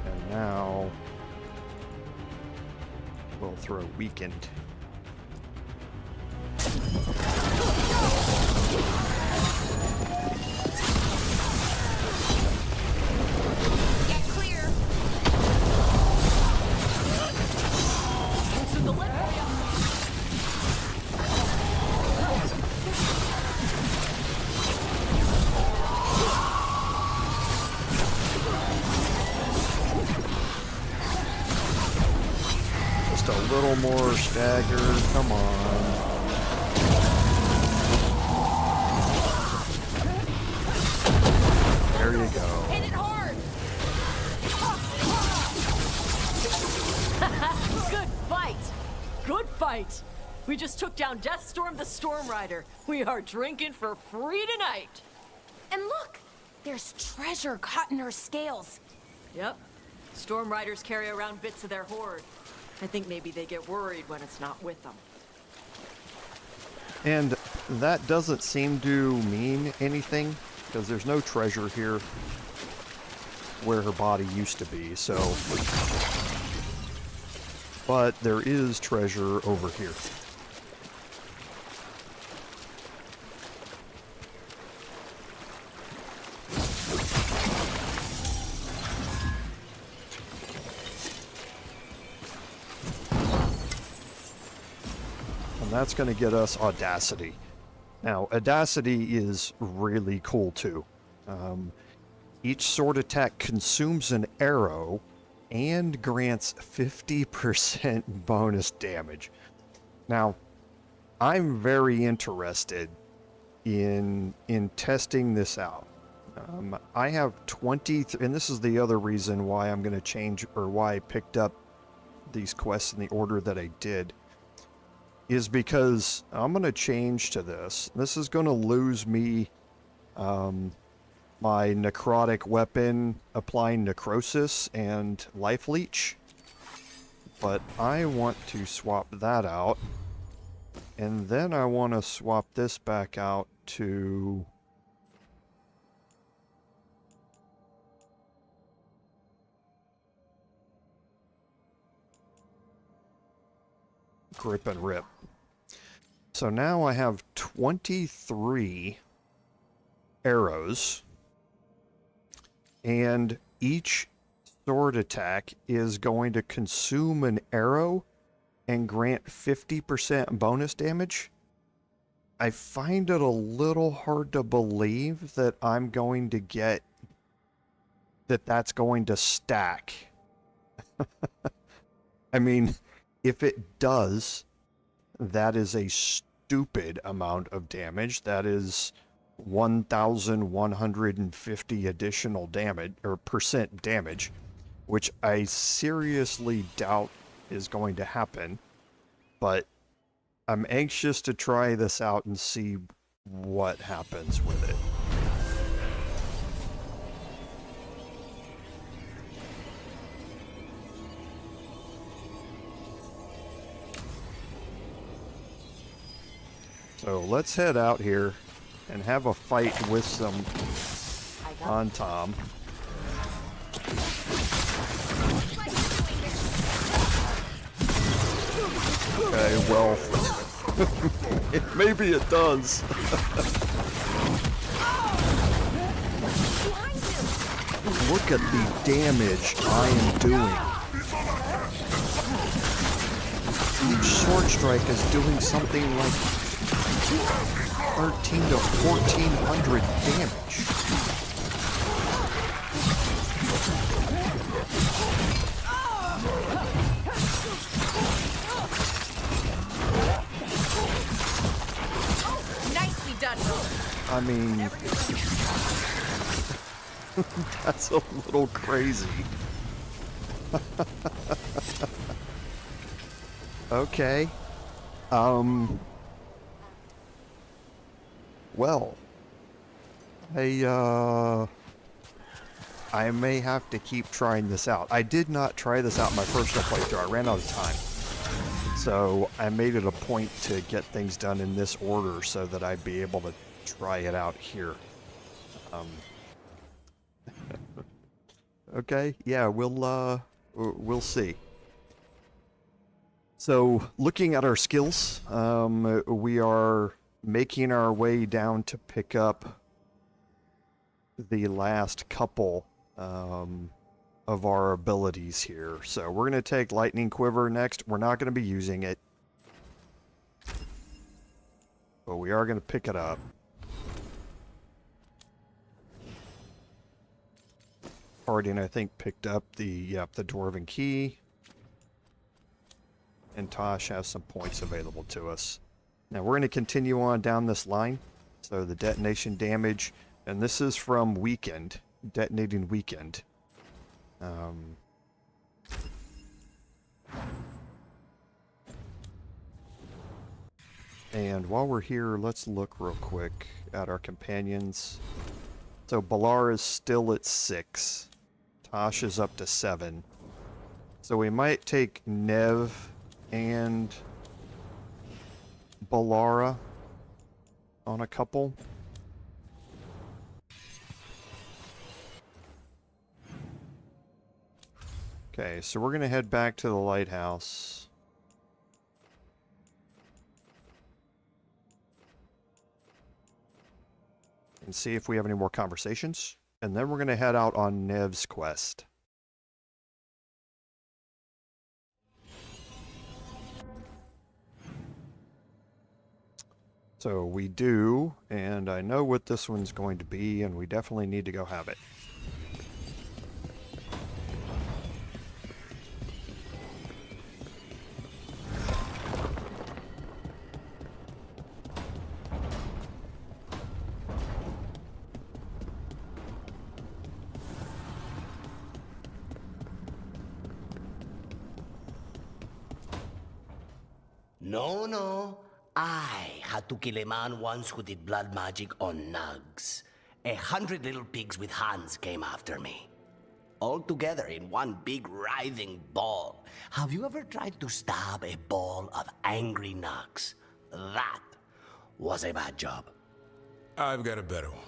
And now we'll throw weakened. Get clear. Into the lip area. Just a little more stagger. Come on. There you go. Hit it hard. Good fight! Good fight! We just took down Deathstorm the Stormrider. We are drinking for free tonight! And look! There's treasure caught in her scales. Yep. Stormriders carry around bits of their hoard. I think maybe they get worried when it's not with them. And that doesn't seem to mean anything, because there's no treasure here where her body used to be, so... But there is treasure over here. And that's going to get us Audacity. Now, Audacity is really cool too. Each sword attack consumes an arrow and grants 50% bonus damage. Now, I'm very interested in testing this out. I have 20, and this is the other reason why I'm going to change, or why I picked up these quests in the order that I did, is because I'm going to change to this. This is going to lose me my necrotic weapon applying necrosis and life leech, but I want to swap that out, and then I want to swap this back out to grip and rip. So now I have 23 arrows, and each sword attack is going to consume an arrow and grant 50% bonus damage. I find it a little hard to believe that I'm going to get that's going to stack. I mean, if it does, that is a stupid amount of damage. That is 1,150 additional damage, or percent damage, which I seriously doubt is going to happen. But I'm anxious to try this out and see what happens with it. So let's head out here and have a fight with some on Tom. Okay, well, maybe it does. Look at the damage I am doing. Each sword strike is doing something like 13 to 1400 damage. Nicely done. I mean, that's a little crazy. Okay. Well, I may have to keep trying this out. I did not try this out in my personal playthrough. I ran out of time. So I made it a point to get things done in this order so that I'd be able to try it out here. Okay, yeah, we'll see. So looking at our skills, we are making our way down to pick up the last couple of our abilities here. So we're going to take Lightning Quiver next. We're not going to be using it, but we are going to pick it up. Hardin, I think, picked up the Dwarven Key. And Tosh has some points available to us. Now we're going to continue on down this line. So the detonation damage, and this is from Weakened, detonating Weakened. And while we're here, let's look real quick at our companions. So Balar is still at 6. Tosh is up to 7. So we might take Neve and Balara on a couple. Okay, so we're going to head back to the lighthouse. And see if we have any more conversations. And then we're going to head out on Neve's quest. So we do, and I know what this one's going to be, and we definitely need to go have it. No. I had to kill a man once who did blood magic on nugs. 100 little pigs with hands came after me. All together in one big writhing ball. Have you ever tried to stab a ball of angry nugs? That was a bad job. I've got a better one.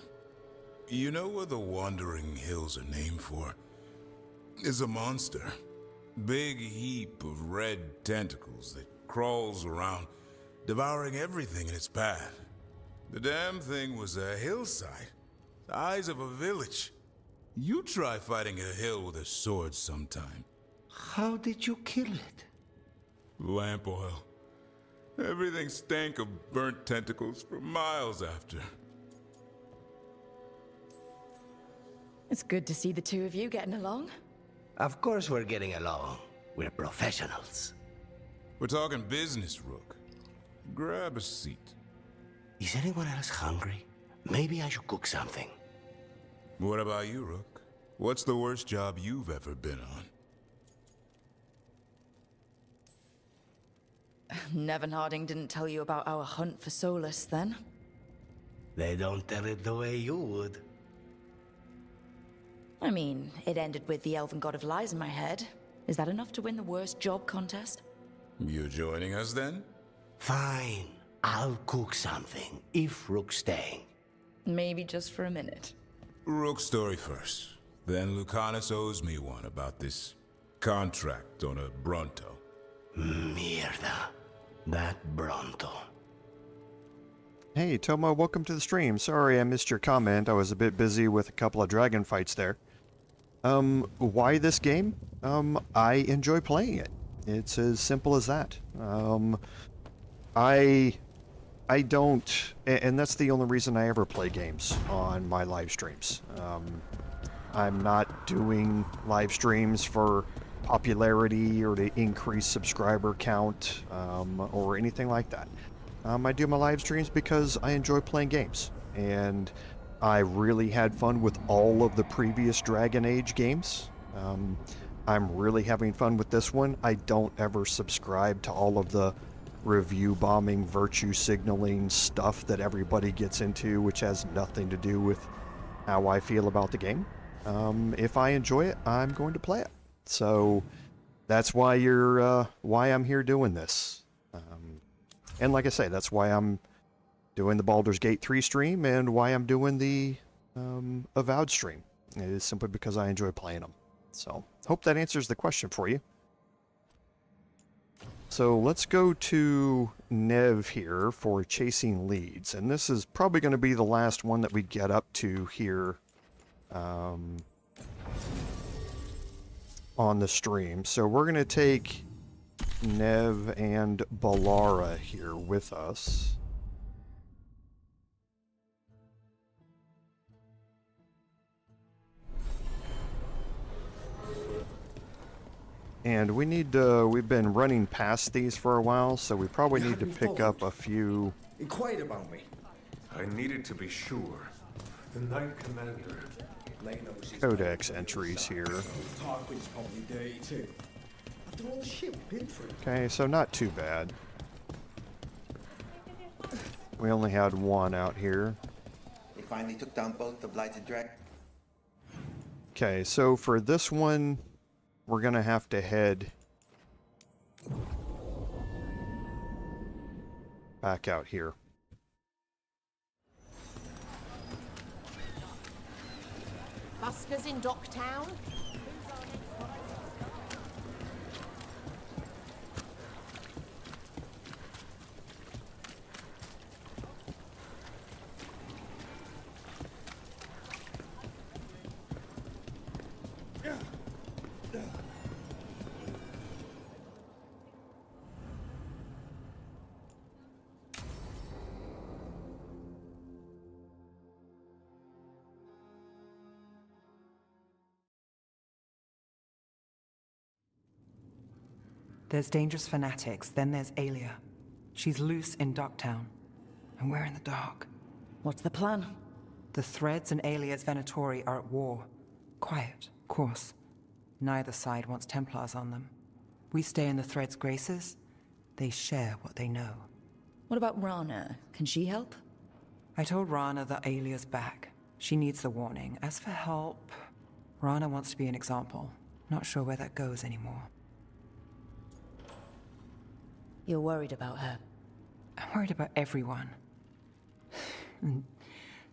You know what the Wandering Hills are named for? It's a monster. Big heap of red tentacles that crawls around, devouring everything in its path. The damn thing was a hillside, the size of a village. You try fighting a hill with a sword sometime. How did you kill it? Lamp oil. Everything stank of burnt tentacles for miles after. It's good to see the two of you getting along. Of course we're getting along. We're professionals. We're talking business, Rook. Grab a seat. Is anyone else hungry? Maybe I should cook something. What about you, Rook? What's the worst job you've ever been on? Neve and Hardin didn't tll you about our hunt for Solus, then? They don't tell it the way you would. I mean, it ended with the elven god of lies in my head. Is that enough to win the worst job contest? You joining us then? Fine. I'll cook something, if Rook's staying. Maybe just for a minute. Rook's story first. Then Lucanus owes me one about this contract on a Bronto. Mierda. That Bronto. Hey, Tomo, welcome to the stream. Sorry I missed your comment. I was a bit busy with a couple of dragon fights there. Why this game? I enjoy playing it. It's as simple as that. I don't, and that's the only reason I ever play games on my live streams. I'm not doing live streams for popularity or to increase subscriber count or anything like that. I do my live streams because I enjoy playing games, and I really had fun with all of the previous Dragon Age games. I'm really having fun with this one. I don't ever subscribe to all of the review bombing, virtue signaling stuff that everybody gets into, which has nothing to do with how I feel about the game. If I enjoy it, I'm going to play it. So that's why why I'm here doing this. And like I say, that's why I'm doing the Baldur's Gate 3 stream and why I'm doing the Avowed stream. It is simply because I enjoy playing them. So hope that answers the question for you. So let's go to Neve here for chasing leads. And this is probably going to be the last one that we get up to here on the stream. So we're going to take Neve and Balara here with us. And we need to, we've been running past these for a while, so we probably need to pick up a few. Inquired about me. I needed to be sure. The Knight Commander. Codex entries here. Tarquin's probably dirty too. After all the shit we've been through. Okay, so not too bad. We only had one out here. They finally took down both the Blighted Dragon. Okay, so for this one, we're gonna have to head back out here. Buskers in Docktown? There's dangerous fanatics, then there's Aelia. She's loose in Docktown, and we're in the dark. What's the plan? The Threads and Aelia's Venatori are at war. Quiet, of course. Neither side wants Templars on them. We stay in the Threads' graces. They share what they know. What about Rana? Can she help? I told Rana that Aelia's back. She needs the warning. As for help, Rana wants to be an example. Not sure where that goes anymore. You're worried about her? I'm worried about everyone.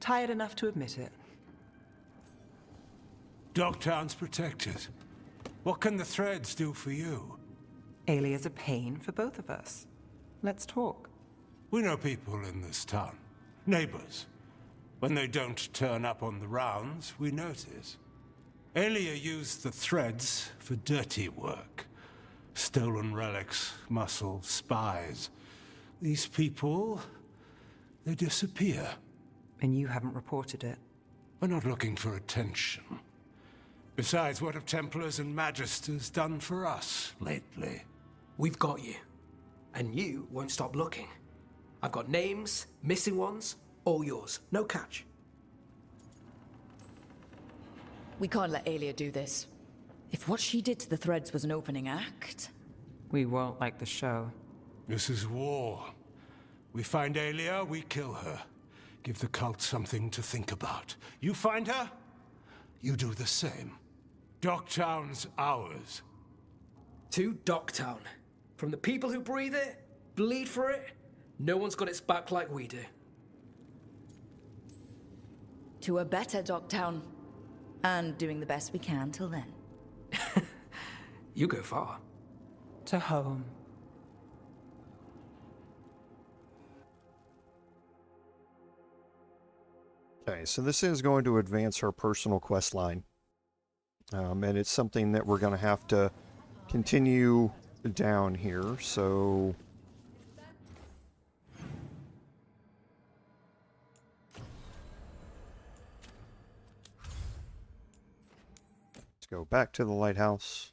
Tired enough to admit it. Docktown's protected. What can the Threads do for you? Aelia's a pain for both of us. Let's talk. We know people in this town. Neighbors. When they don't turn up on the rounds, we notice. Aelia used the Threads for dirty work. Stolen relics, muscle, spies. These people, they disappear. And you haven't reported it? We're not looking for attention. Besides, what have Templars and Magisters done for us lately? We've got you. And you won't stop looking. I've got names, missing ones, all yours. No catch. We can't let Aelia do this. If what she did to the Threads was an opening act... We won't like the show. This is war. We find Aelia, we kill her. Give the cult something to think about. You find her, you do the same. Docktown's ours. To Docktown. From the people who breathe it, bleed for it, no one's got its back like we do. To a better Docktown. And doing the best we can till then. You go far. To home. Okay, so this is going to advance her personal quest line. And it's something that we're going to have to continue down here, so... let's go back to the lighthouse.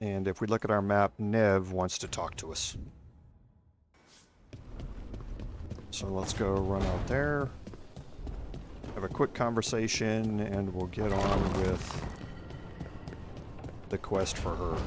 And if we look at our map, Neve wants to talk to us. So let's go run out there, have a quick conversation, and we'll get on with the quest for her.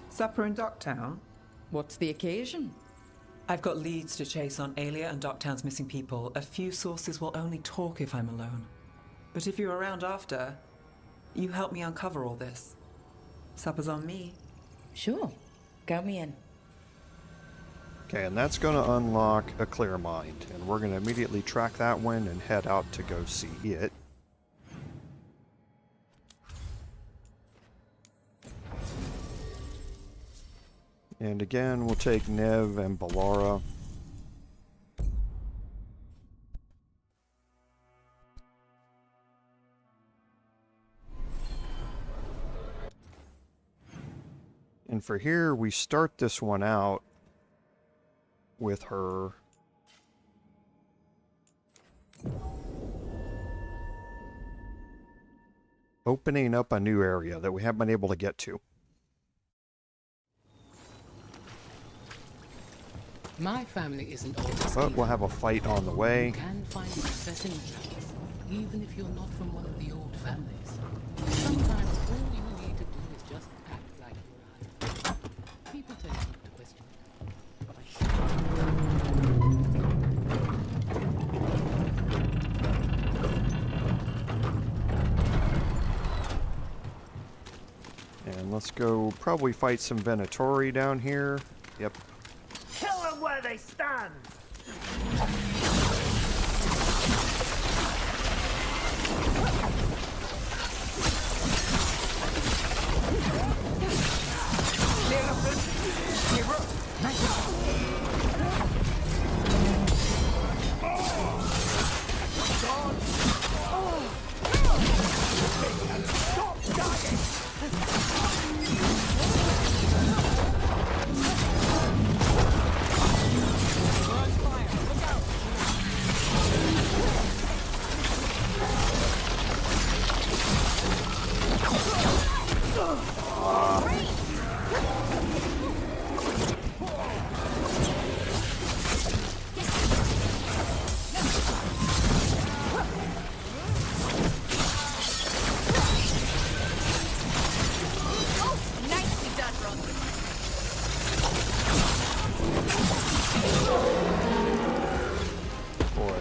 Supper in Docktown? What's the occasion? I've got leads to chase on Aelia and Docktown's missing people. A few sources will only talk if I'm alone. But if you're around after, you help me uncover all this. Supper's on me. Sure. Count me in. Okay, and that's going to unlock a clear mind. And we're going to immediately track that one and head out to go see it. And again, we'll take Neve and Balara. And for here, we start this one out with her opening up a new area that we haven't been able to get to. My family isn't always But we'll have a fight on the way. You can find success in drugs, even if you're not from one of the old families. Sometimes all you need to do is just act like you're alive. People tend not to question it. And let's go probably fight some Venatori down here. Yep. Kill them where they stand!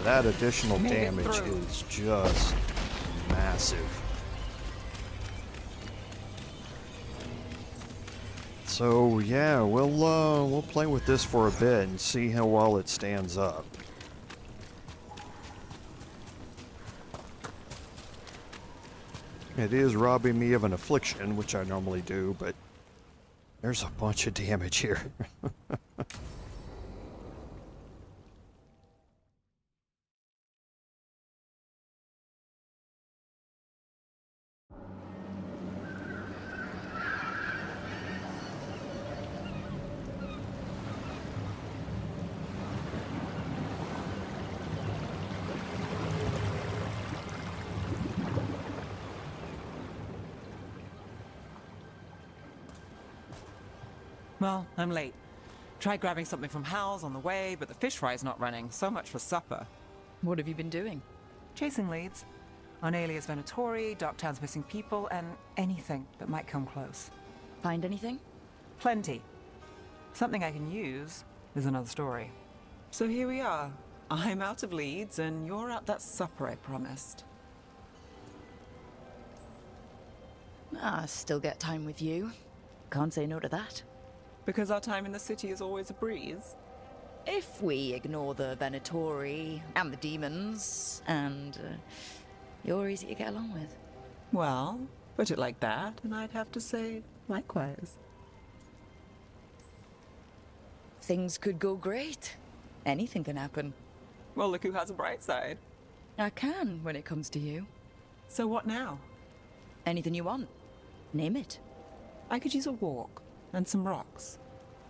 That additional damage is just massive. So yeah, we'll play with this for a bit and see how well it stands up. It is robbing me of an affliction, which I normally do, but there's a bunch of damage here. Well, I'm late. Tried grabbing something from Hal's on the way, but the fish fry's not running. So much for supper. What have you been doing? Chasing leads. On Alias Venatori, Darktown's missing people, and anything that might come close. Find anything? Plenty. Something I can use is another story. So here we are. I'm out of leads, and you're at that supper I promised. Still get time with you. Can't say no to that. Because our time in the city is always a breeze. If we ignore the Venatori and the demons, and you're easy to get along with. Well, put it like that, and I'd have to say likewise. Things could go great. Anything can happen. Well, look who has a bright side. I can when it comes to you. So what now? Anything you want. Name it. I could use a walk and some rocks.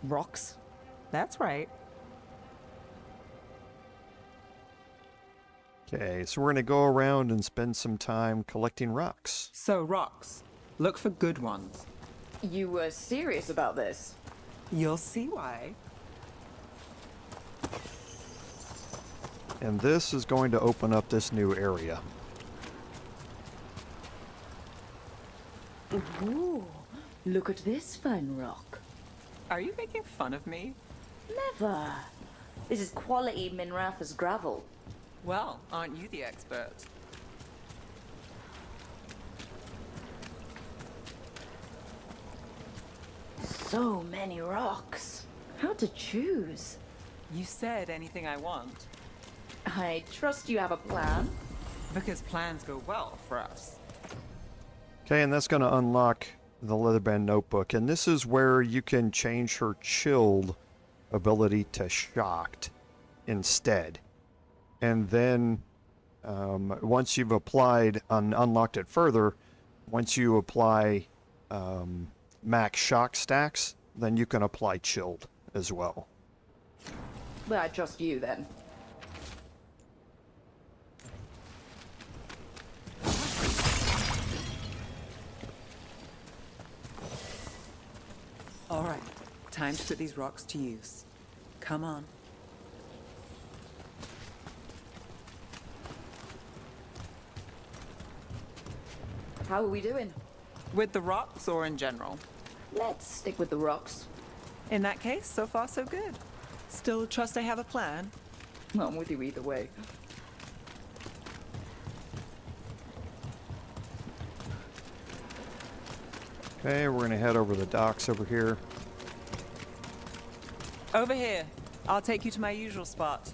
Rocks? That's right. Okay, so we're going to go around and spend some time collecting rocks. So, rocks. Look for good ones. You were serious about this? You'll see why. And this is going to open up this new area. Ooh, look at this fine rock. Are you making fun of me? Never. This is quality Minratha's gravel. Well, aren't you the expert? So many rocks. How to choose? You said anything I want. I trust you have a plan. Because plans go well for us. Okay, and that's going to unlock the Leatherband Notebook. And this is where you can change her chilled ability to shocked instead. And then once you've applied and unlocked it further, once you apply max shock stacks, then you can apply chilled as well. Well, I trust you then. All right, time to put these rocks to use. Come on. How are we doing? With the rocks or in general? Let's stick with the rocks. In that case, so far so good. Still trust I have a plan? I'm with you either way. Okay, we're going to head over the docks over here. Over here. I'll take you to my usual spot.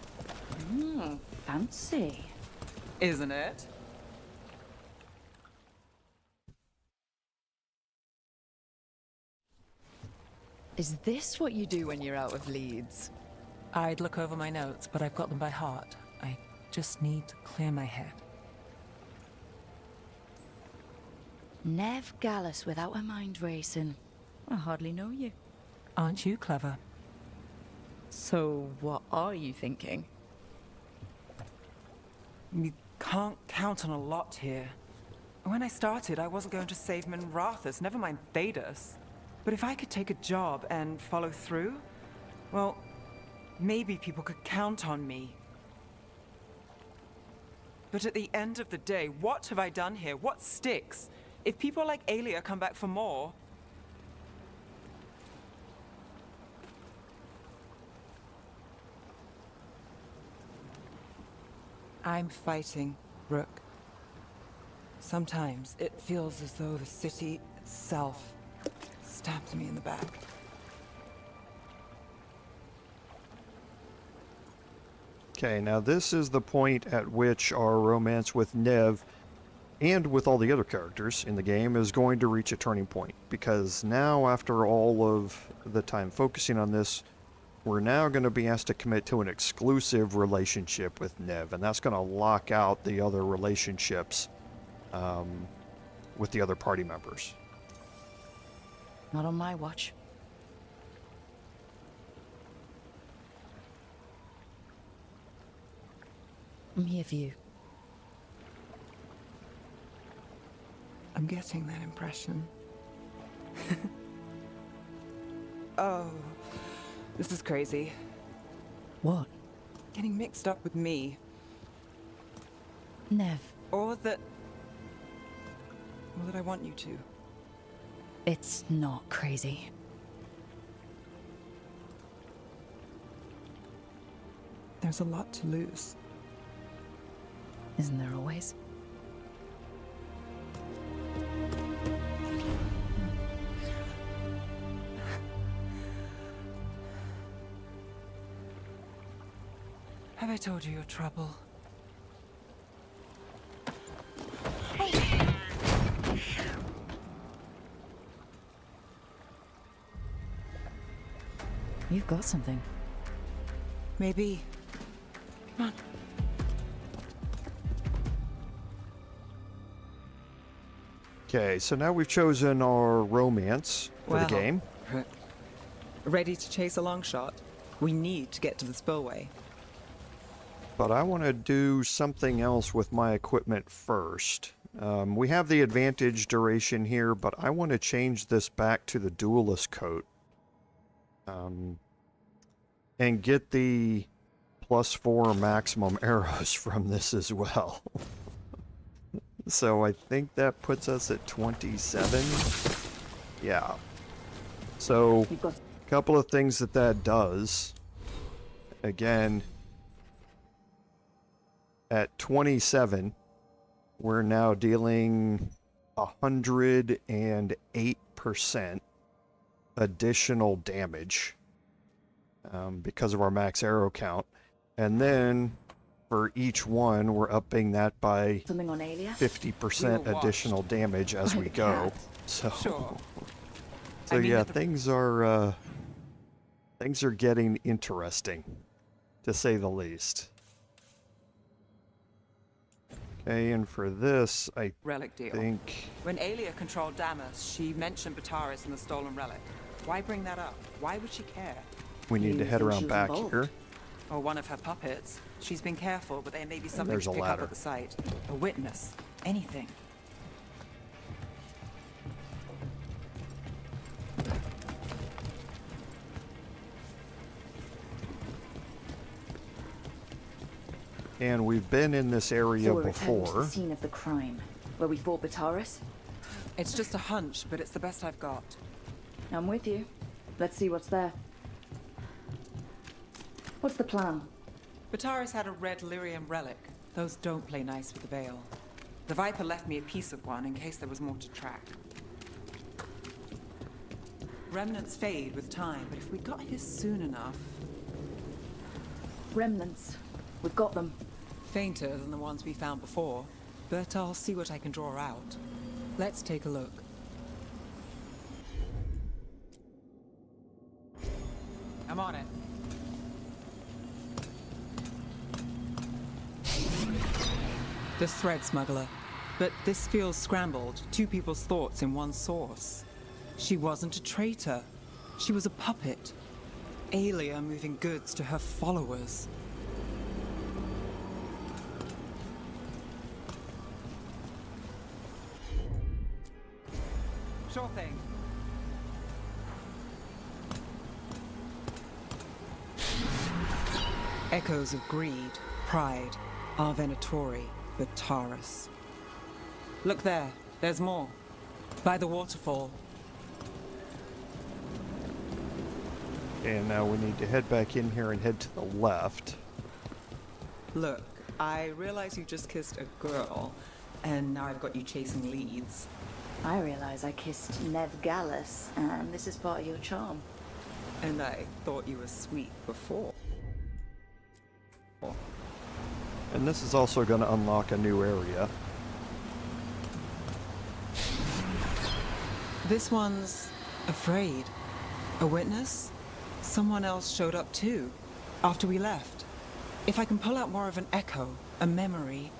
Fancy. Isn't it? Is this what you do when you're out of leads? I'd look over my notes, but I've got them by heart. I just need to clear my head. Neve Gallus without a mind racing. I hardly know you. Aren't you clever? So, what are you thinking? You can't count on a lot here. When I started, I wasn't going to save Minrathus, never mind Thedas. But if I could take a job and follow through, well, maybe people could count on me. But at the end of the day, what have I done here? What sticks? If people like Aelia come back for more... I'm fighting, Rook. Sometimes it feels as though the city itself stabs me in the back. Okay, now this is the point at which our romance with Neve and with all the other characters in the game is going to reach a turning point. Because now, after all of the time focusing on this, we're now going to be asked to commit to an exclusive relationship with Neve. And that's going to lock out the other relationships with the other party members. Not on my watch. I'm here for you. I'm getting that impression. Oh, this is crazy. What? Getting mixed up with me. Neve. Or that I want you to. It's not crazy. There's a lot to lose. Isn't there always? Have I told you your trouble? You've got something. Maybe. Come on. Okay, so now we've chosen our romance for the game. Ready to chase a long shot? We need to get to the spillway. But I want to do something else with my equipment first. We have the advantage duration here, but I want to change this back to the duelist coat. And get the +4 maximum arrows from this as well. So I think that puts us at 27. Yeah. So a couple of things that does. Again, at 27, we're now dealing 108% additional damage because of our max arrow count. And then for each one, we're upping that by 50% additional damage as we go. So, so yeah, things are getting interesting, to say the least. Okay, and for this, I Relic deal. think... When Aelia controlled Damas, she mentioned Bataris and the stolen relic. Why bring that up? Why would she care? We need to head around back here. Or one of her puppets. She's been careful, but there may be something to pick up at the site. A witness. Anything. And we've been in this area So we're returning to before. the scene of the crime, where we fought Bataris? It's just a hunch, but it's the best I've got. I'm with you. Let's see what's there. What's the plan? Bataris had a red lyrium relic. Those don't play nice with the Veil. The Viper left me a piece of one in case there was more to track. Remnants fade with time, but if we got here soon enough... Remnants. We've got them. Fainter than the ones we found before, but I'll see what I can draw out. Let's take a look. I'm on it. The thread smuggler. But this feels scrambled. Two people's thoughts in one source. She wasn't a traitor. She was a puppet. Aelia moving goods to her followers. Sure thing. Echoes of greed, pride, our Venatori, Bataris. Look there, there's more. By the waterfall. And now we need to head back in here and head to the left. Look, I realize you just kissed a girl, and now I've got you chasing leads. I realize I kissed Neve Gallus, and this is part of your charm. And I thought you were sweet before. And this is also going to unlock a new area. This one's afraid. A witness? Someone else showed up too, after we left. If I can pull out more of an echo, a memory.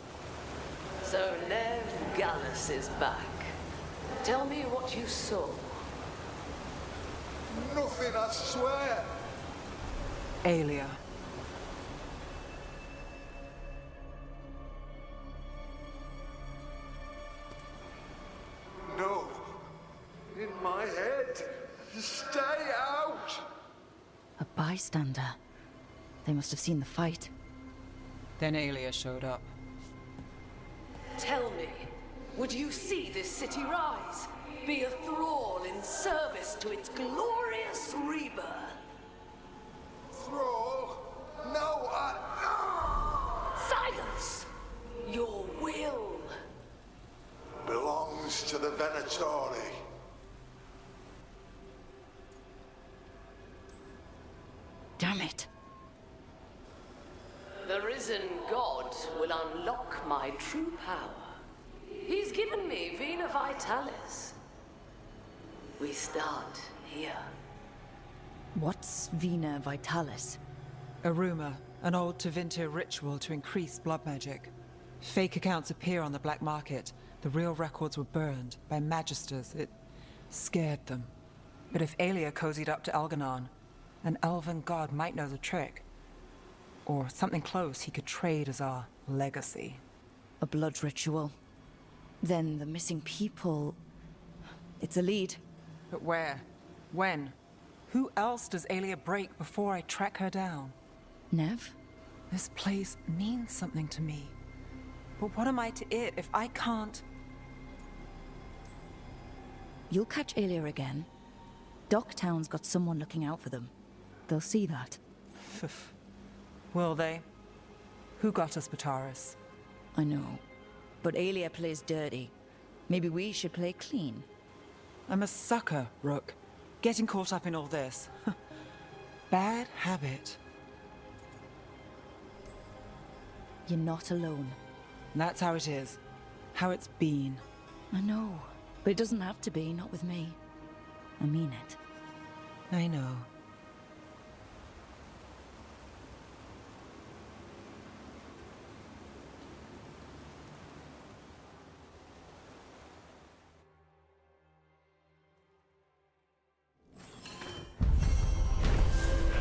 So Neve Gallus is back. Tell me what you saw. Nothing, I swear. Aelia. No. In my head. Stay out. bystander. They must have seen the fight. Then Aelia showed up. Tell me, would you see this city rise? Be a thrall in service to its glorious rebirth? Thrall? No, Silence! Your will belongs to the Venatori. Damn it. The risen god will unlock my true power. He's given me Vena Vitalis. We start here. What's Vena Vitalis? A rumor, an old Tevinter ritual to increase blood magic. Fake accounts appear on the black market. The real records were burned by magisters. It scared them. But if Aelia cozied up to Algernon, an elven god might know the trick. Or something close he could trade as our legacy. A blood ritual. Then the missing people... It's a lead. But where? When? Who else does Aelia break before I track her down? Neve? This place means something to me. But what am I to it if I can't? You'll catch Aelia again. Docktown's got someone looking out for them. They'll see that. Will they? Who got us Bataris? I know. But Aelia plays dirty. Maybe we should play clean. I'm a sucker, Rook. Getting caught up in all this. Bad habit. You're not alone. That's how it is. How it's been. I know. But it doesn't have to be, not with me. I mean it. I know.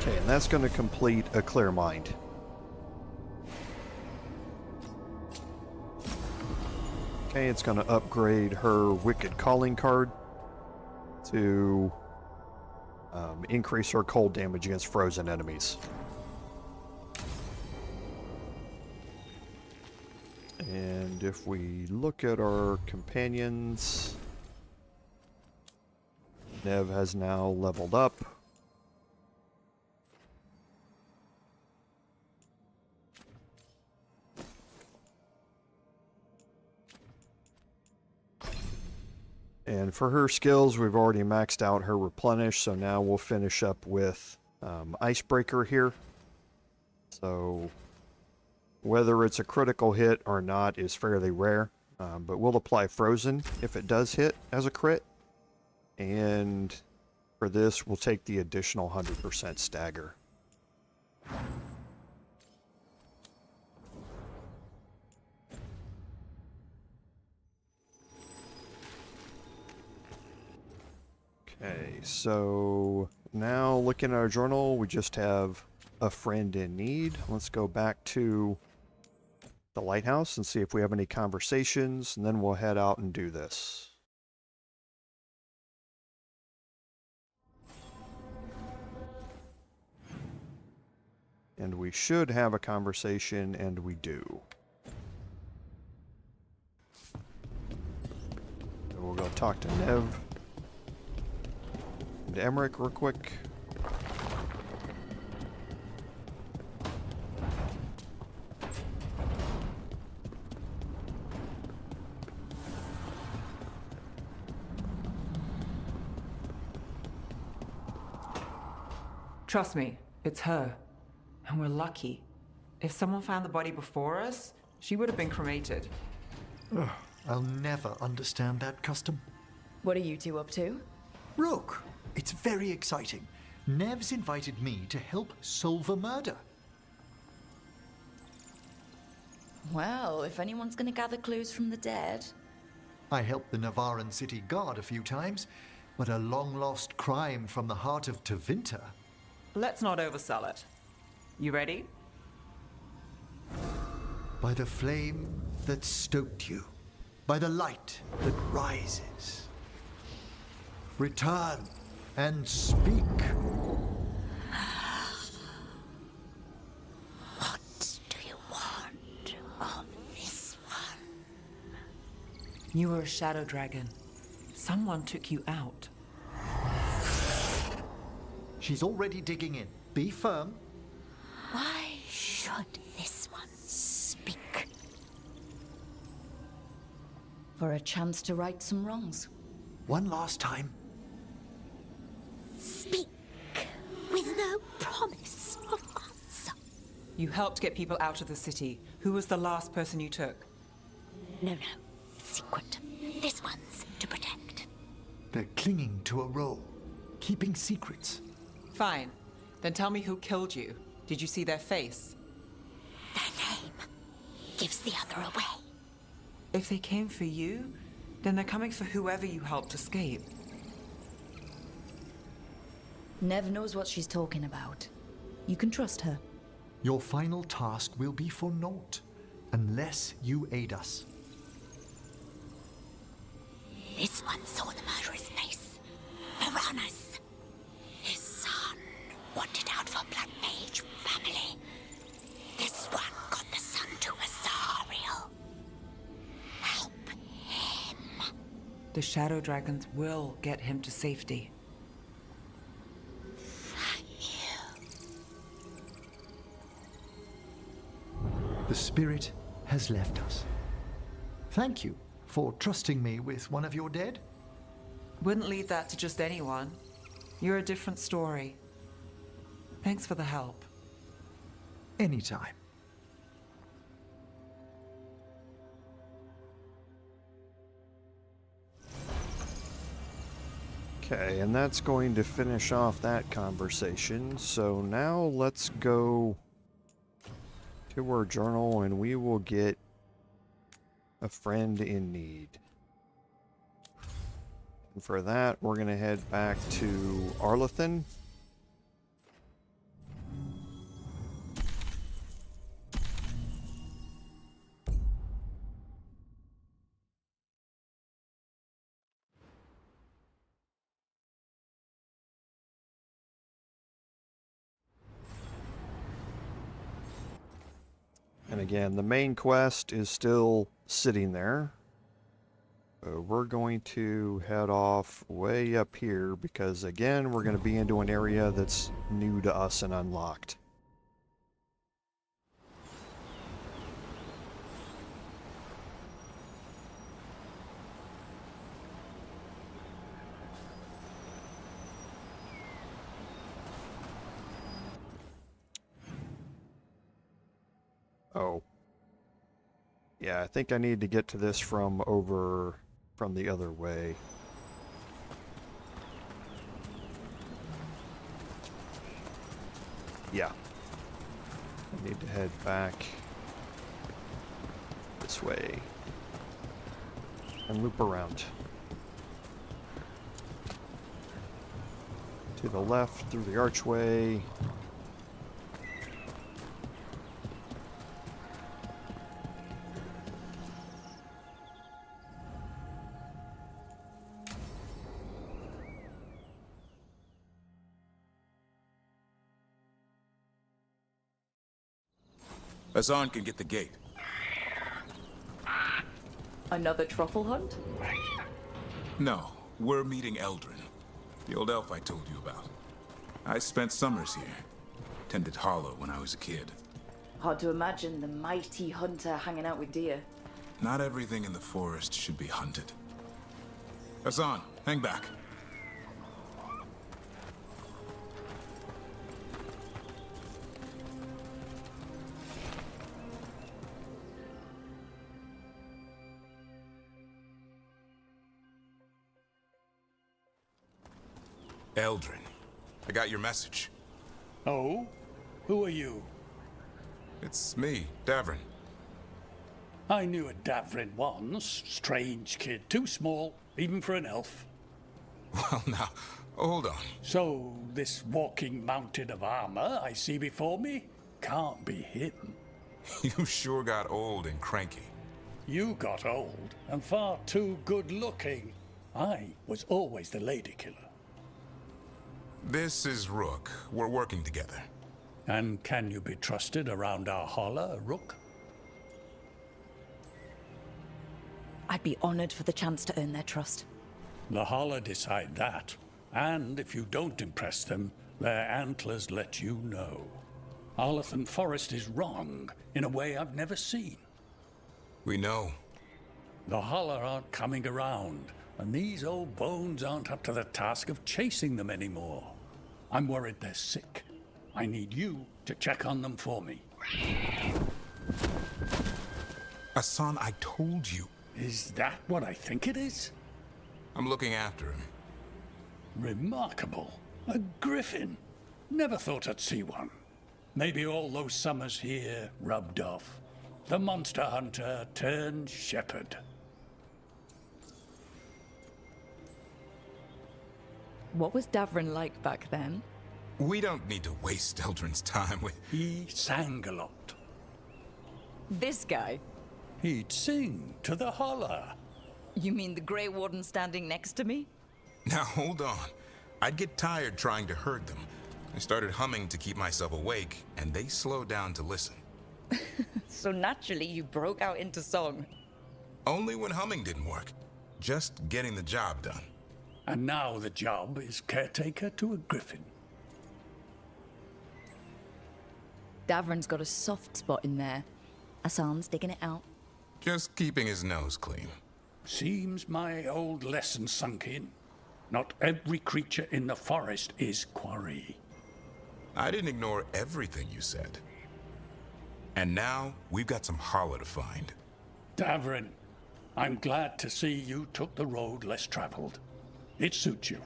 Okay, and that's going to complete a clear mind. Okay, it's going to upgrade her Wicked Calling card to increase her cold damage against frozen enemies. And if we look at our companions, Neve has now leveled up. And for her skills, we've already maxed out her replenish, so now we'll finish up with Icebreaker here. So whether it's a critical hit or not is fairly rare, but we'll apply Frozen if it does hit as a crit. And for this, we'll take the additional 100% stagger. Okay, so now looking at our journal, we just have a friend in need. Let's go back to the lighthouse and see if we have any conversations, and then we'll head out and do this. And we should have a conversation, and we do. So we'll go talk to Neve. And Emmerich real quick. Trust me, it's her. And we're lucky. If someone found the body before us, she would have been cremated. Ugh, I'll never understand that custom. What are you two up to? Rook, it's very exciting. Neve's invited me to help solve a murder. Well, if anyone's gonna gather clues from the dead... I helped the Navaran city guard a few times, but a long-lost crime from the heart of Tevinter. Let's not oversell it. You ready? By the flame that stoked you, by the light that rises. Return and speak. You were a shadow dragon. Someone took you out. She's already digging in. Be firm. Why should this one speak? For a chance to right some wrongs. One last time. Speak with no promise of answer. You helped get people out of the city. Who was the last person you took? No, secret. This one's to protect. They're clinging to a role, keeping secrets. Fine. Then tell me who killed you. Did you see their face? Their name gives the other away. If they came for you, then they're coming for whoever you helped escape. Neve knows what she's talking about. You can trust her. Your final task will be for naught, unless you aid us. This one saw the murderer's face. Piranhas. His son wanted out for Black Mage family. This one got the son to Azariel. Help him. The shadow dragons will get him to safety. The spirit has left us. Thank you for trusting me with one of your dead. Wouldn't leave that to just anyone. You're a different story. Thanks for the help. Anytime. Okay, and that's going to finish off that conversation. So now let's go to our journal and we will get a friend in need. And for that, we're going to head back to Arlethan. And again, the main quest is still sitting there. We're going to head off way up here because, again, we're going to be into an area that's new to us and unlocked. Oh. Yeah, I think I need to get to this from the other way. Yeah. I need to head back this way and loop around. To the left through the archway. Hassan can get the gate. Another truffle hunt? No, we're meeting Eldrin, the old elf I told you about. I spent summers here. Tended Hollow when I was a kid. Hard to imagine the mighty hunter hanging out with deer. Not everything in the forest should be hunted. Hassan, hang back. Eldrin, I got your message. Oh? Who are you? It's me, Davrin. I knew a Davrin once. Strange kid. Too small, even for an elf. Well, now, hold on. So, this walking mountain of armor I see before me can't be hidden. You sure got old and cranky. You got old and far too good looking. I was always the lady killer. This is Rook. We're working together. And can you be trusted around our holler, Rook? I'd be honored for the chance to earn their trust. The Holler decide that. And if you don't impress them, their antlers let you know. Arlathan Forest is wrong in a way I've never seen. We know. The Holler aren't coming around, and these old bones aren't up to the task of chasing them anymore. I'm worried they're sick. I need you to check on them for me. Hassan, I told you. Is that what I think it is? I'm looking after him. Remarkable. A griffin. Never thought I'd see one. Maybe all those summers here rubbed off. The monster hunter turned shepherd. What was Davrin like back then? We don't need to waste Eldrin's time with... He sang a lot. This guy? He'd sing to the Holler. You mean the Grey Warden standing next to me? Now hold on. I'd get tired trying to herd them. I started humming to keep myself awake, and they slowed down to listen. So naturally you broke out into song. Only when humming didn't work. Just getting the job done. And now the job is caretaker to a griffin. Davrin's got a soft spot in there. Hassan's digging it out. Just keeping his nose clean. Seems my old lesson sunk in. Not every creature in the forest is quarry. I didn't ignore everything you said. And now, we've got some Holler to find. Davrin, I'm glad to see you took the road less traveled. It suits you.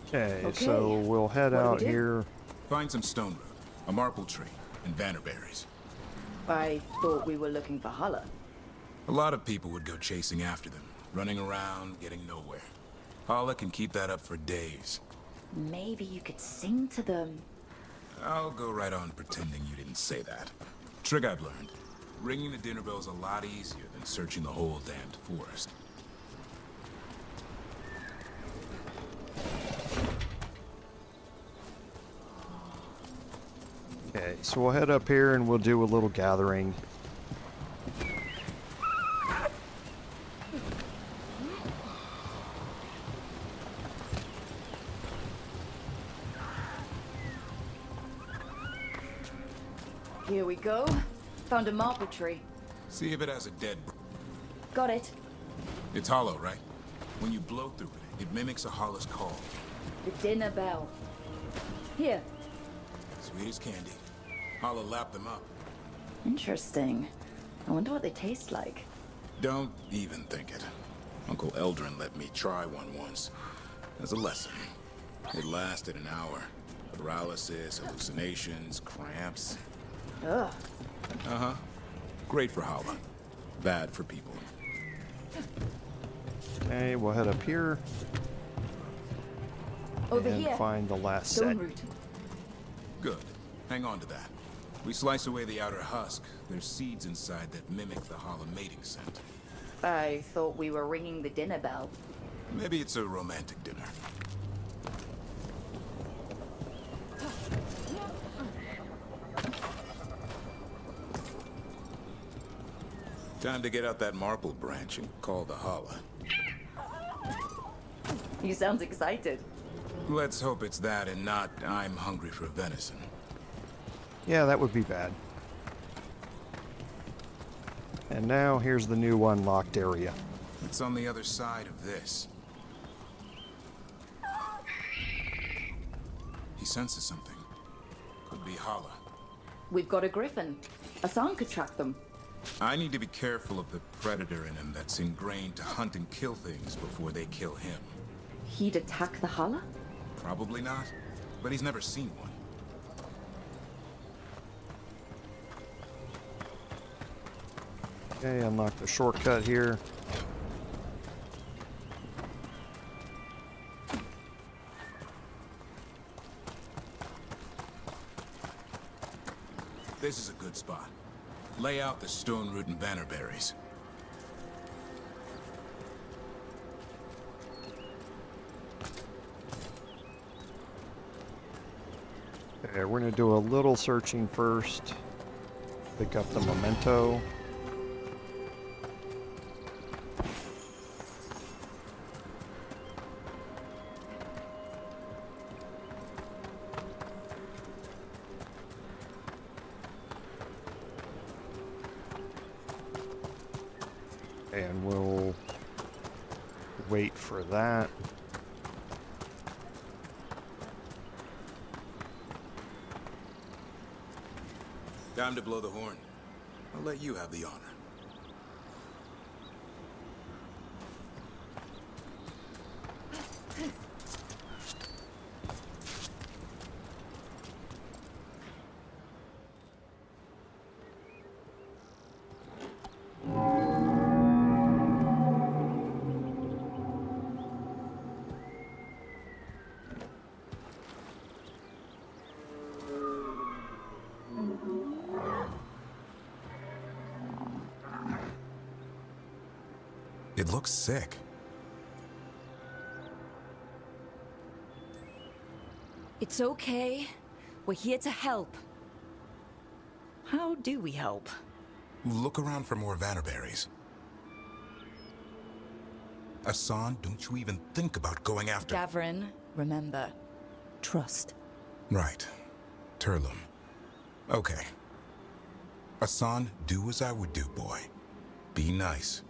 Okay, so we'll head out here. Find some stone root, a marple tree, and vannerberries. I thought we were looking for Holler. A lot of people would go chasing after them, running around, getting nowhere. Holler can keep that up for days. Maybe you could sing to them. I'll go right on pretending you didn't say that. Trick I've learned. Ringing the dinner bell's a lot easier than searching the whole damned forest. Okay, so we'll head up here and we'll do a little gathering. Here we go. Found a marble tree. See if it has a dead... Got it. It's hollow, right? When you blow through it, it mimics a Holler's call. The dinner bell. Here. Sweet as candy. Holler lapped them up. Interesting. I wonder what they taste like. Don't even think it. Uncle Eldrin let me try one once. As a lesson. It lasted an hour. Paralysis, hallucinations, cramps. Ugh. Uh-huh. Great for Holler. Bad for people. Okay, we'll head up here. Over and here. find the last Stone set. root. Good. Hang on to that. We slice away the outer husk. There's seeds inside that mimic the Holler mating scent. I thought we were ringing the dinner bell. Maybe it's a romantic dinner. Time to get out that marple branch and call the Holler. You sound excited. Let's hope it's that and not I'm hungry for venison. Yeah, that would be bad. And now here's the new unlocked area. It's on the other side of this. He senses something. Could be Holler. We've got a griffin. Hassan could track them. I need to be careful of the predator in him that's ingrained to hunt and kill things before they kill him. He'd attack the Holler? Probably not, but he's never seen one. Okay, unlock the shortcut here. This is a good spot. Lay out the stone root and vannerberries. Okay, we're gonna do a little searching first. Pick up the memento. And we'll wait for that. Time to blow the horn. I'll let you have the honor. It looks sick. It's okay. We're here to help. How do we help? Look around for more Vannerberries. Asan, don't you even think about going after... Gavrin, remember, trust. Right. Turlum. Okay. Asan, do as I would do, boy. Be nice.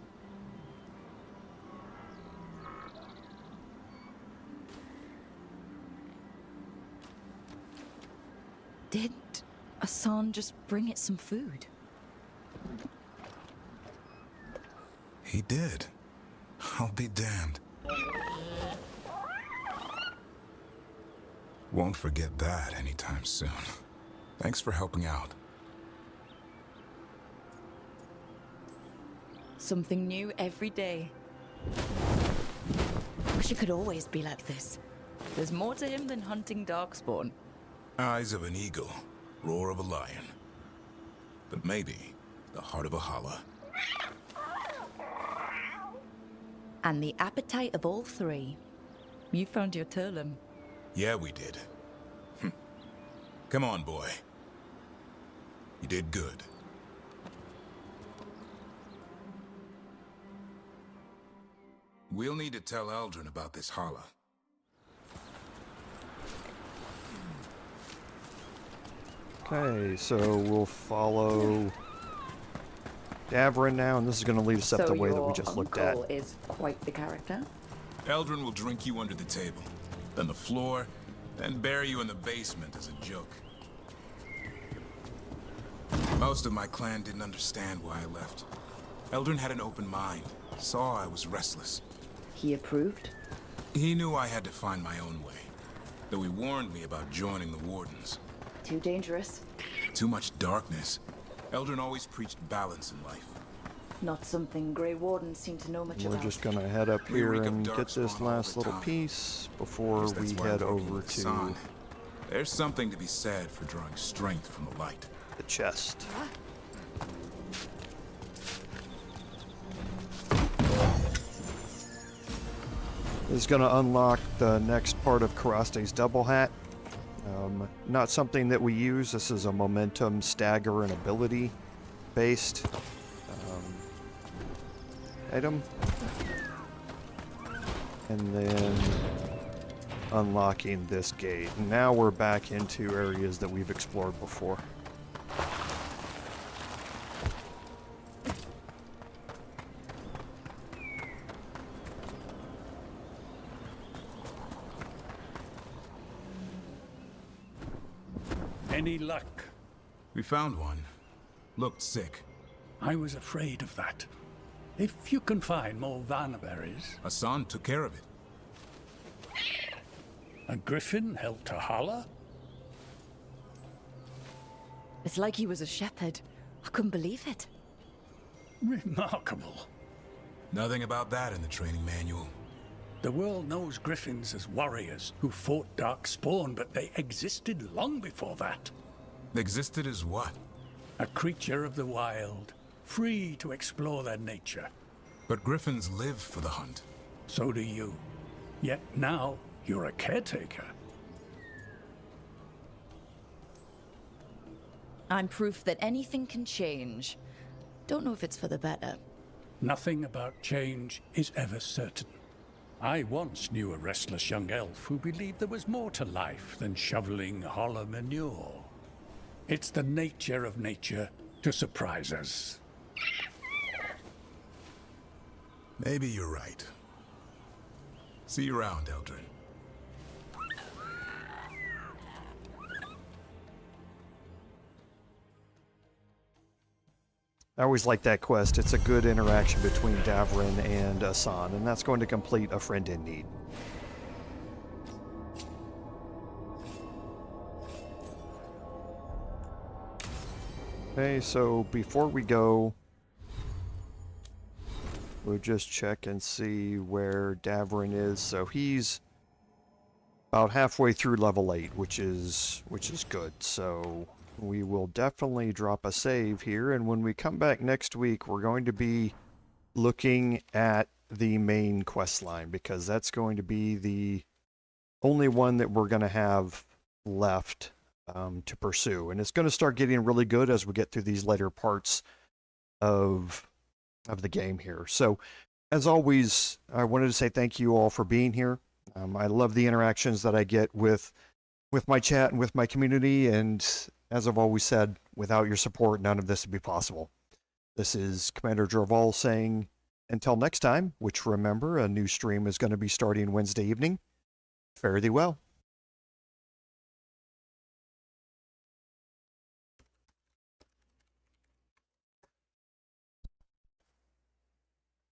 Did Asan just bring it some food? He did. I'll be damned. Won't forget that anytime soon. Thanks for helping out. Something new every day. Wish it could always be like this. There's more to him than hunting darkspawn. Eyes of an eagle, roar of a lion. But maybe the heart of a holla. And the appetite of all three. You found your Turlum. Yeah, we did. Come on, boy. You did good. We'll need to tell Eldrin about this holla. Okay, so we'll follow Gavrin now, and this is going to lead us up the way that we just looked at. So your uncle is quite the character. Eldrin will drink you under the table, then the floor, then bury you in the basement as a joke. Most of my clan didn't understand why I left. Eldrin had an open mind, saw I was restless. He approved? He knew I had to find my own way, though he warned me about joining the Wardens. Too dangerous? Too much darkness. Eldrin always preached balance in life. Not something Grey Wardens seem to know much We're about. just gonna head up here and get this last little piece before we head over to There's something to be said for drawing strength from the light. The chest. This is gonna unlock the next part of Karaste's double hat. Not something that we use. This is a momentum, stagger, and ability based item. And then unlocking this gate. Now we're back into areas that we've explored before. Any luck? We found one. Looked sick. I was afraid of that. If you can find more Vannerberries... Asan took care of it. A griffin helped a holla? It's like he was a shepherd. I couldn't believe it. Remarkable. Nothing about that in the training manual. The world knows griffins as warriors who fought Darkspawn, but they existed long before that. Existed as what? A creature of the wild, free to explore their nature. But griffins live for the hunt. So do you. Yet now, you're a caretaker. I'm proof that anything can change. Don't know if it's for the better. Nothing about change is ever certain. I once knew a restless young elf who believed there was more to life than shoveling hollow manure. It's the nature of nature to surprise us. Maybe you're right. See you around, Eldrin. I always like that quest. It's a good interaction between Davrin and Asan, and that's going to complete a friend in need. Okay, so before we go, we'll just check and see where Davrin is. So he's about halfway through level 8, which is good. So we will definitely drop a save here, and when we come back next week, we're going to be looking at the main quest line, because that's going to be the only one that we're going to have left to pursue, and it's going to start getting really good as we get through these later parts of the game here. So as always, I wanted to say thank you all for being here. I love the interactions that I get with my chat and with my community, and as I've always said, without your support, none of this would be possible. This is Commander Jorval saying, until next time, which remember, a new stream is going to be starting Wednesday evening. Fare thee well.